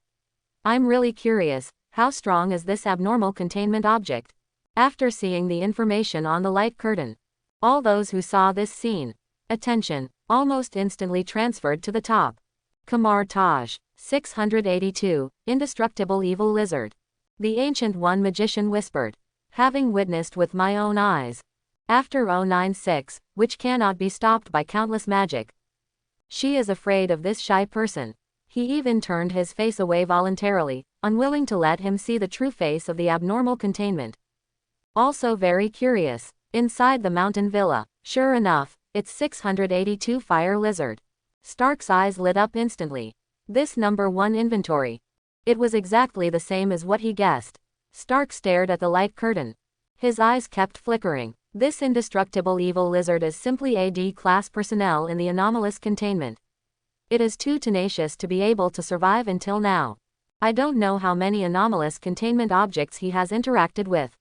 I'm really curious, how strong is this abnormal containment object? After seeing the information on the light curtain, all those who saw this scene, attention, almost instantly transferred to the top. Kamar Taj, 682, Indestructible Evil Lizard. The Ancient One Magician whispered, having witnessed with my own eyes. After 096, which cannot be stopped by countless magic. She is afraid of this shy person. He even turned his face away voluntarily, unwilling to let him see the true face of the abnormal containment. Also very curious. Inside the mountain villa, sure enough, it's 682 Fire Lizard. Stark's eyes lit up instantly. This number 1 inventory. It was exactly the same as what he guessed. Stark stared at the light curtain. His eyes kept flickering. This indestructible evil lizard is simply a D-class personnel in the anomalous containment. It is too tenacious to be able to survive until now. I don't know how many anomalous containment objects he has interacted with.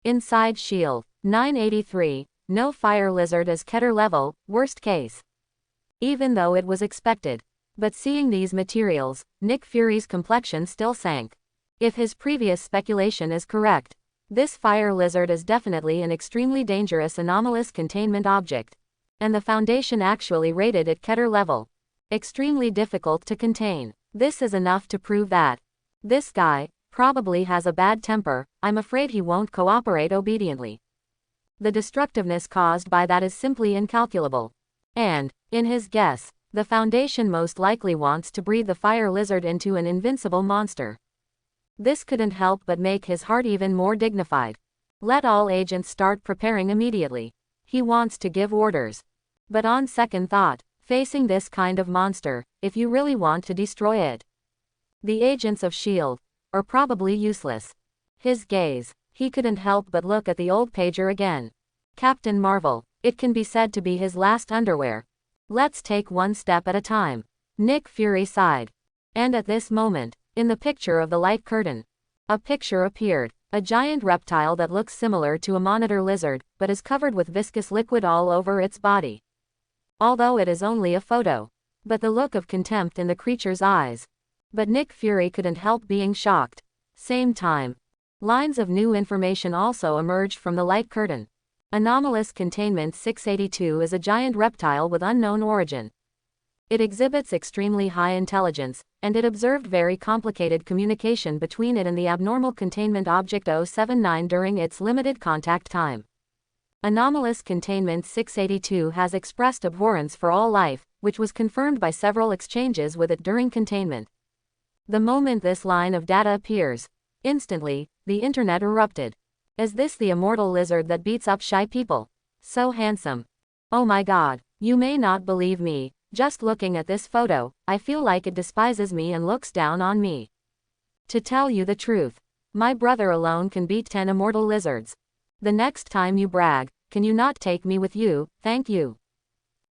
Inside shield. 983, no fire lizard as Keter level, worst case. Even though it was expected. But seeing these materials, Nick Fury's complexion still sank. If his previous speculation is correct, this fire lizard is definitely an extremely dangerous anomalous containment object. And the Foundation actually rated it Keter level. Extremely difficult to contain. This is enough to prove that this guy probably has a bad temper. I'm afraid he won't cooperate obediently. The destructiveness caused by that is simply incalculable. And, in his guess, the Foundation most likely wants to breed the fire lizard into an invincible monster. This couldn't help but make his heart even more dignified. Let all agents start preparing immediately. He wants to give orders. But on second thought, facing this kind of monster, if you really want to destroy it, the agents of S.H.I.E.L.D. are probably useless. His gaze, he couldn't help but look at the old pager again. Captain Marvel, it can be said to be his last underwear. Let's take one step at a time. Nick Fury sighed. And at this moment, in the picture of the light curtain, a picture appeared. A giant reptile that looks similar to a monitor lizard, but is covered with viscous liquid all over its body. Although it is only a photo. But the look of contempt in the creature's eyes. But Nick Fury couldn't help being shocked. Same time. Lines of new information also emerged from the light curtain. Anomalous Containment 682 is a giant reptile with unknown origin. It exhibits extremely high intelligence, and it observed very complicated communication between it and the abnormal containment object 079 during its limited contact time. Anomalous Containment 682 has expressed abhorrence for all life, which was confirmed by several exchanges with it during containment. The moment this line of data appears, instantly, the internet erupted. Is this the immortal lizard that beats up shy people? So handsome. Oh my god, you may not believe me, just looking at this photo, I feel like it despises me and looks down on me. To tell you the truth, my brother alone can beat 10 immortal lizards. The next time you brag, can you not take me with you, thank you.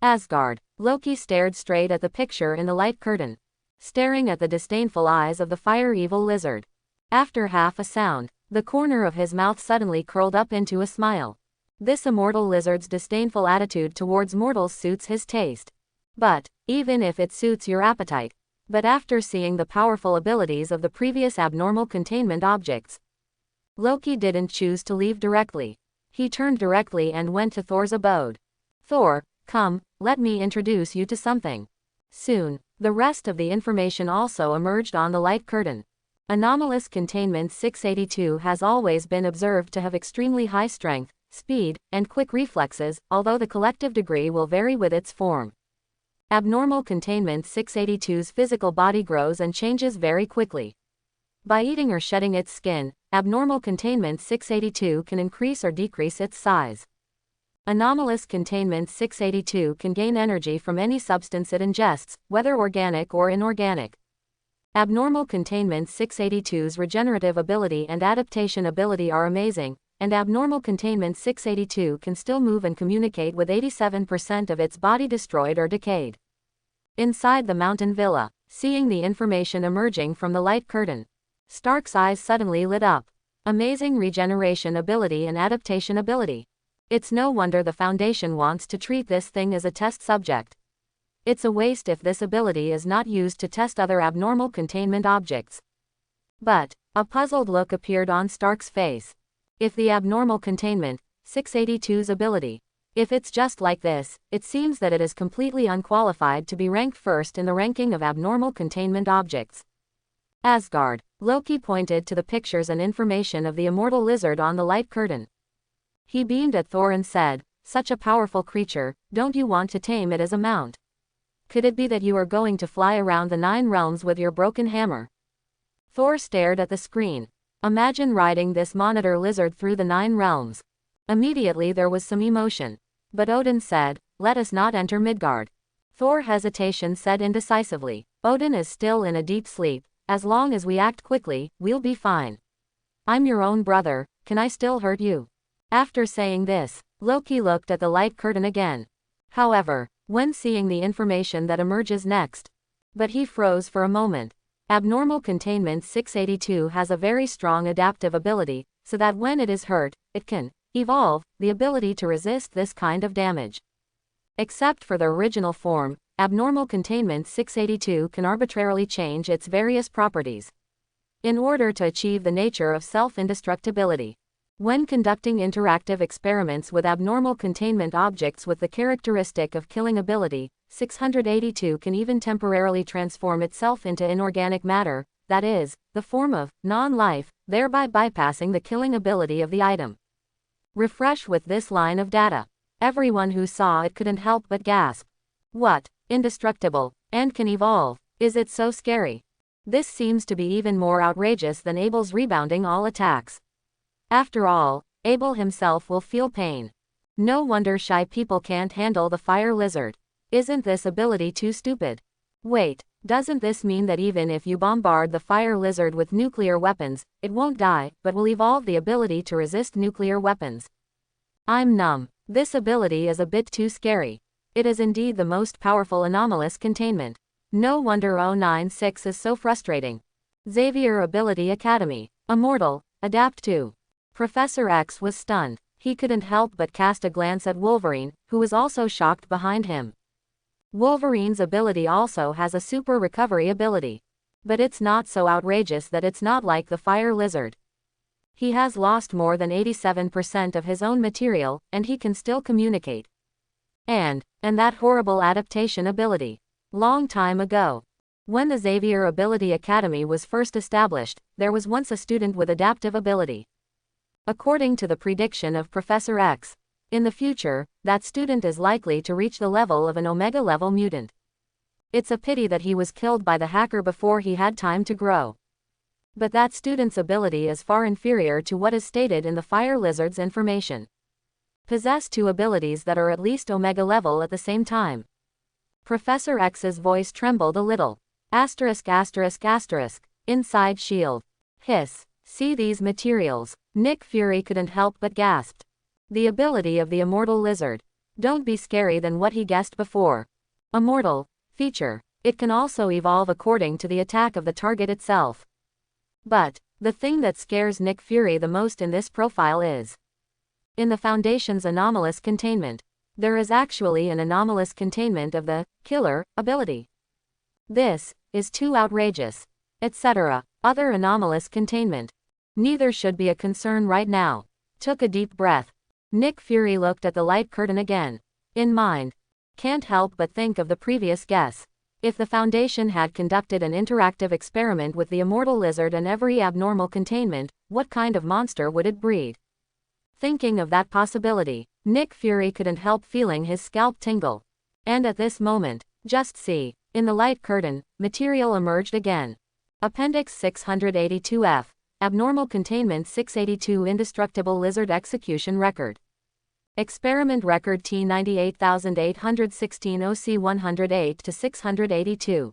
Asgard. Loki stared straight at the picture in the light curtain, staring at the disdainful eyes of the fire evil lizard. After half a sound, the corner of his mouth suddenly curled up into a smile. This immortal lizard's disdainful attitude towards mortals suits his taste. But, even if it suits your appetite, but after seeing the powerful abilities of the previous abnormal containment objects, Loki didn't choose to leave directly. He turned directly and went to Thor's abode. Thor, come, let me introduce you to something. Soon, the rest of the information also emerged on the light curtain. Anomalous Containment 682 has always been observed to have extremely high strength, speed, and quick reflexes, although the collective degree will vary with its form. Abnormal Containment 682's physical body grows and changes very quickly. By eating or shedding its skin, Abnormal Containment 682 can increase or decrease its size. Anomalous Containment 682 can gain energy from any substance it ingests, whether organic or inorganic. Abnormal Containment 682's regenerative ability and adaptation ability are amazing, and Abnormal Containment 682 can still move and communicate with 87% of its body destroyed or decayed. Inside the mountain villa, seeing the information emerging from the light curtain, Stark's eyes suddenly lit up. Amazing regeneration ability and adaptation ability. It's no wonder the Foundation wants to treat this thing as a test subject. It's a waste if this ability is not used to test other abnormal containment objects. But a puzzled look appeared on Stark's face. If the Abnormal Containment 682's ability, if it's just like this, it seems that it is completely unqualified to be ranked first in the ranking of abnormal containment objects. Asgard. Loki pointed to the pictures and information of the immortal lizard on the light curtain. He beamed at Thor and said, "Such a powerful creature, don't you want to tame it as a mount? Could it be that you are going to fly around the 9 realms with your broken hammer?" Thor stared at the screen. Imagine riding this monitor lizard through the 9 realms. Immediately there was some emotion. But Odin said, "Let us not enter Midgard." Thor hesitation said indecisively, "Odin is still in a deep sleep. As long as we act quickly, we'll be fine. I'm your own brother, can I still hurt you?" After saying this, Loki looked at the light curtain again. However, when seeing the information that emerges next, but he froze for a moment. Abnormal Containment 682 has a very strong adaptive ability, so that when it is hurt, it can evolve the ability to resist this kind of damage. Except for the original form, Abnormal Containment 682 can arbitrarily change its various properties in order to achieve the nature of self-indestructibility. When conducting interactive experiments with abnormal containment objects with the characteristic of killing ability, 682 can even temporarily transform itself into inorganic matter, that is, the form of non-life, thereby bypassing the killing ability of the item. Refresh with this line of data. Everyone who saw it couldn't help but gasp. What? Indestructible, and can evolve. Is it so scary? This seems to be even more outrageous than Abel's rebounding all attacks. After all, Abel himself will feel pain. No wonder shy people can't handle the fire lizard. Isn't this ability too stupid? Wait, doesn't this mean that even if you bombard the fire lizard with nuclear weapons, it won't die, but will evolve the ability to resist nuclear weapons? I'm numb. This ability is a bit too scary. It is indeed the most powerful anomalous containment. No wonder 096 is so frustrating. Xavier Ability Academy. Immortal. Adapt to. Professor X was stunned. He couldn't help but cast a glance at Wolverine, who was also shocked behind him. Wolverine's ability also has a super recovery ability. But it's not so outrageous that it's not like the fire lizard. He has lost more than 87% of his own material, and he can still communicate. And that horrible adaptation ability. Long time ago, when the Xavier Ability Academy was first established, there was once a student with adaptive ability. According to the prediction of Professor X, in the future, that student is likely to reach the level of an Omega-level mutant. It's a pity that he was killed by the hacker before he had time to grow. But that student's ability is far inferior to what is stated in the fire lizard's information. Possess 2 abilities that are at least Omega level at the same time. Professor X's voice trembled a little. Asterisk asterisk asterisk. Inside shield. Hiss. See these materials. Nick Fury couldn't help but gasp. The ability of the immortal lizard. Don't be scary than what he guessed before. Immortal. Feature. It can also evolve according to the attack of the target itself. But the thing that scares Nick Fury the most in this profile is, in the Foundation's anomalous containment, there is actually an anomalous containment of the killer ability. This is too outrageous. Etc. Other anomalous containment. Neither should be a concern right now. Took a deep breath. Nick Fury looked at the light curtain again. In mind. Can't help but think of the previous guess. If the Foundation had conducted an interactive experiment with the immortal lizard and every abnormal containment, what kind of monster would it breed? Thinking of that possibility, Nick Fury couldn't help feeling his scalp tingle. And at this moment, just see, in the light curtain, material emerged again. Appendix 682F. Abnormal Containment 682 Indestructible Lizard Execution Record. Experiment record T98816 OC 108 to 682.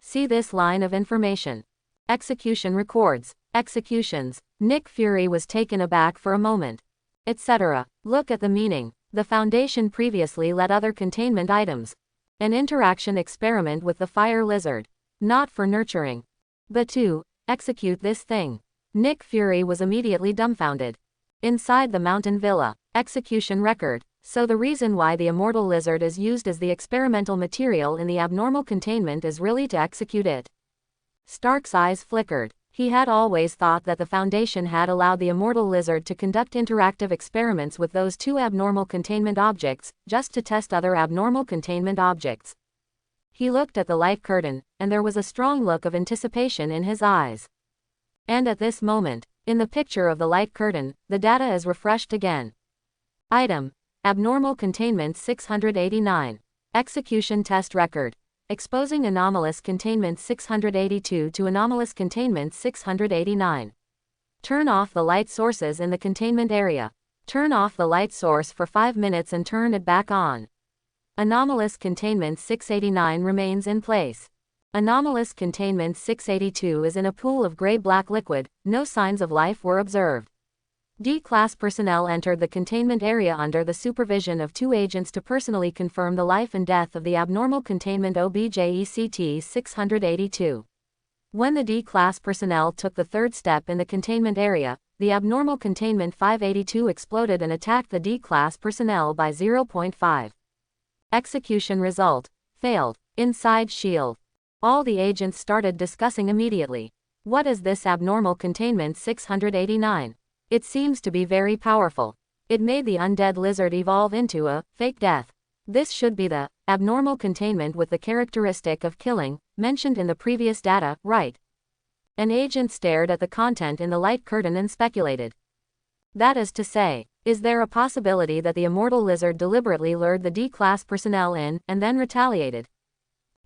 See this line of information. Execution records. Executions. Nick Fury was taken aback for a moment. Etc. Look at the meaning. The Foundation previously let other containment items. An interaction experiment with the fire lizard. Not for nurturing. But to execute this thing. Nick Fury was immediately dumbfounded. Inside the mountain villa. Execution record. So the reason why the immortal lizard is used as the experimental material in the abnormal containment is really to execute it. Stark's eyes flickered. He had always thought that the Foundation had allowed the immortal lizard to conduct interactive experiments with those two abnormal containment objects, just to test other abnormal containment objects. He looked at the light curtain, and there was a strong look of anticipation in his eyes. And at this moment, in the picture of the light curtain, the data is refreshed again. Item. Abnormal containment 689. Execution test record. Exposing anomalous containment 682 to anomalous containment 689. Turn off the light sources in the containment area. Turn off the light source for 5 minutes and turn it back on. Anomalous containment 689 remains in place. Anomalous containment 682 is in a pool of gray-black liquid. No signs of life were observed. D-class personnel entered the containment area under the supervision of 2 agents to personally confirm the life and death of the abnormal containment OBJECT 682. When the D-class personnel took the 3rd step in the containment area, the abnormal containment 582 exploded and attacked the D-class personnel by 0.5. Execution result. Failed. Inside shield. All the agents started discussing immediately. What is this abnormal containment 689? It seems to be very powerful. It made the undead lizard evolve into a fake death. This should be the abnormal containment with the characteristic of killing, mentioned in the previous data, right? An agent stared at the content in the light curtain and speculated. That is to say, is there a possibility that the immortal lizard deliberately lured the D-class personnel in, and then retaliated?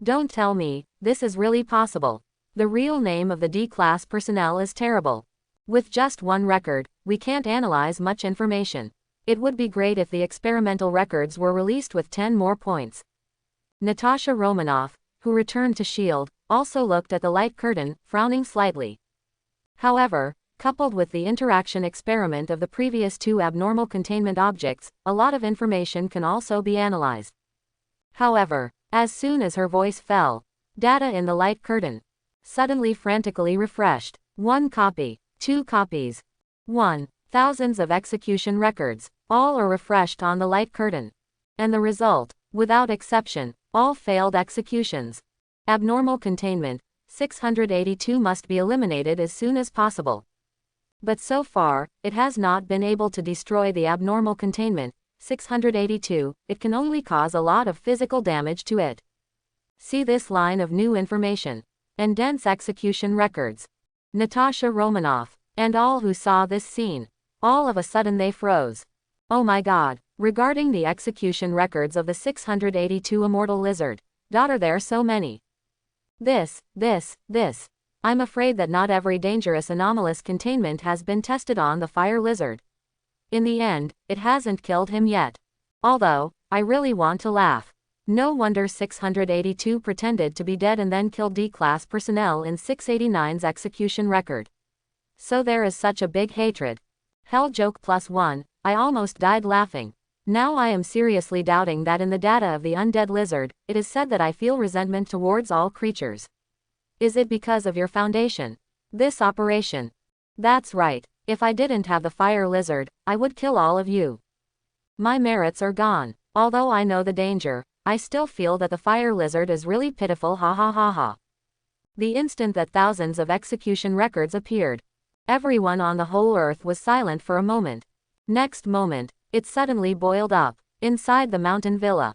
Don't tell me, this is really possible. The real name of the D-class personnel is terrible. With just 1 record, we can't analyze much information. It would be great if the experimental records were released with 10 more points. Natasha Romanoff, who returned to S.H.I.E.L.D., also looked at the light curtain, frowning slightly. However, coupled with the interaction experiment of the previous 2 abnormal containment objects, a lot of information can also be analyzed. However, as soon as her voice fell, data in the light curtain suddenly frantically refreshed. 1 copy. 2 copies. 1. Thousands of execution records. All are refreshed on the light curtain. And the result, without exception, all failed executions. Abnormal containment 682 must be eliminated as soon as possible. But so far, it has not been able to destroy the abnormal containment 682, it can only cause a lot of physical damage to it. See this line of new information. And dense execution records. Natasha Romanoff, and all who saw this scene. All of a sudden they froze. Oh my god, regarding the execution records of the 682 immortal lizard. Are there so many? This. I'm afraid that not every dangerous anomalous containment has been tested on the fire lizard. In the end, it hasn't killed him yet. Although, I really want to laugh. No wonder 682 pretended to be dead and then killed D-class personnel in 689's execution record. So there is such a big hatred. Hell joke +1, I almost died laughing. Now I am seriously doubting that in the data of the undead lizard, it is said that I feel resentment towards all creatures. Is it because of your Foundation? This operation? That's right, if I didn't have the fire lizard, I would kill all of you. My merits are gone. Although I know the danger, I still feel that the fire lizard is really pitiful, ha ha ha ha. The instant that thousands of execution records appeared, everyone on the whole earth was silent for a moment. Next moment, it suddenly boiled up, inside the mountain villa.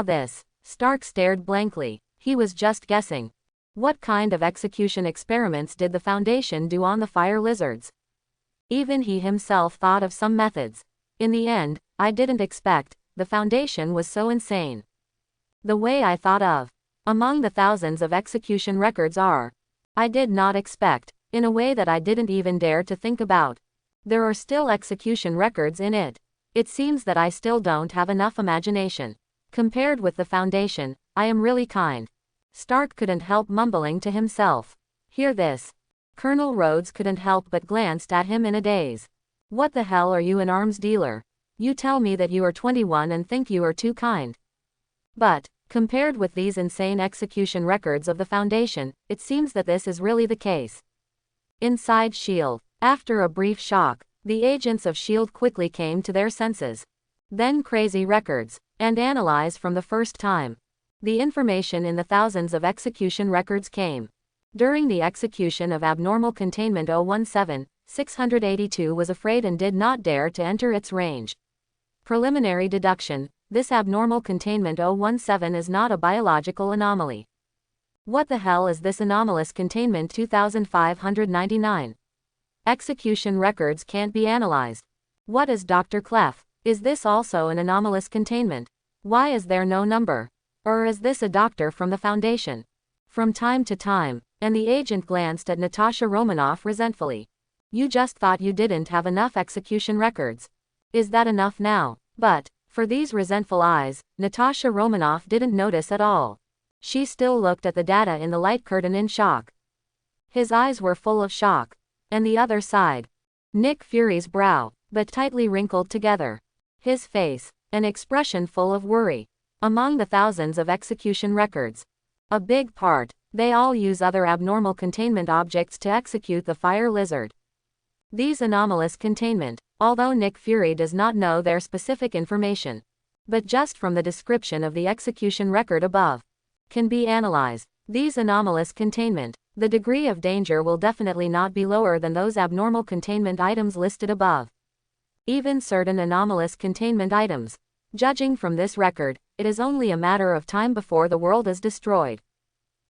This. Stark stared blankly. He was just guessing. What kind of execution experiments did the Foundation do on the fire lizards? Even he himself thought of some methods. In the end, I didn't expect the Foundation was so insane. The way I thought of. Among the thousands of execution records are. I did not expect, in a way that I didn't even dare to think about. There are still execution records in it. It seems that I still don't have enough imagination. Compared with the Foundation, I am really kind. Stark couldn't help mumbling to himself. Hear this. Colonel Rhodes couldn't help but glanced at him in a daze. What the hell are you, an arms dealer? You tell me that you are 21 and think you are too kind. But, compared with these insane execution records of the Foundation, it seems that this is really the case. Inside S.H.I.E.L.D. After a brief shock, the agents of S.H.I.E.L.D. quickly came to their senses. Then crazy records, and analyze from the first time. The information in the thousands of execution records came. During the execution of abnormal Containment 017, 682 was afraid and did not dare to enter its range. Preliminary deduction, this abnormal Containment 017 is not a biological anomaly. What the hell is this anomalous Containment 2599? Execution records can't be analyzed. What is Dr. Clef? Is this also an anomalous containment? Why is there no number? Or is this a doctor from the Foundation? From time to time, and the agent glanced at Natasha Romanoff resentfully. You just thought you didn't have enough execution records. Is that enough now? But, for these resentful eyes, Natasha Romanoff didn't notice at all. She still looked at the data in the light curtain in shock. His eyes were full of shock. And the other side. Nick Fury's brow, but tightly wrinkled together. His face, an expression full of worry. Among the thousands of execution records. A big part, they all use other abnormal containment objects to execute the fire lizard. These anomalous containment, although Nick Fury does not know their specific information, but just from the description of the execution record above, can be analyzed. These anomalous containment, the degree of danger will definitely not be lower than those abnormal containment items listed above. Even certain anomalous containment items. Judging from this record, it is only a matter of time before the world is destroyed.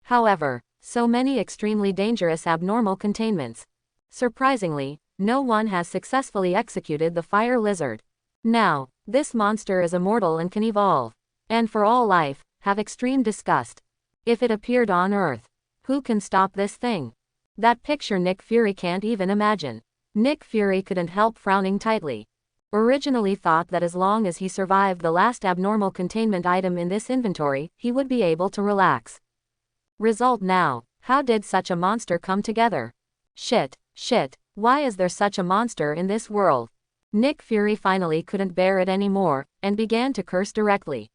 However, so many extremely dangerous abnormal containments. Surprisingly, no one has successfully executed the fire lizard. Now, this monster is immortal and can evolve. And for all life, have extreme disgust. If it appeared on Earth, who can stop this thing? That picture Nick Fury can't even imagine. Nick Fury couldn't help frowning tightly. Originally thought that as long as he survived the last abnormal containment item in this inventory, he would be able to relax. Result now, how did such a monster come together? Shit, why is there such a monster in this world? Nick Fury finally couldn't bear it anymore, and began to curse directly.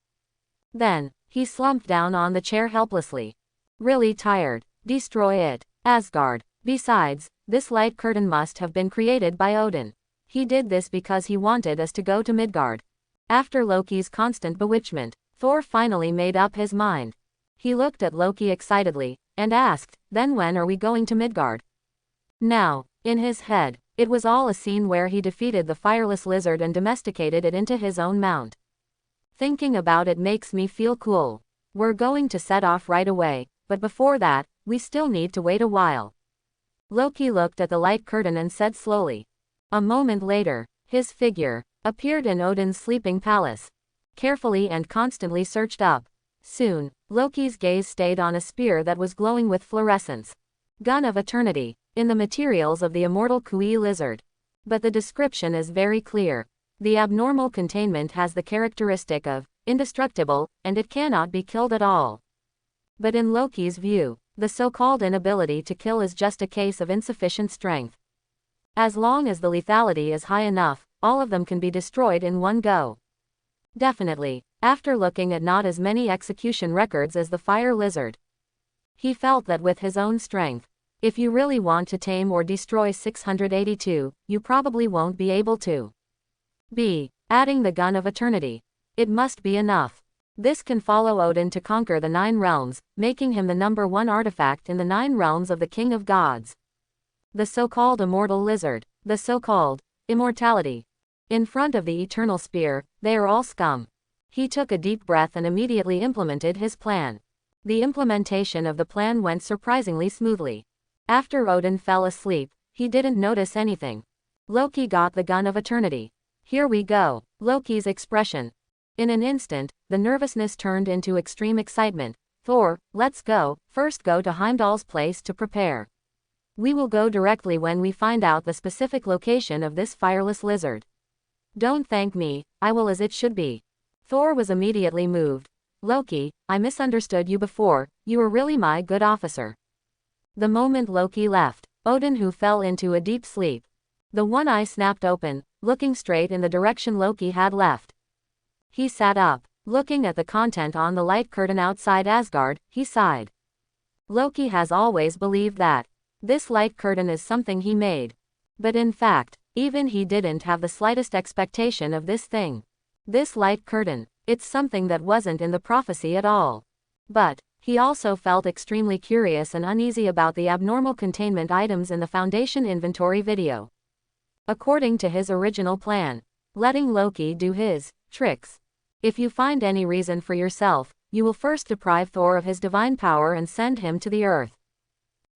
Then, he slumped down on the chair helplessly. Really tired. Destroy it. Asgard. Besides, this light curtain must have been created by Odin. He did this because he wanted us to go to Midgard. After Loki's constant bewitchment, Thor finally made up his mind. He looked at Loki excitedly, and asked, then when are we going to Midgard? Now, in his head, it was all a scene where he defeated the fireless lizard and domesticated it into his own mount. Thinking about it makes me feel cool. We're going to set off right away, but before that, we still need to wait a while. Loki looked at the light curtain and said slowly. A moment later, his figure appeared in Odin's sleeping palace. Carefully and constantly searched up. Soon, Loki's gaze stayed on a spear that was glowing with fluorescence. Gun of Eternity, in the materials of the immortal Kui lizard. But the description is very clear. The abnormal containment has the characteristic of indestructible, and it cannot be killed at all. But in Loki's view, the so-called inability to kill is just a case of insufficient strength. As long as the lethality is high enough, all of them can be destroyed in one go. Definitely, after looking at not as many execution records as the fire lizard, he felt that with his own strength, if you really want to tame or destroy 682, you probably won't be able to. Adding the Gun of Eternity. It must be enough. This can follow Odin to conquer the 9 realms, making him the #1 artifact in the 9 realms of the King of Gods. The so-called immortal lizard, the so-called immortality. In front of the eternal spear, they are all scum. He took a deep breath and immediately implemented his plan. The implementation of the plan went surprisingly smoothly. After Odin fell asleep, he didn't notice anything. Loki got the Gun of Eternity. Here we go. Loki's expression. In an instant, the nervousness turned into extreme excitement. Thor, let's go. First go to Heimdall's place to prepare. We will go directly when we find out the specific location of this fireless lizard. Don't thank me, I will as it should be. Thor was immediately moved. Loki, I misunderstood you before, you were really my good officer. The moment Loki left, Odin who fell into a deep sleep. The one eye snapped open, looking straight in the direction Loki had left. He sat up, looking at the content on the light curtain outside Asgard, he sighed. Loki has always believed that this light curtain is something he made. But in fact, even he didn't have the slightest expectation of this thing. This light curtain, it's something that wasn't in the prophecy at all. But he also felt extremely curious and uneasy about the abnormal containment items in the Foundation inventory video. According to his original plan, letting Loki do his tricks. If you find any reason for yourself, you will first deprive Thor of his divine power and send him to the earth.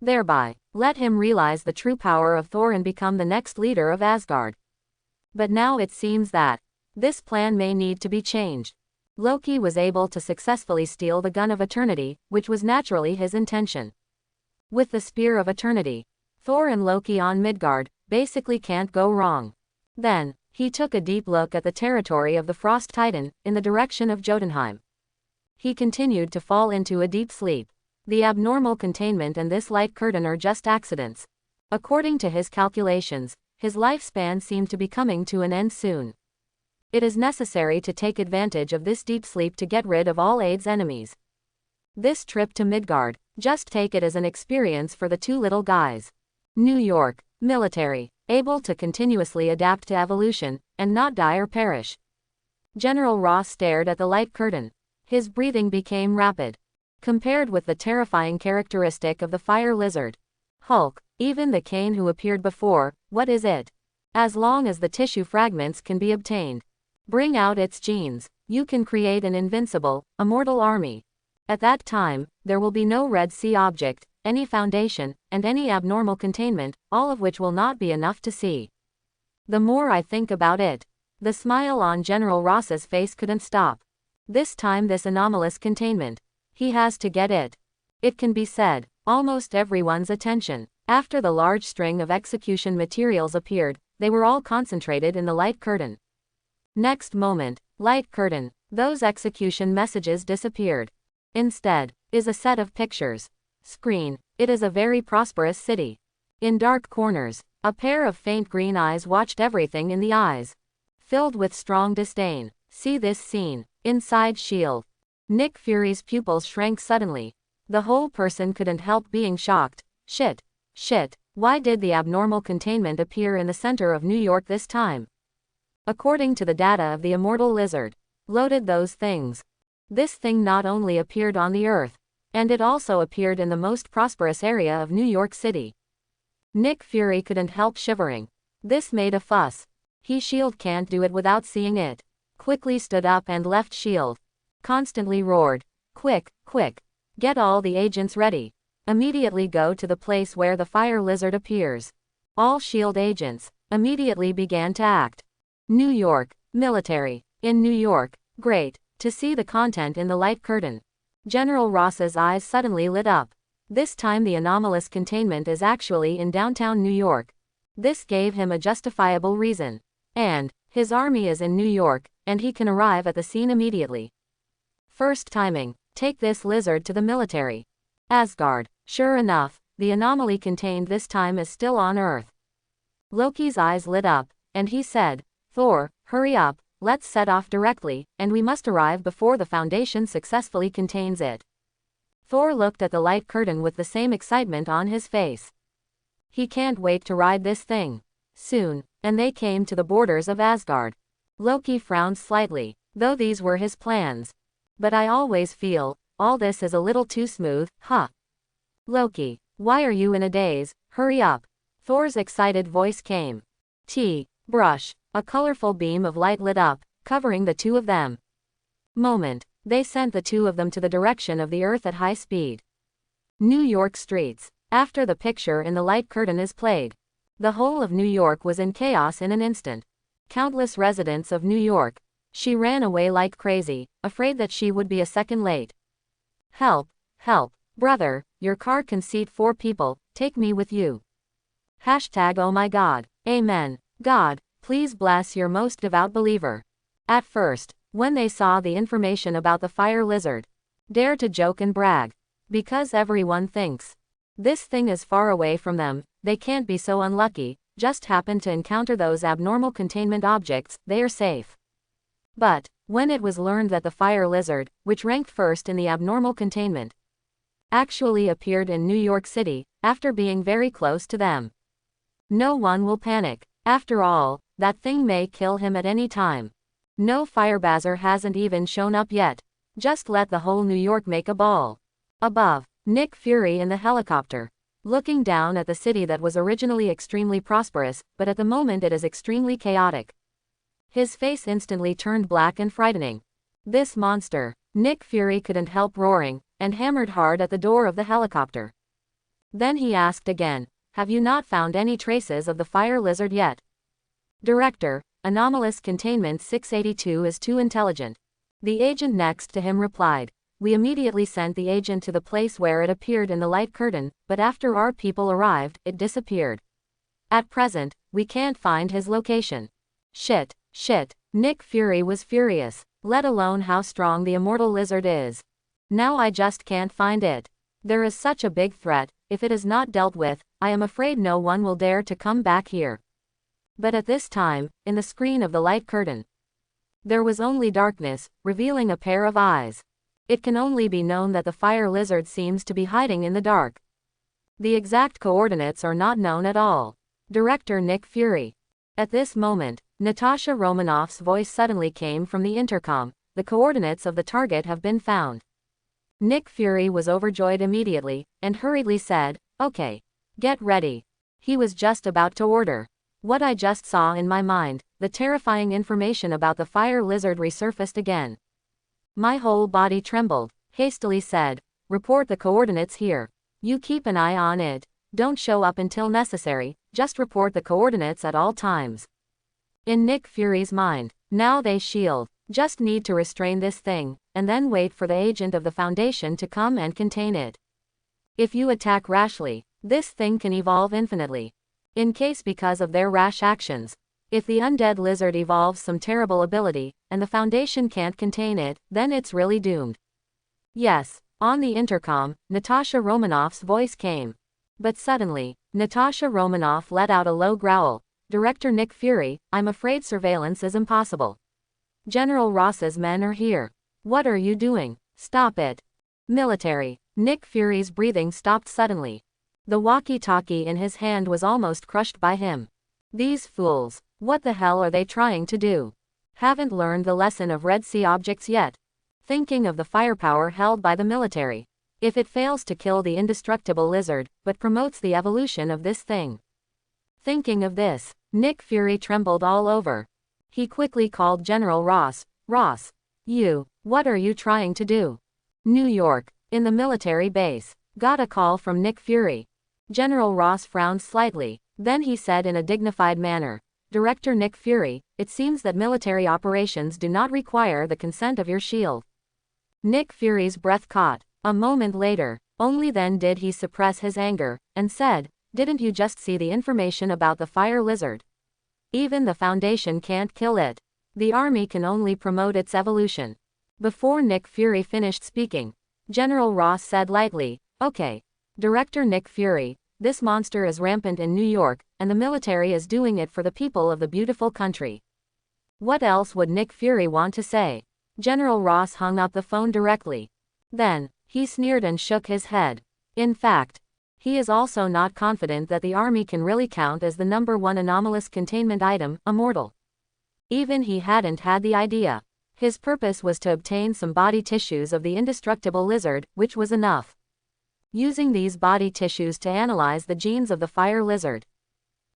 Thereby, let him realize the true power of Thor and become the next leader of Asgard. But now it seems that this plan may need to be changed. Loki was able to successfully steal the Gun of Eternity, which was naturally his intention. With the Spear of Eternity, Thor and Loki on Midgard basically can't go wrong. Then, he took a deep look at the territory of the Frost Titan, in the direction of Jotunheim. He continued to fall into a deep sleep. The abnormal containment and this light curtain are just accidents. According to his calculations, his lifespan seemed to be coming to an end soon. It is necessary to take advantage of this deep sleep to get rid of all Aid's enemies. This trip to Midgard, just take it as an experience for the two little guys. New York, military, able to continuously adapt to evolution, and not die or perish. General Ross stared at the light curtain. His breathing became rapid. Compared with the terrifying characteristic of the fire lizard, Hulk, even the Cain who appeared before, what is it? As long as the tissue fragments can be obtained. Bring out its genes, you can create an invincible, immortal army. At that time, there will be no Red Sea object, any foundation, and any abnormal containment, all of which will not be enough to see. The more I think about it, the smile on General Ross's face couldn't stop. This time this anomalous containment. He has to get it. It can be said, almost everyone's attention. After the large string of execution materials appeared, they were all concentrated in the light curtain. Next moment, light curtain, those execution messages disappeared. Instead, is a set of pictures. Screen, it is a very prosperous city. In dark corners, a pair of faint green eyes watched everything in the eyes. Filled with strong disdain, see this scene, inside S.H.I.E.L.D. Nick Fury's pupils shrank suddenly. The whole person couldn't help being shocked. Shit. Why did the abnormal containment appear in the center of New York this time? According to the data of the immortal lizard, loaded those things. This thing not only appeared on the earth, and it also appeared in the most prosperous area of New York City. Nick Fury couldn't help shivering. This made a fuss. S.H.I.E.L.D. can't do it without seeing it. Quickly stood up and left S.H.I.E.L.D. Constantly roared. Quick. Get all the agents ready. Immediately go to the place where the fire lizard appears. All S.H.I.E.L.D. agents immediately began to act. New York, military. In New York, great. To see the content in the light curtain. General Ross's eyes suddenly lit up. This time the anomalous containment is actually in downtown New York. This gave him a justifiable reason. And his army is in New York, and he can arrive at the scene immediately. First timing, take this lizard to the military. Asgard, sure enough, the anomaly contained this time is still on Earth. Loki's eyes lit up, and he said, Thor, hurry up, let's set off directly, and we must arrive before the Foundation successfully contains it. Thor looked at the light curtain with the same excitement on his face. He can't wait to ride this thing. Soon, and they came to the borders of Asgard. Loki frowned slightly, though these were his plans. But I always feel, all this is a little too smooth, huh? Loki, why are you in a daze? Hurry up. Thor's excited voice came. Brush. A colorful beam of light lit up, covering the two of them. Moment. They sent the two of them to the direction of the earth at high speed. New York streets. After the picture in the light curtain is played, the whole of New York was in chaos in an instant. Countless residents of New York. She ran away like crazy, afraid that she would be a second late. Help, brother, your car can seat 4 people, take me with you. # Oh my God, amen, God, Please bless your most devout believer. At first, when they saw the information about the fire lizard, dare to joke and brag. Because everyone thinks this thing is far away from them, they can't be so unlucky, just happen to encounter those abnormal containment objects, they are safe. But, when it was learned that the fire lizard, which ranked first in the abnormal containment, actually appeared in New York City, after being very close to them, no one will panic. After all, that thing may kill him at any time. No firebazzer hasn't even shown up yet. Just let the whole New York make a ball. Above, Nick Fury in the helicopter, looking down at the city that was originally extremely prosperous, but at the moment it is extremely chaotic. His face instantly turned black and frightening. This monster. Nick Fury couldn't help roaring, and hammered hard at the door of the helicopter. Then he asked again, have you not found any traces of the fire lizard yet? Director, anomalous containment 682 is too intelligent. The agent next to him replied. We immediately sent the agent to the place where it appeared in the light curtain, but after our people arrived, it disappeared. At present, we can't find his location. Shit. Nick Fury was furious, let alone how strong the immortal lizard is. Now I just can't find it. There is such a big threat, if it is not dealt with, I am afraid no one will dare to come back here. But at this time, in the screen of the light curtain, there was only darkness, revealing a pair of eyes. It can only be known that the fire lizard seems to be hiding in the dark. The exact coordinates are not known at all. Director Nick Fury. At this moment, Natasha Romanoff's voice suddenly came from the intercom. The coordinates of the target have been found. Nick Fury was overjoyed immediately, and hurriedly said, okay. Get ready. He was just about to order. What I just saw in my mind, the terrifying information about the fire lizard resurfaced again. My whole body trembled, hastily said, report the coordinates here. You keep an eye on it, don't show up until necessary, just report the coordinates at all times. In Nick Fury's mind, now they shield, just need to restrain this thing, and then wait for the agent of the Foundation to come and contain it. If you attack rashly, this thing can evolve infinitely. In case because of their rash actions. If the undead lizard evolves some terrible ability, and the Foundation can't contain it, then it's really doomed. Yes, on the intercom, Natasha Romanoff's voice came. But suddenly, Natasha Romanoff let out a low growl. Director Nick Fury, I'm afraid surveillance is impossible. General Ross's men are here. What are you doing? Stop it. Military. Nick Fury's breathing stopped suddenly. The walkie-talkie in his hand was almost crushed by him. These fools. What the hell are they trying to do? Haven't learned the lesson of Red Sea objects yet. Thinking of the firepower held by the military. If it fails to kill the indestructible lizard, but promotes the evolution of this thing. Thinking of this, Nick Fury trembled all over. He quickly called General Ross. Ross. What are you trying to do? New York, in the military base. Got a call from Nick Fury. General Ross frowned slightly, then he said in a dignified manner, Director Nick Fury, it seems that military operations do not require the consent of your shield. Nick Fury's breath caught. A moment later, only then did he suppress his anger, and said, didn't you just see the information about the fire lizard? Even the Foundation can't kill it. The army can only promote its evolution. Before Nick Fury finished speaking, General Ross said lightly, okay. Director Nick Fury, this monster is rampant in New York, and the military is doing it for the people of the beautiful country. What else would Nick Fury want to say? General Ross hung up the phone directly. Then, he sneered and shook his head. In fact, he is also not confident that the army can really count as the #1 anomalous containment item, immortal. Even he hadn't had the idea. His purpose was to obtain some body tissues of the indestructible lizard, which was enough. Using these body tissues to analyze the genes of the fire lizard.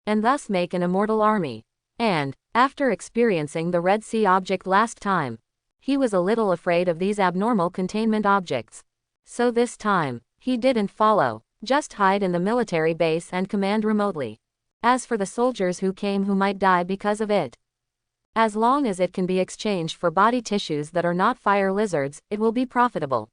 And thus make an immortal army. And, after experiencing the Red Sea object last time, he was a little afraid of these abnormal containment objects. So this time, he didn't follow, just hide in the military base and command remotely. As for the soldiers who came who might die because of it, as long as it can be exchanged for body tissues that are not fire lizards, it will be profitable.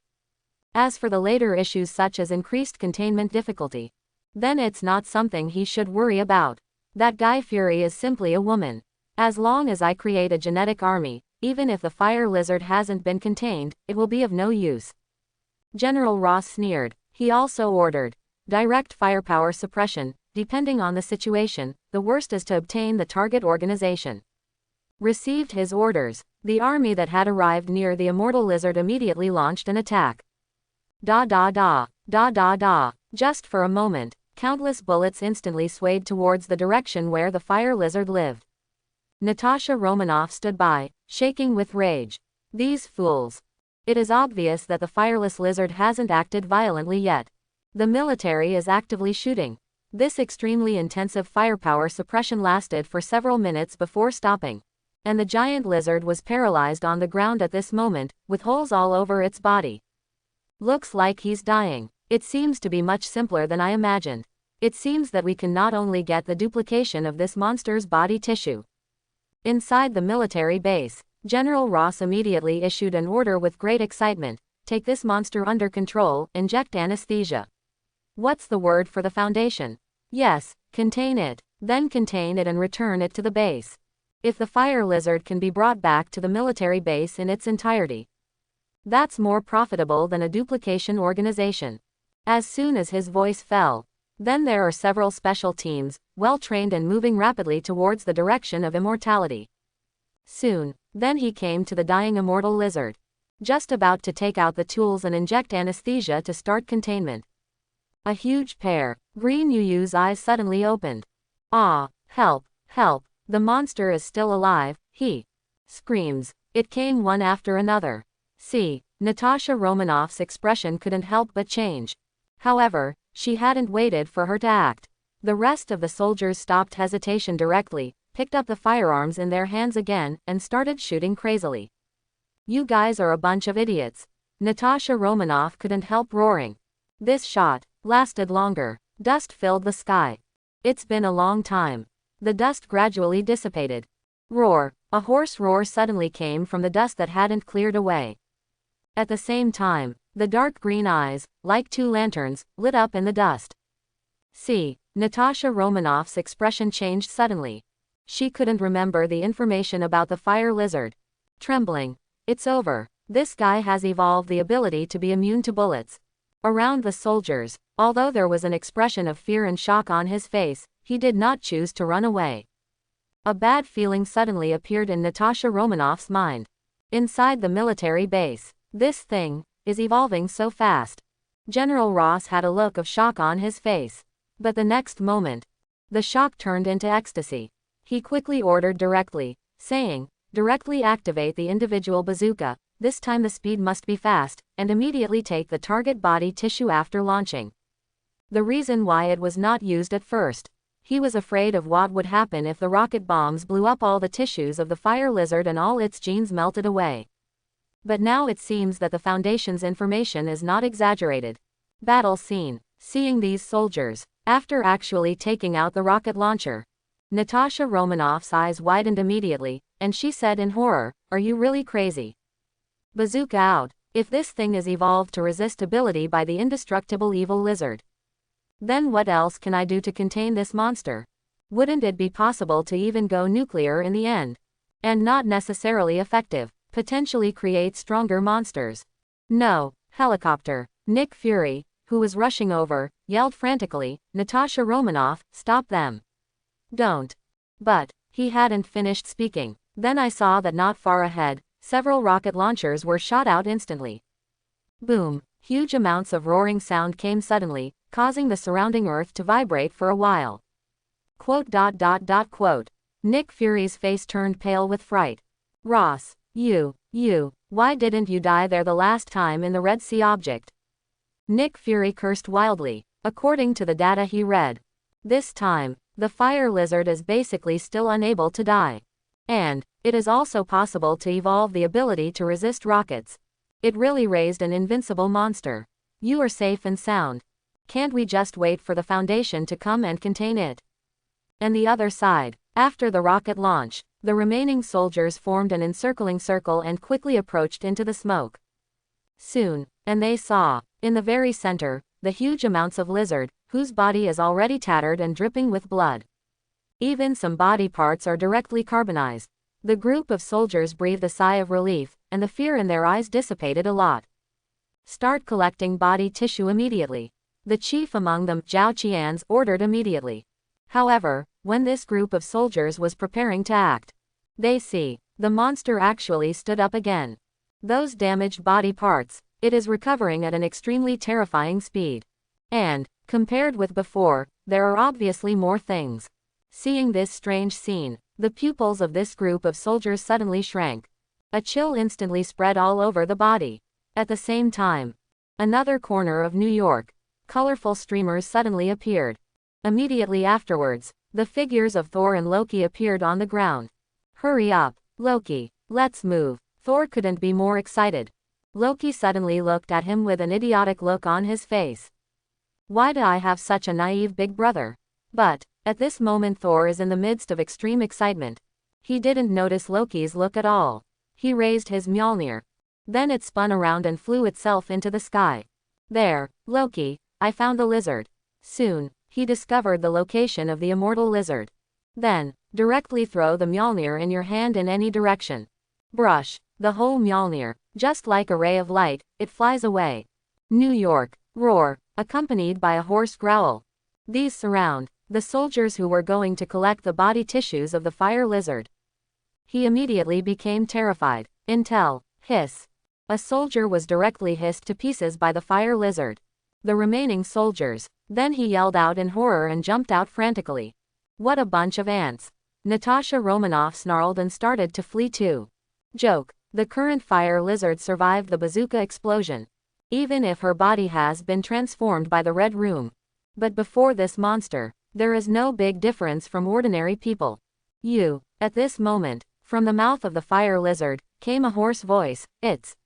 As for the later issues such as increased containment difficulty, then it's not something he should worry about. That guy Fury is simply a woman. As long as I create a genetic army, even if the fire lizard hasn't been contained, it will be of no use. General Ross sneered. He also ordered direct firepower suppression. Depending on the situation, the worst is to obtain the target organization. Received his orders, the army that had arrived near the immortal lizard immediately launched an attack. Da da da, da da da. Just for a moment, countless bullets instantly swayed towards the direction where the fire lizard lived. Natasha Romanoff stood by, shaking with rage. These fools. It is obvious that the fireless lizard hasn't acted violently yet. The military is actively shooting. This extremely intensive firepower suppression lasted for several minutes before stopping. And the giant lizard was paralyzed on the ground at this moment, with holes all over its body. Looks like he's dying. It seems to be much simpler than I imagined. It seems that we can not only get the duplication of this monster's body tissue. Inside the military base, General Ross immediately issued an order with great excitement. Take this monster under control, inject anesthesia. What's the word for the Foundation? Yes, contain it. Then contain it and return it to the base. If the fire lizard can be brought back to the military base in its entirety, that's more profitable than a duplication organization. As soon as his voice fell, then there are several special teams, well trained and moving rapidly towards the direction of immortality. Soon, then he came to the dying immortal lizard. Just about to take out the tools and inject anesthesia to start containment. A huge pair, green Yu's eyes suddenly opened. Ah, help, help, the monster is still alive, he screams. It came one after another. See, Natasha Romanoff's expression couldn't help but change. However, she hadn't waited for her to act. The rest of the soldiers stopped hesitation directly, picked up the firearms in their hands again, and started shooting crazily. You guys are a bunch of idiots. Natasha Romanoff couldn't help roaring. This shot lasted longer. Dust filled the sky. It's been a long time. The dust gradually dissipated. Roar. A hoarse roar suddenly came from the dust that hadn't cleared away. At the same time, the dark green eyes, like two lanterns, lit up in the dust. See, Natasha Romanoff's expression changed suddenly. She couldn't remember the information about the fire lizard. Trembling. It's over. This guy has evolved the ability to be immune to bullets. Around the soldiers, although there was an expression of fear and shock on his face, he did not choose to run away. A bad feeling suddenly appeared in Natasha Romanoff's mind. Inside the military base, this thing is evolving so fast. General Ross had a look of shock on his face. But the next moment, the shock turned into ecstasy. He quickly ordered directly, saying, directly activate the individual bazooka. This time the speed must be fast, and immediately take the target body tissue after launching. The reason why it was not used at first. He was afraid of what would happen if the rocket bombs blew up all the tissues of the fire lizard and all its genes melted away. But now it seems that the Foundation's information is not exaggerated. Battle scene. Seeing these soldiers, after actually taking out the rocket launcher, Natasha Romanoff's eyes widened immediately, and she said in horror, "Are you really crazy? Bazooka out. If this thing is evolved to resist ability by the indestructible evil lizard, then what else can I do to contain this monster? Wouldn't it be possible to even go nuclear in the end? And not necessarily effective, potentially create stronger monsters." No. Helicopter. Nick Fury, who was rushing over, yelled frantically, "Natasha Romanoff, stop them. Don't." But he hadn't finished speaking. Then I saw that not far ahead, several rocket launchers were shot out instantly. Boom. Huge amounts of roaring sound came suddenly, causing the surrounding earth to vibrate for a while. Quote. Nick Fury's face turned pale with fright. Ross, you, why didn't you die there the last time in the Red Sea object? Nick Fury cursed wildly, according to the data he read. This time, the fire lizard is basically still unable to die. And it is also possible to evolve the ability to resist rockets. It really raised an invincible monster. You are safe and sound. Can't we just wait for the Foundation to come and contain it? And the other side, after the rocket launch, the remaining soldiers formed an encircling circle and quickly approached into the smoke. Soon, and they saw, in the very center, the huge amounts of lizard, whose body is already tattered and dripping with blood. Even some body parts are directly carbonized. The group of soldiers breathed a sigh of relief, and the fear in their eyes dissipated a lot. Start collecting body tissue immediately. The chief among them, Zhao Qian's, ordered immediately. However, when this group of soldiers was preparing to act, they see the monster actually stood up again. Those damaged body parts, it is recovering at an extremely terrifying speed. And, compared with before, there are obviously more things. Seeing this strange scene, the pupils of this group of soldiers suddenly shrank. A chill instantly spread all over the body. At the same time, another corner of New York, colorful streamers suddenly appeared. Immediately afterwards, the figures of Thor and Loki appeared on the ground. Hurry up, Loki, let's move. Thor couldn't be more excited. Loki suddenly looked at him with an idiotic look on his face. Why do I have such a naive big brother? But, at this moment Thor is in the midst of extreme excitement. He didn't notice Loki's look at all. He raised his Mjolnir. Then it spun around and flew itself into the sky. There, Loki, I found the lizard. Soon, he discovered the location of the immortal lizard. Then, directly throw the Mjolnir in your hand in any direction. Brush the whole Mjolnir, just like a ray of light, it flies away. New York, roar, accompanied by a hoarse growl. These surround the soldiers who were going to collect the body tissues of the fire lizard. He immediately became terrified. Intel, hiss. A soldier was directly hissed to pieces by the fire lizard. The remaining soldiers, then he yelled out in horror and jumped out frantically. What a bunch of ants. Natasha Romanoff snarled and started to flee too. Joke, the current fire lizard survived the bazooka explosion. Even if her body has been transformed by the Red Room. But before this monster, there is no big difference from ordinary people. At this moment, from the mouth of the fire lizard, came a hoarse voice, it's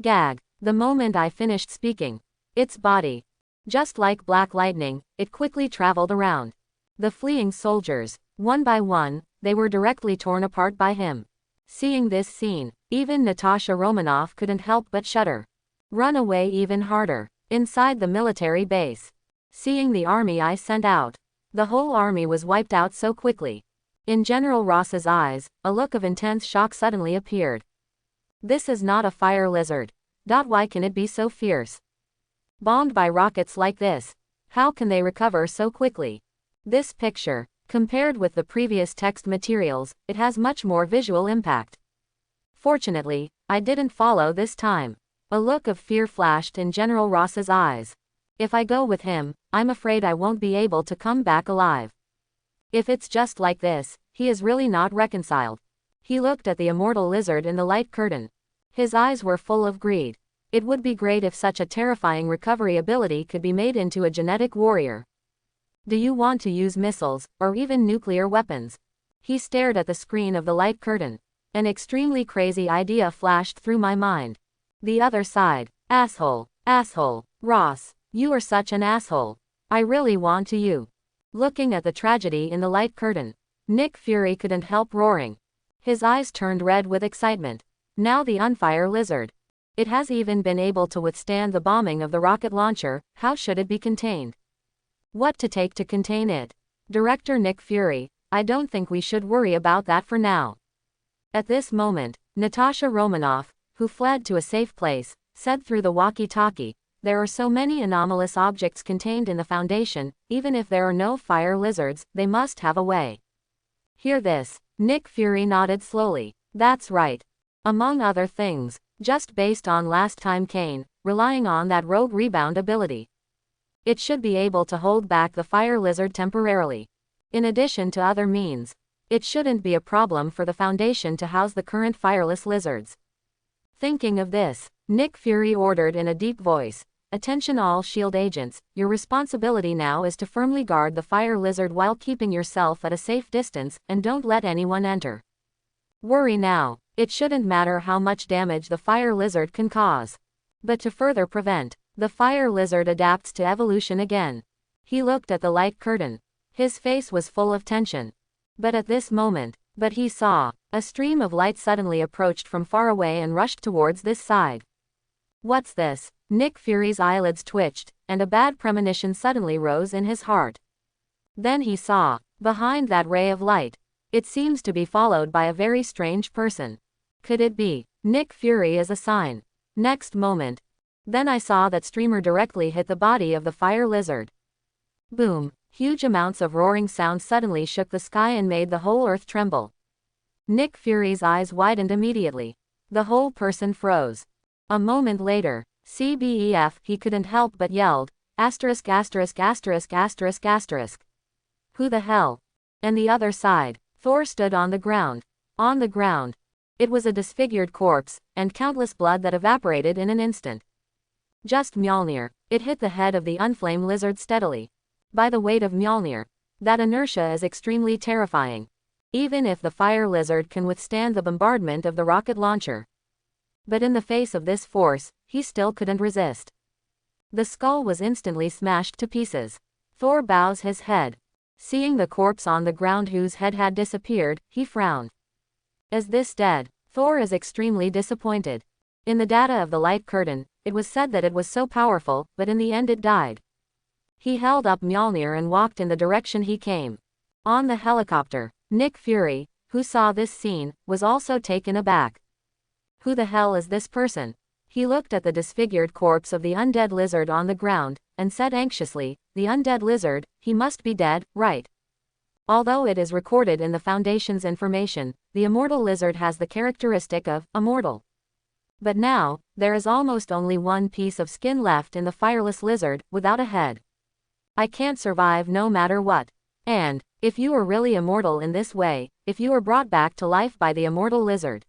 gag. The moment I finished speaking, its body, just like black lightning, it quickly traveled around. The fleeing soldiers, one by one, they were directly torn apart by him. Seeing this scene, even Natasha Romanoff couldn't help but shudder. Run away even harder. Inside the military base. Seeing the army I sent out. The whole army was wiped out so quickly. In General Ross's eyes, a look of intense shock suddenly appeared. This is not a fire lizard. Why can it be so fierce? Bombed by rockets like this, how can they recover so quickly? This picture, compared with the previous text materials, it has much more visual impact. Fortunately, I didn't follow this time. A look of fear flashed in General Ross's eyes. If I go with him, I'm afraid I won't be able to come back alive. If it's just like this, he is really not reconciled. He looked at the immortal lizard in the light curtain. His eyes were full of greed. It would be great if such a terrifying recovery ability could be made into a genetic warrior. Do you want to use missiles, or even nuclear weapons? He stared at the screen of the light curtain. An extremely crazy idea flashed through my mind. The other side. Asshole. Ross. You are such an asshole. I really want to you. Looking at the tragedy in the light curtain, Nick Fury couldn't help roaring. His eyes turned red with excitement. Now the unfire lizard. It has even been able to withstand the bombing of the rocket launcher. How should it be contained? What to take to contain it? Director Nick Fury, I don't think we should worry about that for now. At this moment, Natasha Romanoff, who fled to a safe place, said through the walkie-talkie, there are so many anomalous objects contained in the Foundation, even if there are no fire lizards, they must have a way. Hear this. Nick Fury nodded slowly. That's right. Among other things, just based on last time Cain, relying on that rogue rebound ability. It should be able to hold back the fire lizard temporarily. In addition to other means, it shouldn't be a problem for the Foundation to house the current fireless lizards. Thinking of this, Nick Fury ordered in a deep voice, attention all S.H.I.E.L.D. agents, your responsibility now is to firmly guard the fire lizard while keeping yourself at a safe distance, and don't let anyone enter. Worry now, it shouldn't matter how much damage the fire lizard can cause. But to further prevent, the fire lizard adapts to evolution again. He looked at the light curtain. His face was full of tension. But at this moment, he saw, a stream of light suddenly approached from far away and rushed towards this side. What's this? Nick Fury's eyelids twitched, and a bad premonition suddenly rose in his heart. Then he saw, Behind that ray of light, it seems to be followed by a very strange person. Could it be Nick Fury as a sign? Next moment, then I saw that streamer directly hit the body of the fire lizard. Boom! Huge amounts of roaring sound suddenly shook the sky and made the whole earth tremble. Nick Fury's eyes widened immediately. The whole person froze. A moment later, CBEF, he couldn't help but yelled, asterisk asterisk asterisk asterisk asterisk. Who the hell? And the other side, Thor stood on the ground. On the ground. It was a disfigured corpse, and countless blood that evaporated in an instant. Just Mjolnir. It hit the head of the unflamed lizard steadily. By the weight of Mjolnir. That inertia is extremely terrifying. Even if the fire lizard can withstand the bombardment of the rocket launcher. But in the face of this force, he still couldn't resist. The skull was instantly smashed to pieces. Thor bows his head. Seeing the corpse on the ground whose head had disappeared, he frowned. Is this dead? Thor is extremely disappointed. In the data of the light curtain, it was said that it was so powerful, but in the end it died. He held up Mjolnir and walked in the direction he came. On the helicopter, Nick Fury, who saw this scene, was also taken aback. Who the hell is this person? He looked at the disfigured corpse of the undead lizard on the ground, and said anxiously, the undead lizard, he must be dead, right? Although it is recorded in the Foundation's information, the immortal lizard has the characteristic of immortal. But now, there is almost only one piece of skin left in the fireless lizard, without a head. I can't survive no matter what. And, if you are really immortal in this way, if you are brought back to life by the immortal lizard,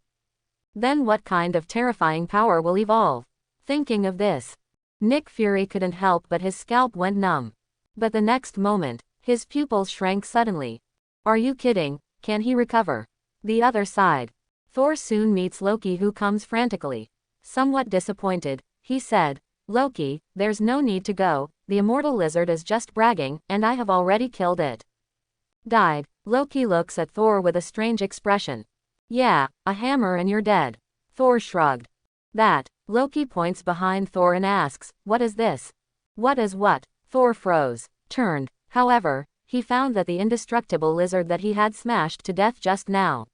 then what kind of terrifying power will evolve? Thinking of this, Nick Fury couldn't help but his scalp went numb. But the next moment, his pupils shrank suddenly. Are you kidding? Can he recover? The other side. Thor soon meets Loki, who comes frantically. Somewhat disappointed, he said, Loki, there's no need to go, the immortal lizard is just bragging, and I have already killed it. Died. Loki looks at Thor with a strange expression. Yeah, a hammer and you're dead. Thor shrugged. That. Loki points behind Thor and asks, what is this? What is what? Thor froze, turned. However, he found that the indestructible lizard that he had smashed to death just now.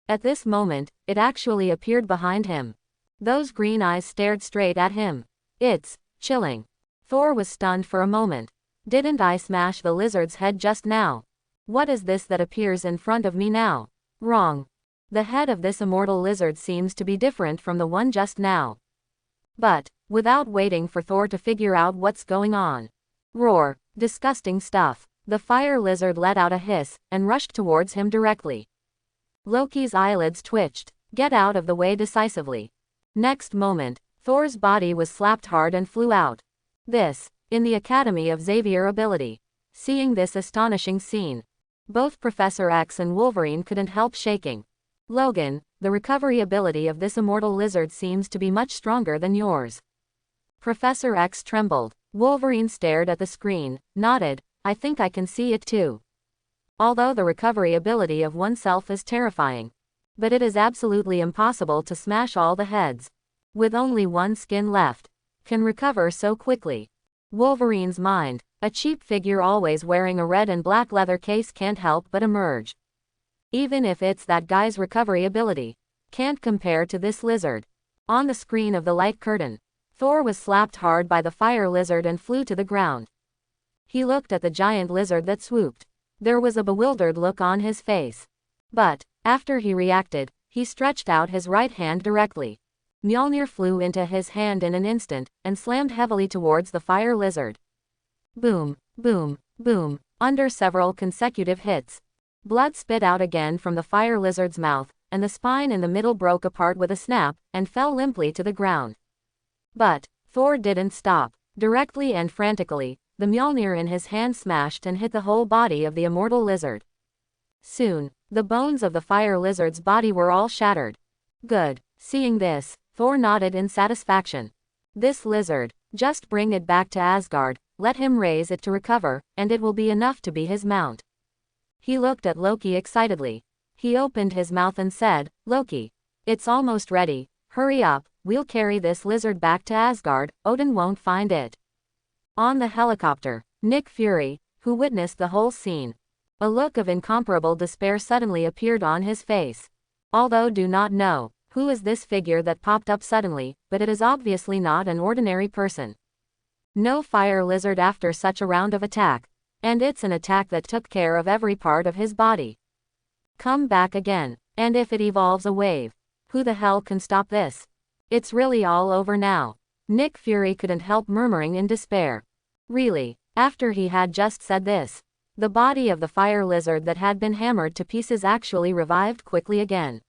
At this moment, it actually appeared behind him. Those green eyes stared straight at him. It's chilling. Thor was stunned for a moment. Didn't I smash the lizard's head just now? What is this that appears in front of me now? Wrong. The head of this immortal lizard seems to be different from the one just now. But, without waiting for Thor to figure out what's going on. Roar. Disgusting stuff. The fire lizard let out a hiss, and rushed towards him directly. Loki's eyelids twitched. Get out of the way decisively. Next moment, Thor's body was slapped hard and flew out. This, in the Academy of Xavier ability. Seeing this astonishing scene, both Professor X and Wolverine couldn't help shaking. Logan, the recovery ability of this immortal lizard seems to be much stronger than yours. Professor X trembled. Wolverine stared at the screen, nodded, I think I can see it too. Although the recovery ability of oneself is terrifying. But it is absolutely impossible to smash all the heads. With only one skin left. Can recover so quickly. Wolverine's mind, a cheap figure always wearing a red and black leather case, can't help but emerge. Even if it's that guy's recovery ability, can't compare to this lizard. On the screen of the light curtain, Thor was slapped hard by the fire lizard and flew to the ground. He looked at the giant lizard that swooped. There was a bewildered look on his face. But, after he reacted, he stretched out his right hand directly. Mjolnir flew into his hand in an instant, and slammed heavily towards the fire lizard. Boom, boom, boom, under several consecutive hits. Blood spit out again from the fire lizard's mouth, and the spine in the middle broke apart with a snap, and fell limply to the ground. But, Thor didn't stop. Directly and frantically, the Mjolnir in his hand smashed and hit the whole body of the immortal lizard. Soon, the bones of the fire lizard's body were all shattered. Good. Seeing this, Thor nodded in satisfaction. This lizard, just bring it back to Asgard, let him raise it to recover, and it will be enough to be his mount. He looked at Loki excitedly. He opened his mouth and said, Loki, it's almost ready, hurry up, we'll carry this lizard back to Asgard, Odin won't find it. On the helicopter, Nick Fury, who witnessed the whole scene, A look of incomparable despair suddenly appeared on his face. Although do not know who is this figure that popped up suddenly, but it is obviously not an ordinary person. No fire lizard after such a round of attack. And it's an attack that took care of every part of his body. Come back again. And if it evolves a wave, who the hell can stop this? It's really all over now. Nick Fury couldn't help murmuring in despair. Really, after he had just said this, the body of the fire lizard that had been hammered to pieces actually revived quickly again.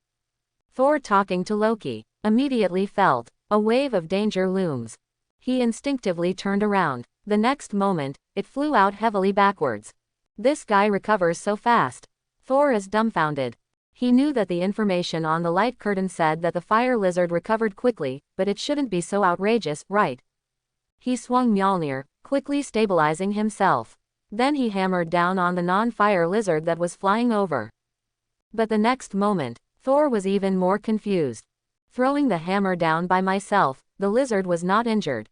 Thor, talking to Loki, immediately felt a wave of danger looms. He instinctively turned around. The next moment, it flew out heavily backwards. This guy recovers so fast. Thor is dumbfounded. He knew that the information on the light curtain said that the fire lizard recovered quickly, but it shouldn't be so outrageous, right? He swung Mjolnir, quickly stabilizing himself. Then he hammered down on the non-fire lizard that was flying over. But the next moment, Thor was even more confused. Throwing the hammer down by myself, the lizard was not injured.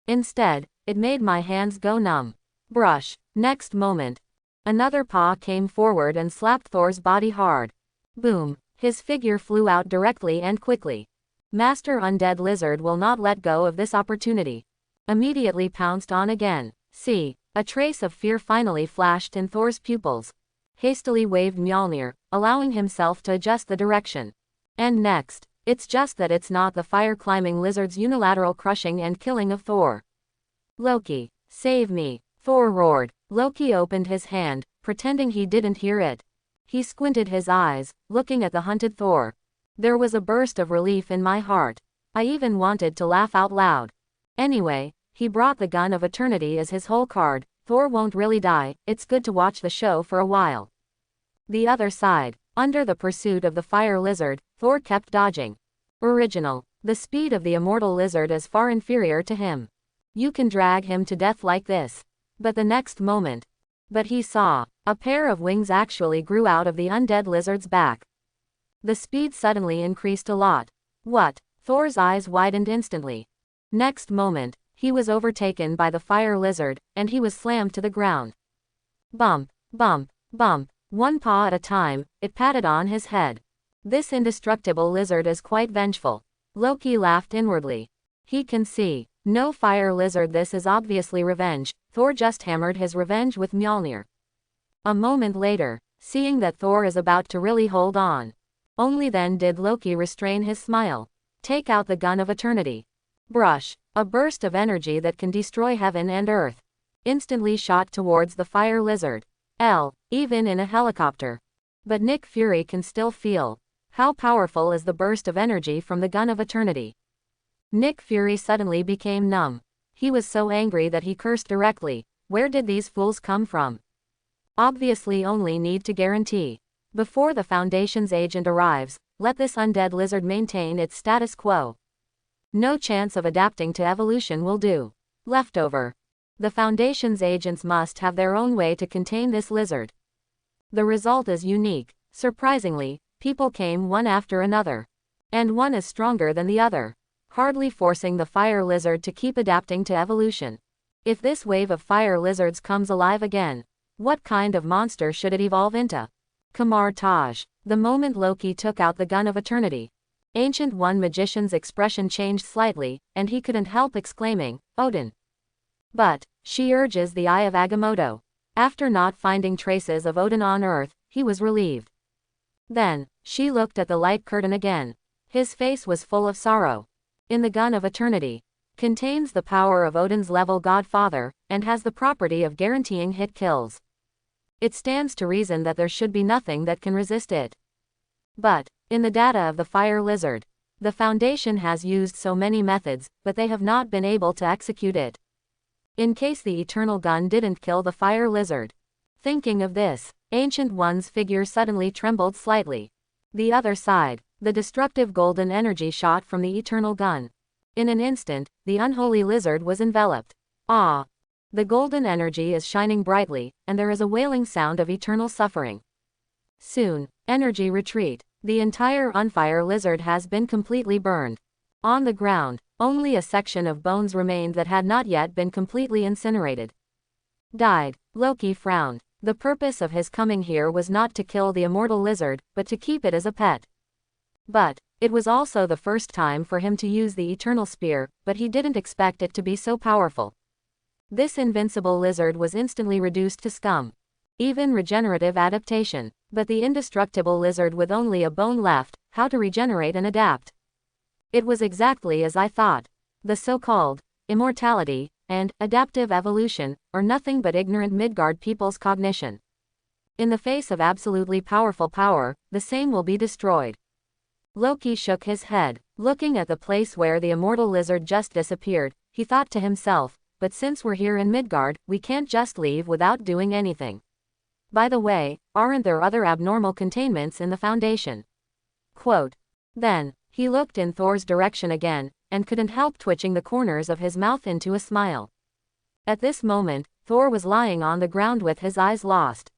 Instead, it made my hands go numb. Brush. Next moment, another paw came forward and slapped Thor's body hard. Boom. His figure flew out directly and quickly. Master Undead Lizard will not let go of this opportunity. Immediately pounced on again. See, a trace of fear finally flashed in Thor's pupils. Hastily waved Mjolnir, allowing himself to adjust the direction. And next, it's just that it's not the fire-climbing lizard's unilateral crushing and killing of Thor. Loki, save me, Thor roared. Loki opened his hand, pretending he didn't hear it. He squinted his eyes, looking at the hunted Thor. There was a burst of relief in my heart. I even wanted to laugh out loud. Anyway, he brought the gun of eternity as his whole card. Thor won't really die, it's good to watch the show for a while. The other side, under the pursuit of the fire lizard, Thor kept dodging. Original. The speed of the immortal lizard is far inferior to him. You can drag him to death like this. But the next moment. But he saw. A pair of wings actually grew out of the undead lizard's back. The speed suddenly increased a lot. What? Thor's eyes widened instantly. Next moment, he was overtaken by the fire lizard, and he was slammed to the ground. Bump, bump, bump. One paw at a time, it patted on his head. This indestructible lizard is quite vengeful. Loki laughed inwardly. He can see. No fire lizard, this is obviously revenge. Thor just hammered his revenge with Mjolnir. A moment later, seeing that Thor is about to really hold on. Only then did Loki restrain his smile. Take out the gun of eternity. Brush. A burst of energy that can destroy heaven and earth. Instantly shot towards the fire lizard. Even in a helicopter. But Nick Fury can still feel. How powerful is the burst of energy from the gun of eternity? Nick Fury suddenly became numb. He was so angry that he cursed directly. Where did these fools come from? Obviously only need to guarantee. Before the Foundation's agent arrives, let this undead lizard maintain its status quo. No chance of adapting to evolution will do. Leftover. The Foundation's agents must have their own way to contain this lizard. The result is unique. Surprisingly, people came one after another. And one is stronger than the other. Hardly forcing the fire lizard to keep adapting to evolution. If this wave of fire lizards comes alive again, what kind of monster should it evolve into? Kamar Taj. The moment Loki took out the gun of eternity, Ancient One Magician's expression changed slightly, and he couldn't help exclaiming, Odin. But, she urges the Eye of Agamotto. After not finding traces of Odin on Earth, he was relieved. Then, she looked at the light curtain again. His face was full of sorrow. In the gun of eternity, contains the power of Odin's level godfather, and has the property of guaranteeing hit kills. It stands to reason that there should be nothing that can resist it. But, in the data of the fire lizard, the Foundation has used so many methods, but they have not been able to execute it. In case the eternal gun didn't kill the fire lizard. Thinking of this, Ancient One's figure suddenly trembled slightly. The other side, the destructive golden energy shot from the eternal gun. In an instant, the unholy lizard was enveloped. Ah! The golden energy is shining brightly, and there is a wailing sound of eternal suffering. Soon, energy retreat. The entire unfire lizard has been completely burned. On the ground, only a section of bones remained that had not yet been completely incinerated. Died. Loki frowned. The purpose of his coming here was not to kill the immortal lizard, but to keep it as a pet. But it was also the first time for him to use the eternal spear, but he didn't expect it to be so powerful. This invincible lizard was instantly reduced to scum. Even regenerative adaptation. But the indestructible lizard with only a bone left, how to regenerate and adapt? It was exactly as I thought. The so-called immortality and adaptive evolution are nothing but ignorant Midgard people's cognition. In the face of absolutely powerful power, the same will be destroyed. Loki shook his head. Looking at the place where the immortal lizard just disappeared, he thought to himself, but since we're here in Midgard, we can't just leave without doing anything. By the way, aren't there other abnormal containments in the Foundation? Quote. Then, he looked in Thor's direction again, and couldn't help twitching the corners of his mouth into a smile. At this moment, Thor was lying on the ground with his eyes lost.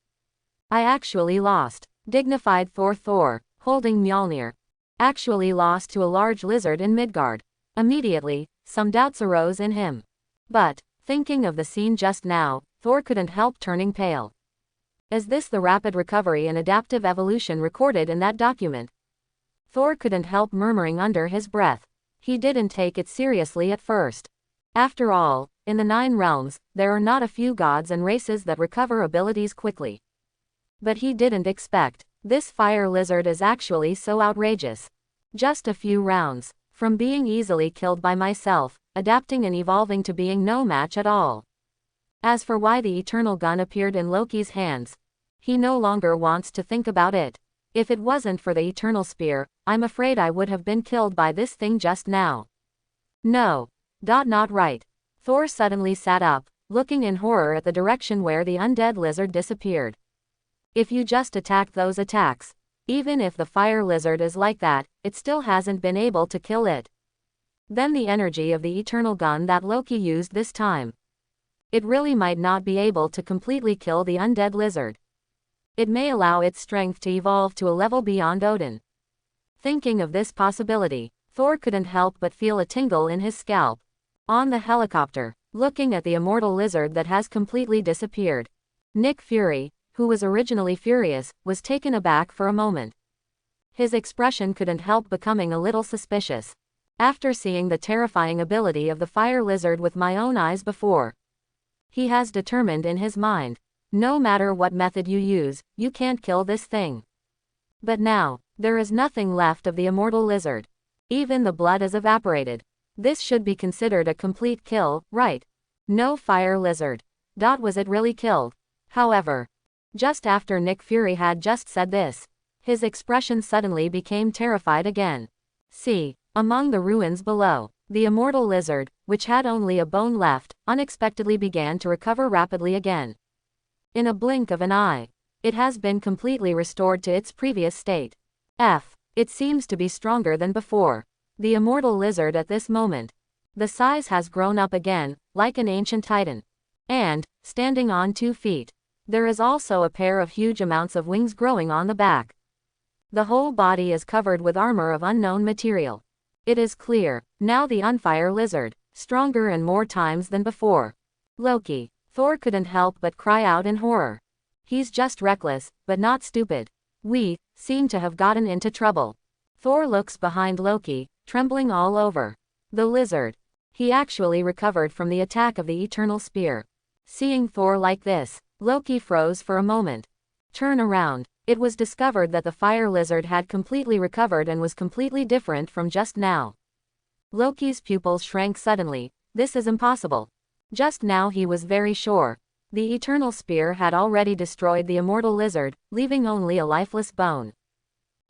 I actually lost. Dignified Thor, holding Mjolnir. Actually lost to a large lizard in Midgard. Immediately, some doubts arose in him. But, thinking of the scene just now, Thor couldn't help turning pale. Is this the rapid recovery and adaptive evolution recorded in that document? Thor couldn't help murmuring under his breath. He didn't take it seriously at first. After all, in the 9 realms, there are not a few gods and races that recover abilities quickly. But he didn't expect, this fire lizard is actually so outrageous. Just a few rounds, from being easily killed by myself, adapting and evolving to being no match at all. As for why the eternal gun appeared in Loki's hands, he no longer wants to think about it. If it wasn't for the eternal spear, I'm afraid I would have been killed by this thing just now. No. Not right. Thor suddenly sat up, looking in horror at the direction where the undead lizard disappeared. If you just attack those attacks, even if the fire lizard is like that, it still hasn't been able to kill it. Then the energy of the eternal gun that Loki used this time. It really might not be able to completely kill the undead lizard. It may allow its strength to evolve to a level beyond Odin. Thinking of this possibility, Thor couldn't help but feel a tingle in his scalp. On the helicopter, looking at the immortal lizard that has completely disappeared, Nick Fury, who was originally furious, was taken aback for a moment. His expression couldn't help becoming a little suspicious. After seeing the terrifying ability of the fire lizard with my own eyes before, he has determined in his mind, no matter what method you use, you can't kill this thing. But now, there is nothing left of the immortal lizard. Even the blood is evaporated. This should be considered a complete kill, right? No fire lizard. Was it really killed? However, just after Nick Fury had just said this, his expression suddenly became terrified again. See, among the ruins below, the immortal lizard, which had only a bone left, unexpectedly began to recover rapidly again. In a blink of an eye, it has been completely restored to its previous state. It seems to be stronger than before. The immortal lizard at this moment. The size has grown up again, like an ancient titan. And, standing on 2 feet, there is also a pair of huge amounts of wings growing on the back. The whole body is covered with armor of unknown material. It is clear, now the unfire lizard, stronger and more times than before. Loki. Thor couldn't help but cry out in horror. He's just reckless, but not stupid. We seem to have gotten into trouble. Thor looks behind Loki, trembling all over. The lizard. He actually recovered from the attack of the eternal spear. Seeing Thor like this, Loki froze for a moment. Turn around. It was discovered that the fire lizard had completely recovered and was completely different from just now. Loki's pupils shrank suddenly. This is impossible. Just now he was very sure. The eternal spear had already destroyed the immortal lizard, leaving only a lifeless bone.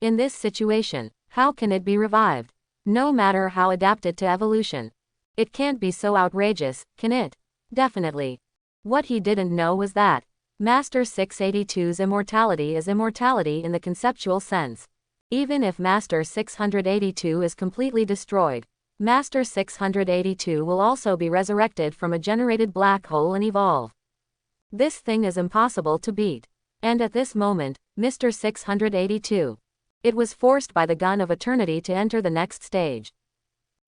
In this situation, how can it be revived? No matter how adapted to evolution. It can't be so outrageous, can it? Definitely. What he didn't know was that Master 682's immortality is immortality in the conceptual sense. Even if Master 682 is completely destroyed, Master 682 will also be resurrected from a generated black hole and evolve. This thing is impossible to beat. And at this moment, Mr. 682. It was forced by the gun of eternity to enter the next stage.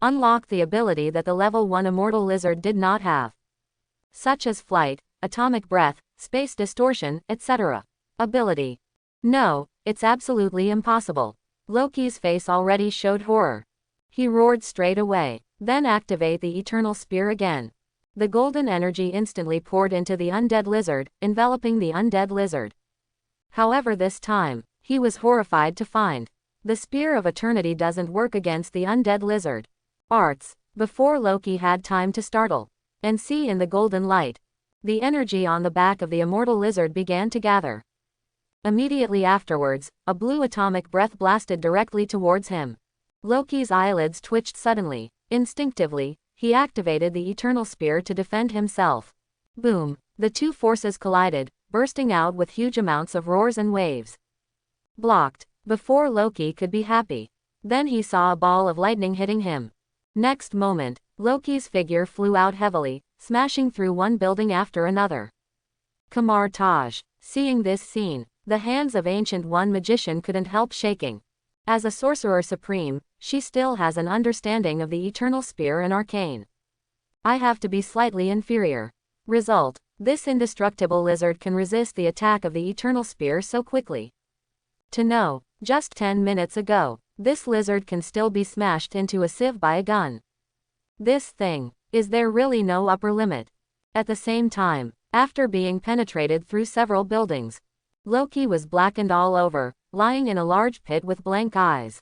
Unlock the ability that the level 1 immortal lizard did not have. Such as flight, atomic breath, space distortion, etc. Ability. No, it's absolutely impossible. Loki's face already showed horror. He roared straight away. Then activate the eternal spear again. The golden energy instantly poured into the undead lizard, enveloping the undead lizard. However, this time, he was horrified to find the spear of eternity doesn't work against the undead lizard. Arts. Before Loki had time to startle and see in the golden light, the energy on the back of the immortal lizard began to gather. Immediately afterwards, a blue atomic breath blasted directly towards him. Loki's eyelids twitched suddenly. Instinctively, he activated the eternal spear to defend himself. Boom! The two forces collided, bursting out with huge amounts of roars and waves. Blocked. Before Loki could be happy. Then he saw a ball of lightning hitting him. Next moment, Loki's figure flew out heavily, smashing through one building after another. Kamar Taj. Seeing this scene, the hands of Ancient One magician couldn't help shaking. As a sorcerer supreme, she still has an understanding of the eternal spear and arcane. I have to be slightly inferior. Result: this indestructible lizard can resist the attack of the eternal spear so quickly. To know, just 10 minutes ago, this lizard can still be smashed into a sieve by a gun. This thing, is there really no upper limit? At the same time, after being penetrated through several buildings, Loki was blackened all over, lying in a large pit with blank eyes.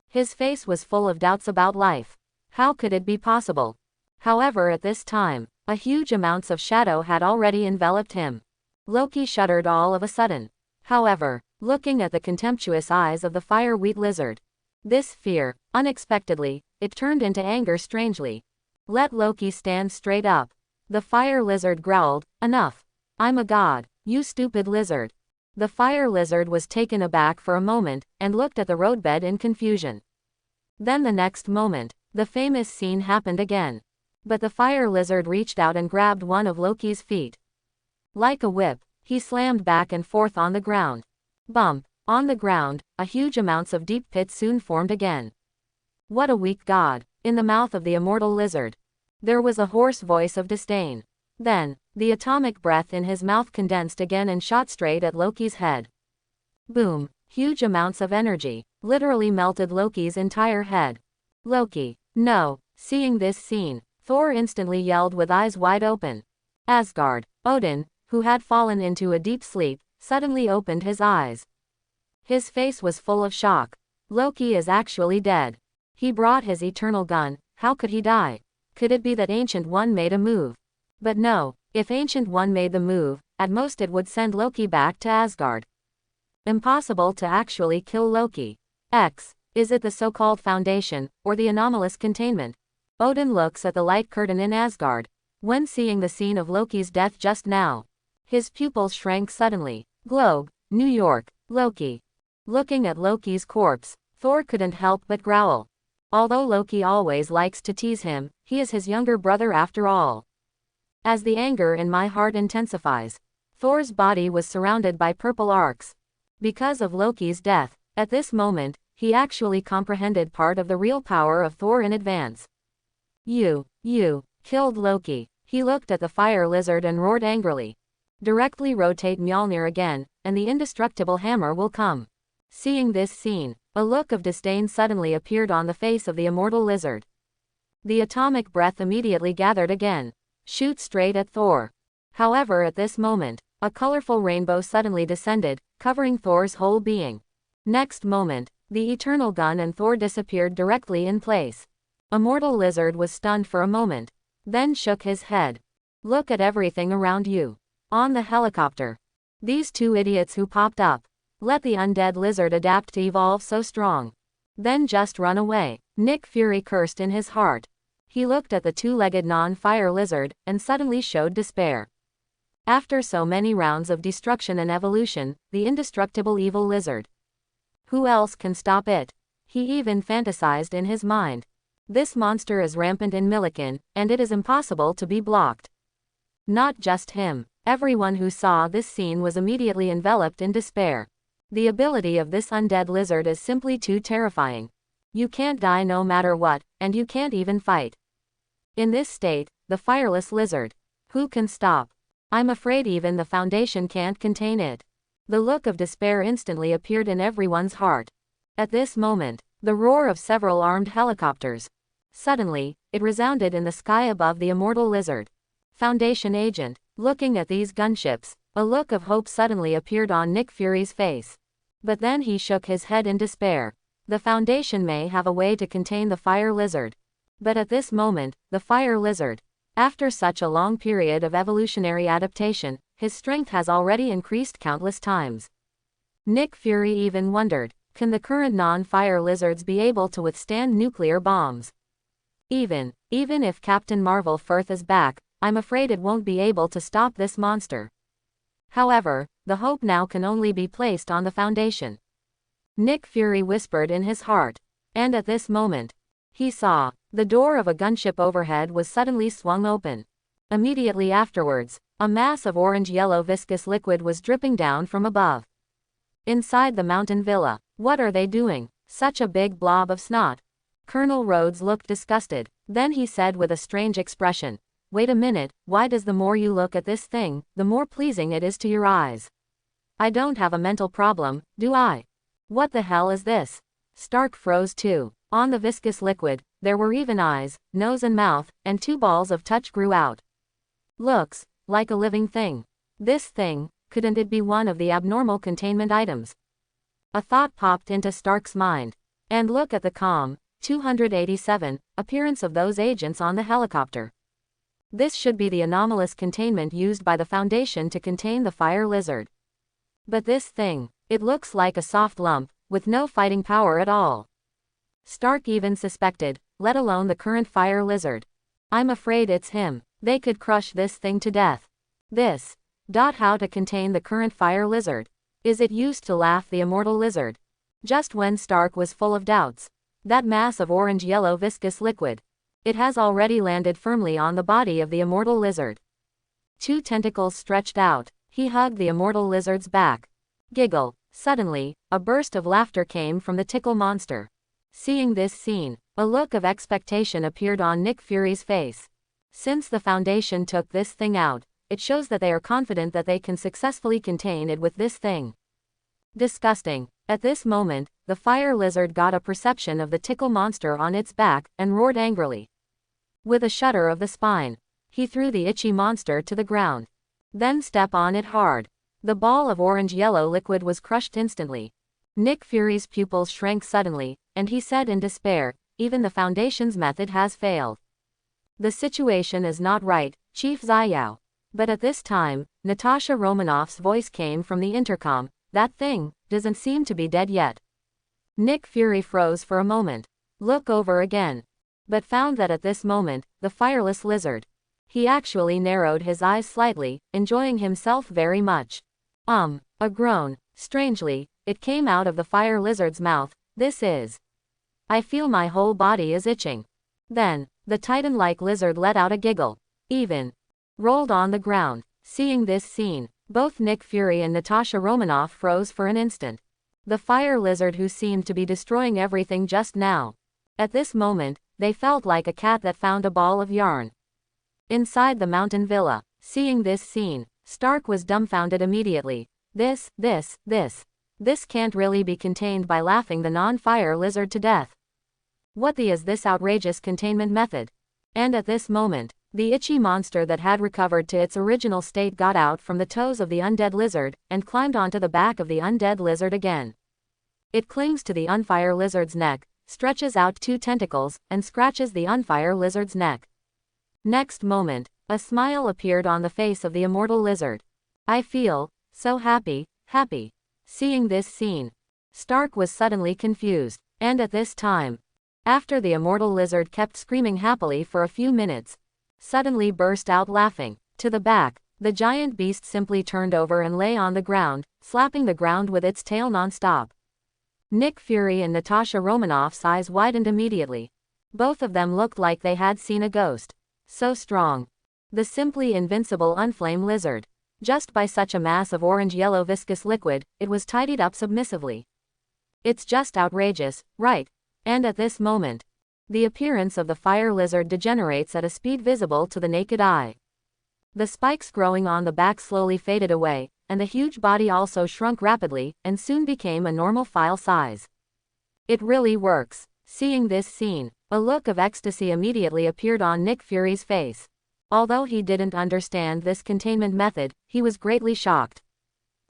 His face was full of doubts about life. How could it be possible? However, at this time, a huge amounts of shadow had already enveloped him. Loki shuddered all of a sudden. However, looking at the contemptuous eyes of the fire-wheat lizard, this fear, unexpectedly, it turned into anger strangely. Let Loki stand straight up. The fire lizard growled, "Enough. I'm a god, you stupid lizard." The fire lizard was taken aback for a moment, and looked at the roadbed in confusion. Then the next moment, the famous scene happened again. But the fire lizard reached out and grabbed one of Loki's feet. Like a whip, he slammed back and forth on the ground. Bump! On the ground, a huge amounts of deep pit soon formed again. What a weak god! In the mouth of the immortal lizard, there was a hoarse voice of disdain. Then, the atomic breath in his mouth condensed again and shot straight at Loki's head. Boom! Huge amounts of energy literally melted Loki's entire head. Loki, no! Seeing this scene, Thor instantly yelled with eyes wide open. Asgard, Odin, who had fallen into a deep sleep, suddenly opened his eyes. His face was full of shock. Loki is actually dead. He brought his eternal gun. How could he die? Could it be that Ancient One made a move? But no, if Ancient One made the move, at most it would send Loki back to Asgard. Impossible to actually kill Loki. Is it the so-called foundation, or the anomalous containment? Odin looks at the light curtain in Asgard. When seeing the scene of Loki's death just now, his pupils shrank suddenly. Globe, New York, Loki. Looking at Loki's corpse, Thor couldn't help but growl. Although Loki always likes to tease him, he is his younger brother after all. As the anger in my heart intensifies, Thor's body was surrounded by purple arcs. Because of Loki's death, at this moment, he actually comprehended part of the real power of Thor in advance. You killed Loki. He looked at the fire lizard and roared angrily. Directly rotate Mjolnir again, and the indestructible hammer will come. Seeing this scene, a look of disdain suddenly appeared on the face of the immortal lizard. The atomic breath immediately gathered again. Shoot straight at Thor. However, at this moment, a colorful rainbow suddenly descended, covering Thor's whole being. Next moment, the eternal gun and Thor disappeared directly in place. Immortal lizard was stunned for a moment, then shook his head. Look at everything around you. On the helicopter. These two idiots who popped up. Let the undead lizard adapt to evolve so strong. Then just run away. Nick Fury cursed in his heart. He looked at the two-legged non-fire lizard, and suddenly showed despair. After so many rounds of destruction and evolution, the indestructible evil lizard. Who else can stop it? He even fantasized in his mind. This monster is rampant in Millikan, and it is impossible to be blocked. Not just him. Everyone who saw this scene was immediately enveloped in despair. The ability of this undead lizard is simply too terrifying. You can't die no matter what, and you can't even fight. In this state, the fireless lizard. Who can stop? I'm afraid even the Foundation can't contain it. The look of despair instantly appeared in everyone's heart. At this moment, the roar of several armed helicopters. Suddenly, it resounded in the sky above the immortal lizard. Foundation agent, looking at these gunships, a look of hope suddenly appeared on Nick Fury's face. But then he shook his head in despair. The Foundation may have a way to contain the fire lizard. But at this moment, the fire lizard, after such a long period of evolutionary adaptation, his strength has already increased countless times. Nick Fury even wondered, can the current non-fire lizards be able to withstand nuclear bombs? Even if Captain Marvel Firth is back, I'm afraid it won't be able to stop this monster. However, the hope now can only be placed on the Foundation. Nick Fury whispered in his heart. And at this moment, he saw, the door of a gunship overhead was suddenly swung open. Immediately afterwards, a mass of orange-yellow viscous liquid was dripping down from above. Inside the mountain villa, what are they doing? Such a big blob of snot. Colonel Rhodes looked disgusted. Then he said with a strange expression, "Wait a minute, why does the more you look at this thing, the more pleasing it is to your eyes? I don't have a mental problem, do I? What the hell is this?" Stark froze too. On the viscous liquid, there were even eyes, nose and mouth, and 2 balls of touch grew out. Looks like a living thing. This thing, couldn't it be one of the abnormal containment items? A thought popped into Stark's mind. And look at the calm, 287, appearance of those agents on the helicopter. This should be the anomalous containment used by the Foundation to contain the fire lizard. But this thing, it looks like a soft lump, with no fighting power at all. Stark even suspected, let alone the current fire lizard. I'm afraid it's him. They could crush this thing to death. This. How to contain the current fire lizard? Is it used to laugh the immortal lizard? Just when Stark was full of doubts. That mass of orange-yellow viscous liquid. It has already landed firmly on the body of the immortal lizard. 2 tentacles stretched out. He hugged the immortal lizard's back. Giggle. Suddenly, a burst of laughter came from the tickle monster. Seeing this scene, a look of expectation appeared on Nick Fury's face. Since the Foundation took this thing out, it shows that they are confident that they can successfully contain it with this thing. Disgusting. At this moment, the fire lizard got a perception of the tickle monster on its back, and roared angrily. With a shudder of the spine, he threw the itchy monster to the ground. Then step on it hard. The ball of orange-yellow liquid was crushed instantly. Nick Fury's pupils shrank suddenly, and he said in despair, even the Foundation's method has failed. The situation is not right, Chief Ziyao. But at this time, Natasha Romanoff's voice came from the intercom, that thing doesn't seem to be dead yet. Nick Fury froze for a moment. Look over again. But found that at this moment, the fireless lizard. He actually narrowed his eyes slightly, enjoying himself very much. A groan. Strangely, it came out of the fire lizard's mouth. This is. I feel my whole body is itching. Then, the titan-like lizard let out a giggle. Even. Rolled on the ground. Seeing this scene, both Nick Fury and Natasha Romanoff froze for an instant. The fire lizard who seemed to be destroying everything just now. At this moment, they felt like a cat that found a ball of yarn. Inside the mountain villa, seeing this scene, Stark was dumbfounded immediately. This can't really be contained by laughing the non-fire lizard to death. What is this outrageous containment method? And at this moment, the itchy monster that had recovered to its original state got out from the toes of the undead lizard, and climbed onto the back of the undead lizard again. It clings to the unfire lizard's neck, stretches out 2 tentacles, and scratches the unfire lizard's neck. Next moment, a smile appeared on the face of the immortal lizard. I feel so happy. Seeing this scene, Stark was suddenly confused, and at this time, after the immortal lizard kept screaming happily for a few minutes, suddenly burst out laughing. To the back, the giant beast simply turned over and lay on the ground, slapping the ground with its tail non-stop. Nick Fury and Natasha Romanoff's eyes widened immediately. Both of them looked like they had seen a ghost. So strong. The simply invincible unflame lizard. Just by such a mass of orange-yellow viscous liquid, it was tidied up submissively. It's just outrageous, right? And at this moment, the appearance of the fire lizard degenerates at a speed visible to the naked eye. The spikes growing on the back slowly faded away, and the huge body also shrunk rapidly, and soon became a normal file size. It really works. Seeing this scene, a look of ecstasy immediately appeared on Nick Fury's face. Although he didn't understand this containment method, he was greatly shocked.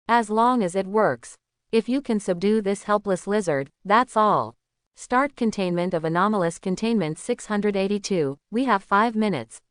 As long as it works. If you can subdue this helpless lizard, that's all. Start containment of anomalous containment 682, we have 5 minutes.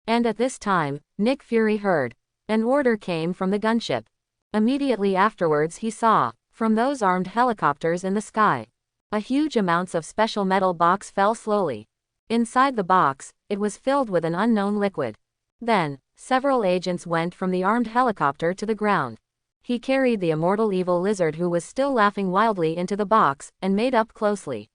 And at this time, Nick Fury heard. An order came from the gunship. Immediately afterwards he saw, from those armed helicopters in the sky, a huge amounts of special metal box fell slowly. Inside the box, it was filled with an unknown liquid. Then, several agents went from the armed helicopter to the ground. He carried the immortal evil lizard who was still laughing wildly into the box, and made up closely.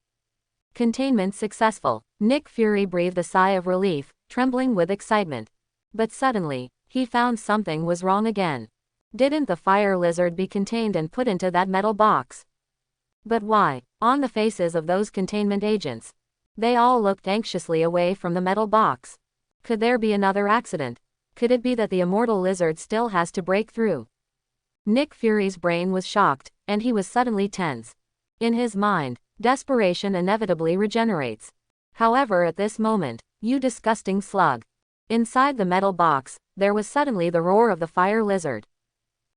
Containment successful. Nick Fury breathed a sigh of relief, trembling with excitement. But suddenly, he found something was wrong again. Didn't the fire lizard be contained and put into that metal box? But why? On the faces of those containment agents, they all looked anxiously away from the metal box. Could there be another accident? Could it be that the immortal lizard still has to break through? Nick Fury's brain was shocked, and he was suddenly tense. In his mind, desperation inevitably regenerates. However, at this moment, you disgusting slug. Inside the metal box, there was suddenly the roar of the fire lizard.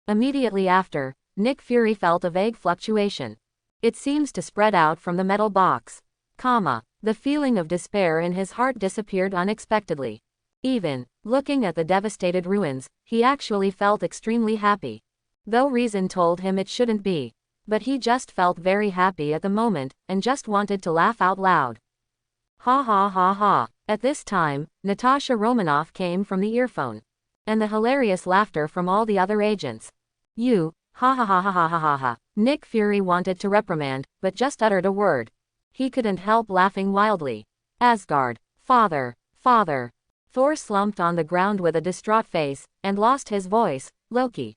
Immediately after, Nick Fury felt a vague fluctuation. It seems to spread out from the metal box. The feeling of despair in his heart disappeared unexpectedly. Even, looking at the devastated ruins, he actually felt extremely happy. Though reason told him it shouldn't be. But he just felt very happy at the moment, and just wanted to laugh out loud. Ha ha ha ha. At this time, Natasha Romanoff came from the earphone. And the hilarious laughter from all the other agents. You, ha ha ha ha ha ha ha ha. Nick Fury wanted to reprimand, but just uttered a word. He couldn't help laughing wildly. Asgard. Father. Father. Thor slumped on the ground with a distraught face, and lost his voice. Loki.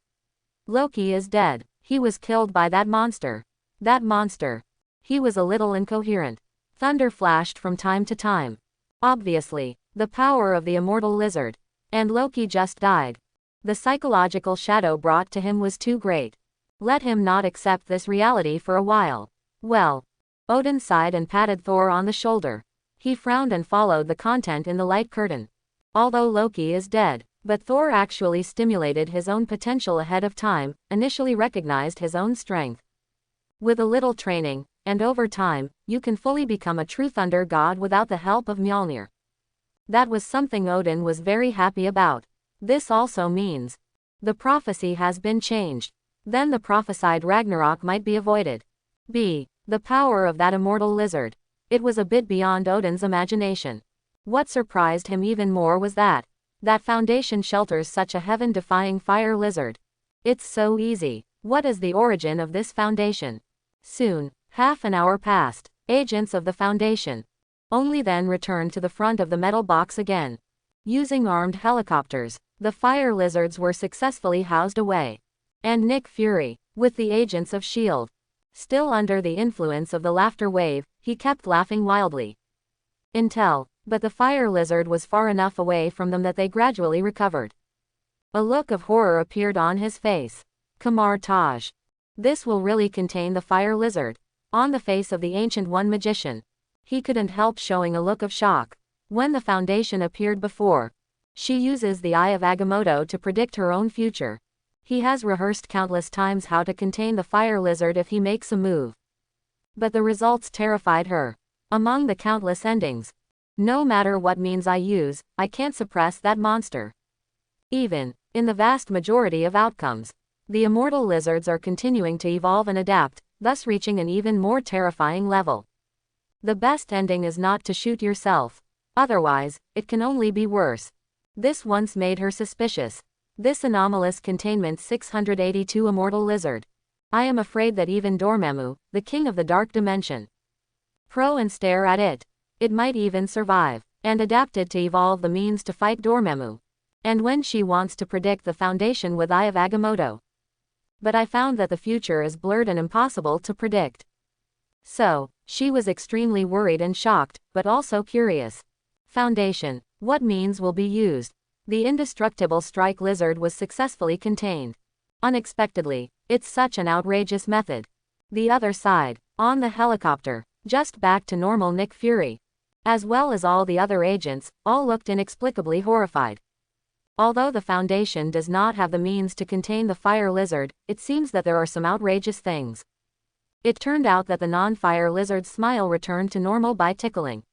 Loki is dead. He was killed by that monster. That monster. He was a little incoherent. Thunder flashed from time to time. Obviously, the power of the immortal lizard. And Loki just died. The psychological shadow brought to him was too great. Let him not accept this reality for a while. Well. Odin sighed and patted Thor on the shoulder. He frowned and followed the content in the light curtain. Although Loki is dead, but Thor actually stimulated his own potential ahead of time, initially recognized his own strength. With a little training, and over time, you can fully become a true thunder god without the help of Mjolnir. That was something Odin was very happy about. This also means the prophecy has been changed. Then the prophesied Ragnarok might be avoided. The power of that immortal lizard. It was a bit beyond Odin's imagination. What surprised him even more was that foundation shelters such a heaven-defying fire lizard. It's so easy. What is the origin of this foundation? Soon, half an hour passed. Agents of the foundation only then returned to the front of the metal box again. Using armed helicopters, the fire lizards were successfully housed away. And Nick Fury, with the agents of S.H.I.E.L.D., still under the influence of the laughter wave, he kept laughing wildly. But the fire lizard was far enough away from them that they gradually recovered. A look of horror appeared on his face. Kamar Taj. This will really contain the fire lizard. On the face of the Ancient One magician, he couldn't help showing a look of shock. When the foundation appeared before, she uses the Eye of Agamotto to predict her own future. He has rehearsed countless times how to contain the fire lizard if he makes a move. But the results terrified her. Among the countless endings, no matter what means I use, I can't suppress that monster. Even in the vast majority of outcomes, the immortal lizards are continuing to evolve and adapt, thus reaching an even more terrifying level. The best ending is not to shoot yourself. Otherwise, it can only be worse. This once made her suspicious. This anomalous containment 682 immortal lizard. I am afraid that even Dormammu, the king of the dark dimension, pro and stare at it. It might even survive, and adapted to evolve the means to fight Dormammu. And when she wants to predict the foundation with Eye of Agamotto. But I found that the future is blurred and impossible to predict. So, she was extremely worried and shocked, but also curious. Foundation. What means will be used? The indestructible strike lizard was successfully contained. Unexpectedly, it's such an outrageous method. The other side, on the helicopter, just back to normal. Nick Fury, as well as all the other agents, all looked inexplicably horrified. Although the Foundation does not have the means to contain the fire lizard, it seems that there are some outrageous things. It turned out that the non-fire lizard's smile returned to normal by tickling.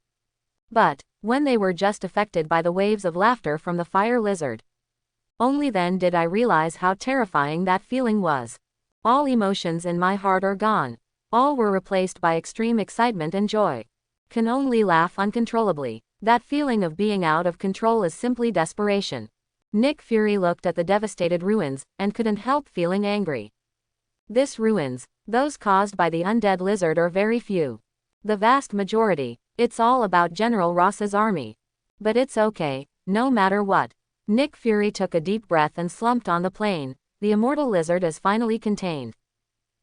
But, when they were just affected by the waves of laughter from the fire lizard, only then did I realize how terrifying that feeling was. All emotions in my heart are gone. All were replaced by extreme excitement and joy. Can only laugh uncontrollably. That feeling of being out of control is simply desperation. Nick Fury looked at the devastated ruins, and couldn't help feeling angry. These ruins, those caused by the undead lizard, are very few. The vast majority, it's all about General Ross's army. But it's okay, no matter what. Nick Fury took a deep breath and slumped on the plane. The immortal lizard is finally contained.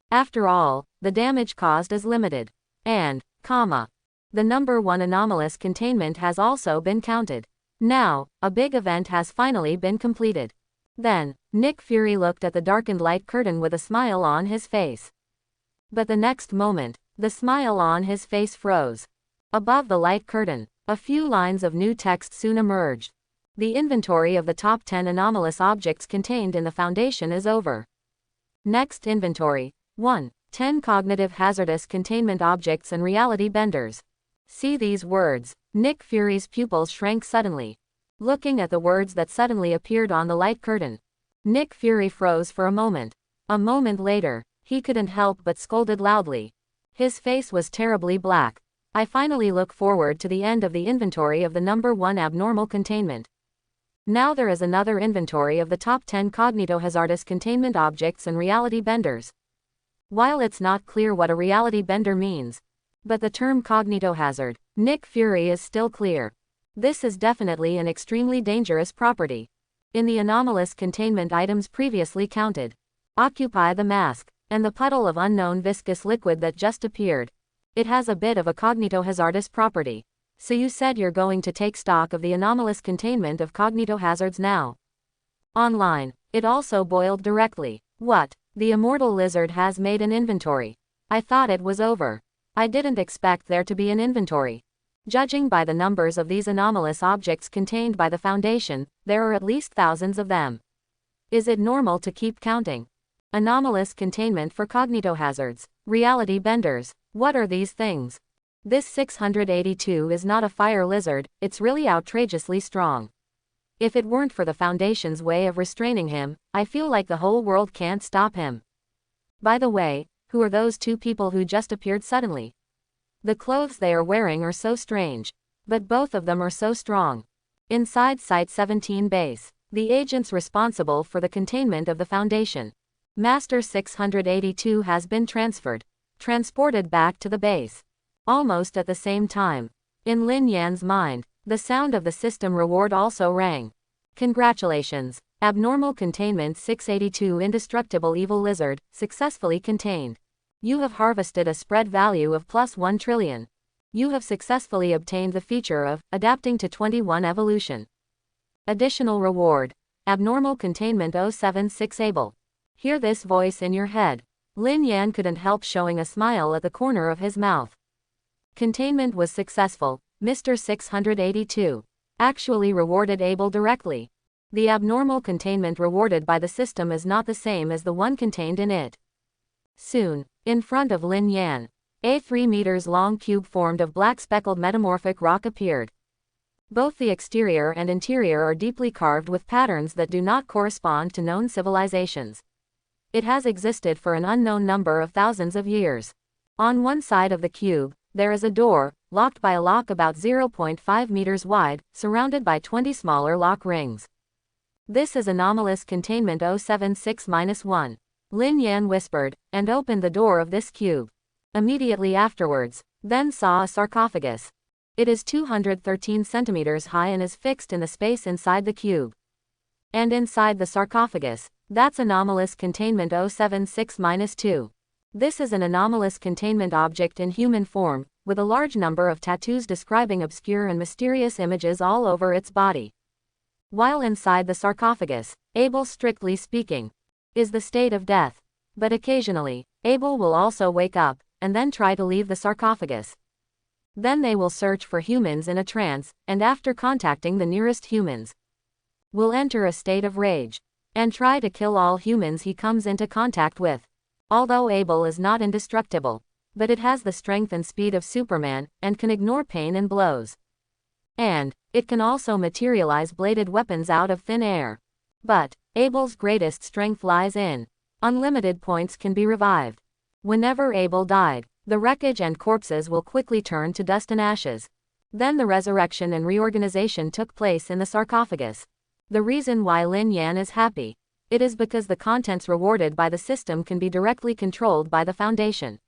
After all, the damage caused is limited. And, the number 1 anomalous containment has also been counted. Now, a big event has finally been completed. Then, Nick Fury looked at the darkened light curtain with a smile on his face. But the next moment, the smile on his face froze. Above the light curtain, a few lines of new text soon emerged. The inventory of the top 10 anomalous objects contained in the Foundation is over. Next inventory. 1. 10 cognitive hazardous containment objects and reality benders. See these words. Nick Fury's pupils shrank suddenly. Looking at the words that suddenly appeared on the light curtain, Nick Fury froze for a moment. A moment later, he couldn't help but scolded loudly. His face was terribly black. I finally look forward to the end of the inventory of the number 1 abnormal containment. Now there is another inventory of the top 10 cognitohazardous containment objects and reality benders. While it's not clear what a reality bender means, but the term cognitohazard, Nick Fury is still clear. This is definitely an extremely dangerous property. In the anomalous containment items previously counted, occupy the mask, and the puddle of unknown viscous liquid that just appeared. It has a bit of a cognitohazardous property. So you said you're going to take stock of the anomalous containment of cognitohazards now. Online, it also boiled directly. What? The immortal lizard has made an inventory. I thought it was over. I didn't expect there to be an inventory. Judging by the numbers of these anomalous objects contained by the Foundation, there are at least thousands of them. Is it normal to keep counting? Anomalous containment for cognitohazards. Reality benders. What are these things? This 682 is not a fire lizard, it's really outrageously strong. If it weren't for the Foundation's way of restraining him, I feel like the whole world can't stop him. By the way, who are those 2 people who just appeared suddenly? The clothes they are wearing are so strange. But both of them are so strong. Inside Site 17 base, the agents responsible for the containment of the Foundation, Master 682, has been transported back to the base. Almost at the same time, in Lin Yan's mind, the sound of the system reward also rang. Congratulations. Abnormal containment 682 indestructible evil lizard, successfully contained. You have harvested a spread value of +1 trillion. You have successfully obtained the feature of adapting to 21 evolution. Additional reward. Abnormal containment 076 Abel. Hear this voice in your head. Lin Yan couldn't help showing a smile at the corner of his mouth. Containment was successful. Mr. 682 actually rewarded Abel directly. The abnormal containment rewarded by the system is not the same as the one contained in it. Soon, in front of Lin Yan, a 3 meters long cube formed of black speckled metamorphic rock appeared. Both the exterior and interior are deeply carved with patterns that do not correspond to known civilizations. It has existed for an unknown number of thousands of years. On one side of the cube, there is a door, locked by a lock about 0.5 meters wide, surrounded by 20 smaller lock rings. This is anomalous containment 076-1. Lin Yan whispered, and opened the door of this cube. Immediately afterwards, then saw a sarcophagus. It is 213 centimeters high and is fixed in the space inside the cube. And inside the sarcophagus, that's anomalous containment 076-2. This is an anomalous containment object in human form, with a large number of tattoos describing obscure and mysterious images all over its body. While inside the sarcophagus, Abel, strictly speaking, is the state of death. But occasionally, Abel will also wake up, and then try to leave the sarcophagus. Then they will search for humans in a trance, and after contacting the nearest humans, will enter a state of rage, and try to kill all humans he comes into contact with. Although Abel is not indestructible, but it has the strength and speed of Superman, and can ignore pain and blows. And it can also materialize bladed weapons out of thin air. But Abel's greatest strength lies in unlimited points can be revived. Whenever Abel died, the wreckage and corpses will quickly turn to dust and ashes. Then the resurrection and reorganization took place in the sarcophagus. The reason why Lin Yan is happy. It is because the contents rewarded by the system can be directly controlled by the Foundation.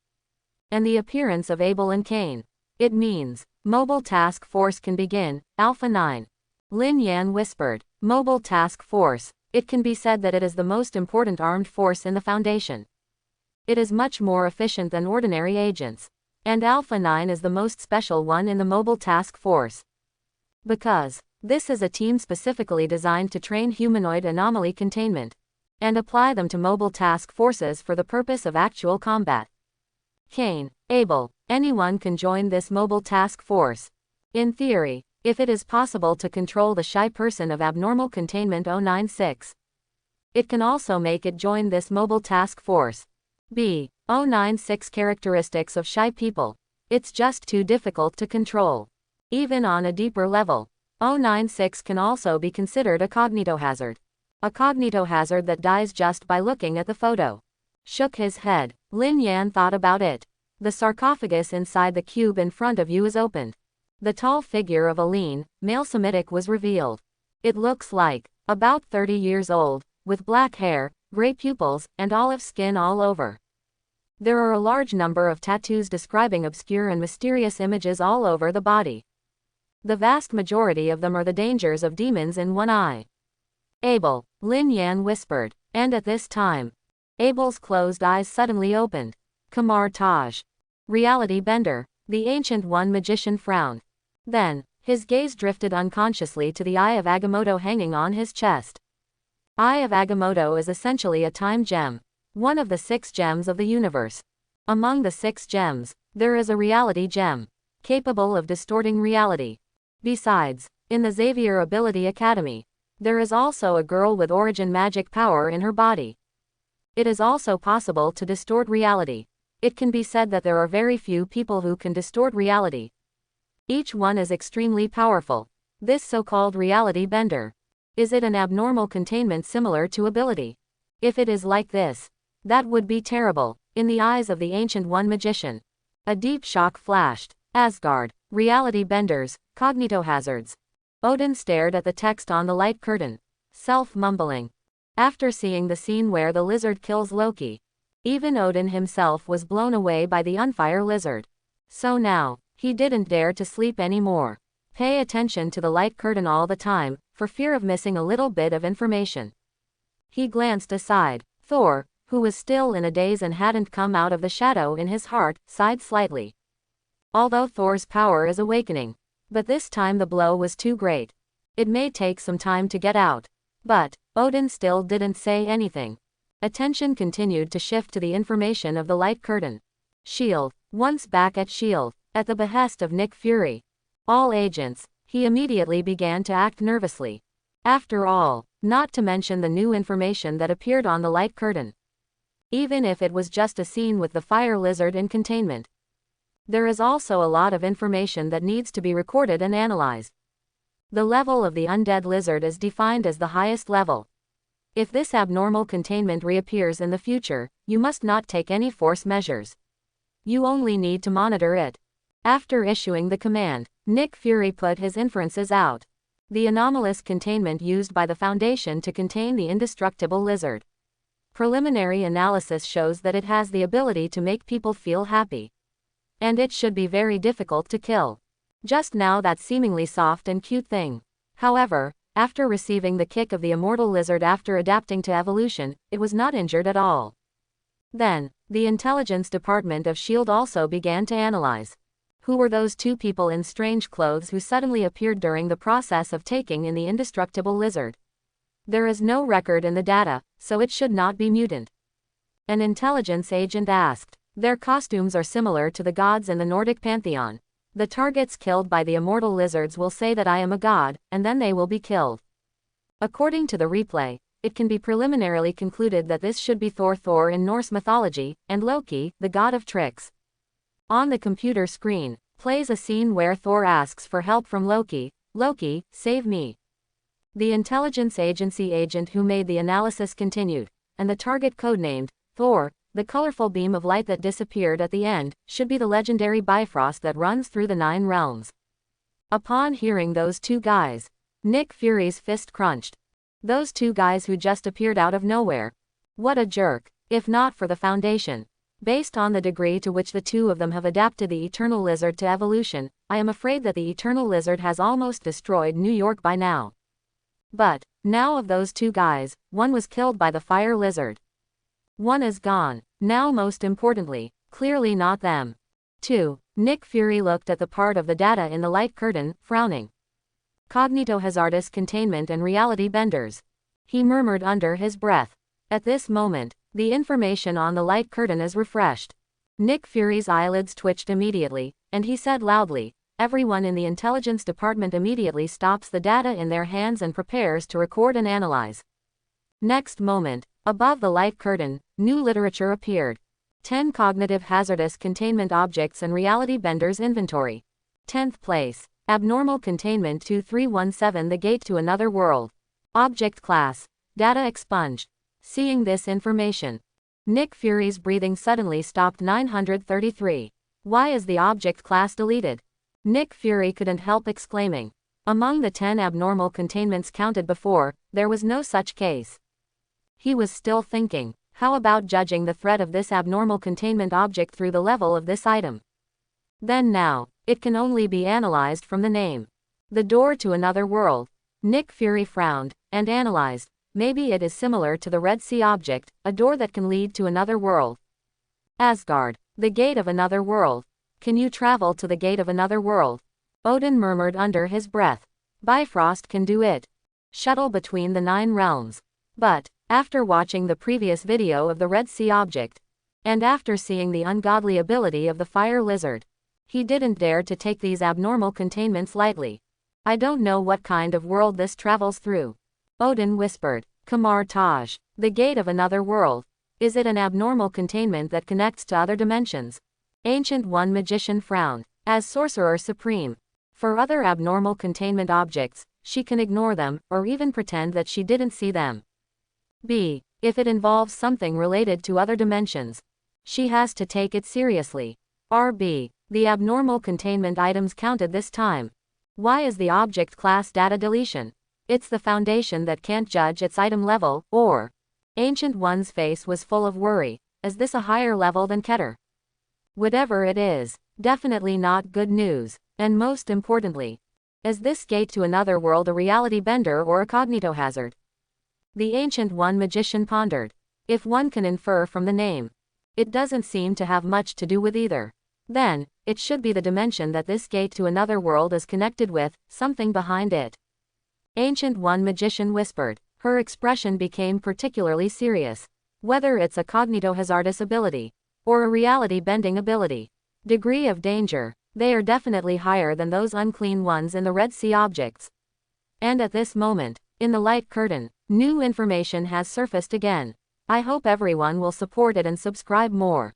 And the appearance of Abel and Cain. It means mobile task force can begin. Alpha 9. Lin Yan whispered. Mobile task force. It can be said that it is the most important armed force in the Foundation. It is much more efficient than ordinary agents. And Alpha 9 is the most special one in the mobile task force. Because this is a team specifically designed to train humanoid anomaly containment and apply them to mobile task forces for the purpose of actual combat. Cain, Abel, anyone can join this mobile task force. In theory, if it is possible to control the shy person of abnormal containment 096. It can also make it join this mobile task force. B. 096 characteristics of shy people. It's just too difficult to control. Even on a deeper level, 096 can also be considered a cognitohazard. A cognitohazard that dies just by looking at the photo. Shook his head. Lin Yan thought about it. The sarcophagus inside the cube in front of you is opened. The tall figure of a lean, male Semitic was revealed. It looks like about 30 years old, with black hair, gray pupils, and olive skin all over. There are a large number of tattoos describing obscure and mysterious images all over the body. The vast majority of them are the dangers of demons in one eye. Abel, Lin Yan whispered, and at this time, Abel's closed eyes suddenly opened. Kamar Taj. Reality bender. The Ancient One magician frowned. Then, his gaze drifted unconsciously to the Eye of Agamotto hanging on his chest. Eye of Agamotto is essentially a time gem, one of the 6 gems of the universe. Among the 6 gems, there is a reality gem, capable of distorting reality. Besides, in the Xavier Ability Academy, there is also a girl with origin magic power in her body. It is also possible to distort reality. It can be said that there are very few people who can distort reality. Each one is extremely powerful. This so-called reality bender. Is it an abnormal containment similar to ability? If it is like this, that would be terrible, in the eyes of the Ancient One magician. A deep shock flashed. Asgard, reality benders, cognitohazards. Odin stared at the text on the light curtain, self-mumbling. After seeing the scene where the lizard kills Loki, even Odin himself was blown away by the unfire lizard. So now, he didn't dare to sleep anymore. Pay attention to the light curtain all the time, for fear of missing a little bit of information. He glanced aside. Thor, who was still in a daze and hadn't come out of the shadow in his heart, sighed slightly. Although Thor's power is awakening, but this time the blow was too great. It may take some time to get out. But Odin still didn't say anything. Attention continued to shift to the information of the light curtain. S.H.I.E.L.D. Once back at S.H.I.E.L.D., at the behest of Nick Fury. All agents, he immediately began to act nervously. After all, not to mention the new information that appeared on the light curtain. Even if it was just a scene with the fire lizard in containment, there is also a lot of information that needs to be recorded and analyzed. The level of the undead lizard is defined as the highest level. If this abnormal containment reappears in the future, you must not take any force measures. You only need to monitor it. After issuing the command, Nick Fury put his inferences out. The anomalous containment used by the Foundation to contain the indestructible lizard. Preliminary analysis shows that it has the ability to make people feel happy. And it should be very difficult to kill. Just now that seemingly soft and cute thing. However, after receiving the kick of the immortal lizard after adapting to evolution, it was not injured at all. Then, the intelligence department of S.H.I.E.L.D. also began to analyze. Who were those two people in strange clothes who suddenly appeared during the process of taking in the indestructible lizard? There is no record in the data, so it should not be mutant. An intelligence agent asked. Their costumes are similar to the gods in the Nordic pantheon. The targets killed by the immortal lizards will say that I am a god, and then they will be killed. According to the replay, it can be preliminarily concluded that this should be Thor in Norse mythology, and Loki, the god of tricks. On the computer screen, plays a scene where Thor asks for help from Loki. Loki, save me. The intelligence agency agent who made the analysis continued, and the target codenamed Thor, the colorful beam of light that disappeared at the end, should be the legendary Bifrost that runs through the 9 realms. Upon hearing those two guys, Nick Fury's fist crunched. Those two guys who just appeared out of nowhere. What a jerk, if not for the Foundation. Based on the degree to which the two of them have adapted the Eternal Lizard to evolution, I am afraid that the Eternal Lizard has almost destroyed New York by now. But, now of those two guys, one was killed by the Fire Lizard. One is gone. Now most importantly, clearly not them. 2. Nick Fury looked at the part of the data in the light curtain, frowning. Cognitohazardous containment and reality benders. He murmured under his breath. At this moment, the information on the light curtain is refreshed. Nick Fury's eyelids twitched immediately, and he said loudly, everyone in the intelligence department immediately stops the data in their hands and prepares to record and analyze. Next moment, above the light curtain, new literature appeared. 10 cognitive hazardous containment objects and reality benders inventory. 10th place. Abnormal containment 2317, the gate to another world. Object class. Data expunged. Seeing this information, Nick Fury's breathing suddenly stopped. 933. Why is the object class deleted? Nick Fury couldn't help exclaiming. Among the 10 abnormal containments counted before, there was no such case. He was still thinking, how about judging the threat of this abnormal containment object through the level of this item? Then now, it can only be analyzed from the name. The door to another world. Nick Fury frowned, and analyzed. Maybe it is similar to the Red Sea object, a door that can lead to another world. Asgard, the gate of another world. Can you travel to the gate of another world? Odin murmured under his breath. Bifrost can do it. Shuttle between the 9 realms. But, after watching the previous video of the Red Sea object, and after seeing the ungodly ability of the Fire Lizard, he didn't dare to take these abnormal containments lightly. I don't know what kind of world this travels through. Odin whispered. Kamar Taj, the gate of another world. Is it an abnormal containment that connects to other dimensions? Ancient One magician frowned. As Sorcerer Supreme. For other abnormal containment objects, she can ignore them, or even pretend that she didn't see them. B. If it involves something related to other dimensions, she has to take it seriously. RB. The abnormal containment items counted this time. Why is the object class data deletion? It's the Foundation that can't judge its item level, or... Ancient One's face was full of worry. Is this a higher level than Keter? Whatever it is, definitely not good news. And most importantly, is this gate to another world a reality bender or a cognitohazard? The Ancient One magician pondered. If one can infer from the name, it doesn't seem to have much to do with either. Then, it should be the dimension that this gate to another world is connected with, something behind it. Ancient One magician whispered. Her expression became particularly serious. Whether it's a cognitohazardous ability, or a reality-bending ability, degree of danger, they are definitely higher than those unclean ones in the Red Sea objects. And at this moment, in the light curtain, new information has surfaced again. I hope everyone will support it and subscribe more.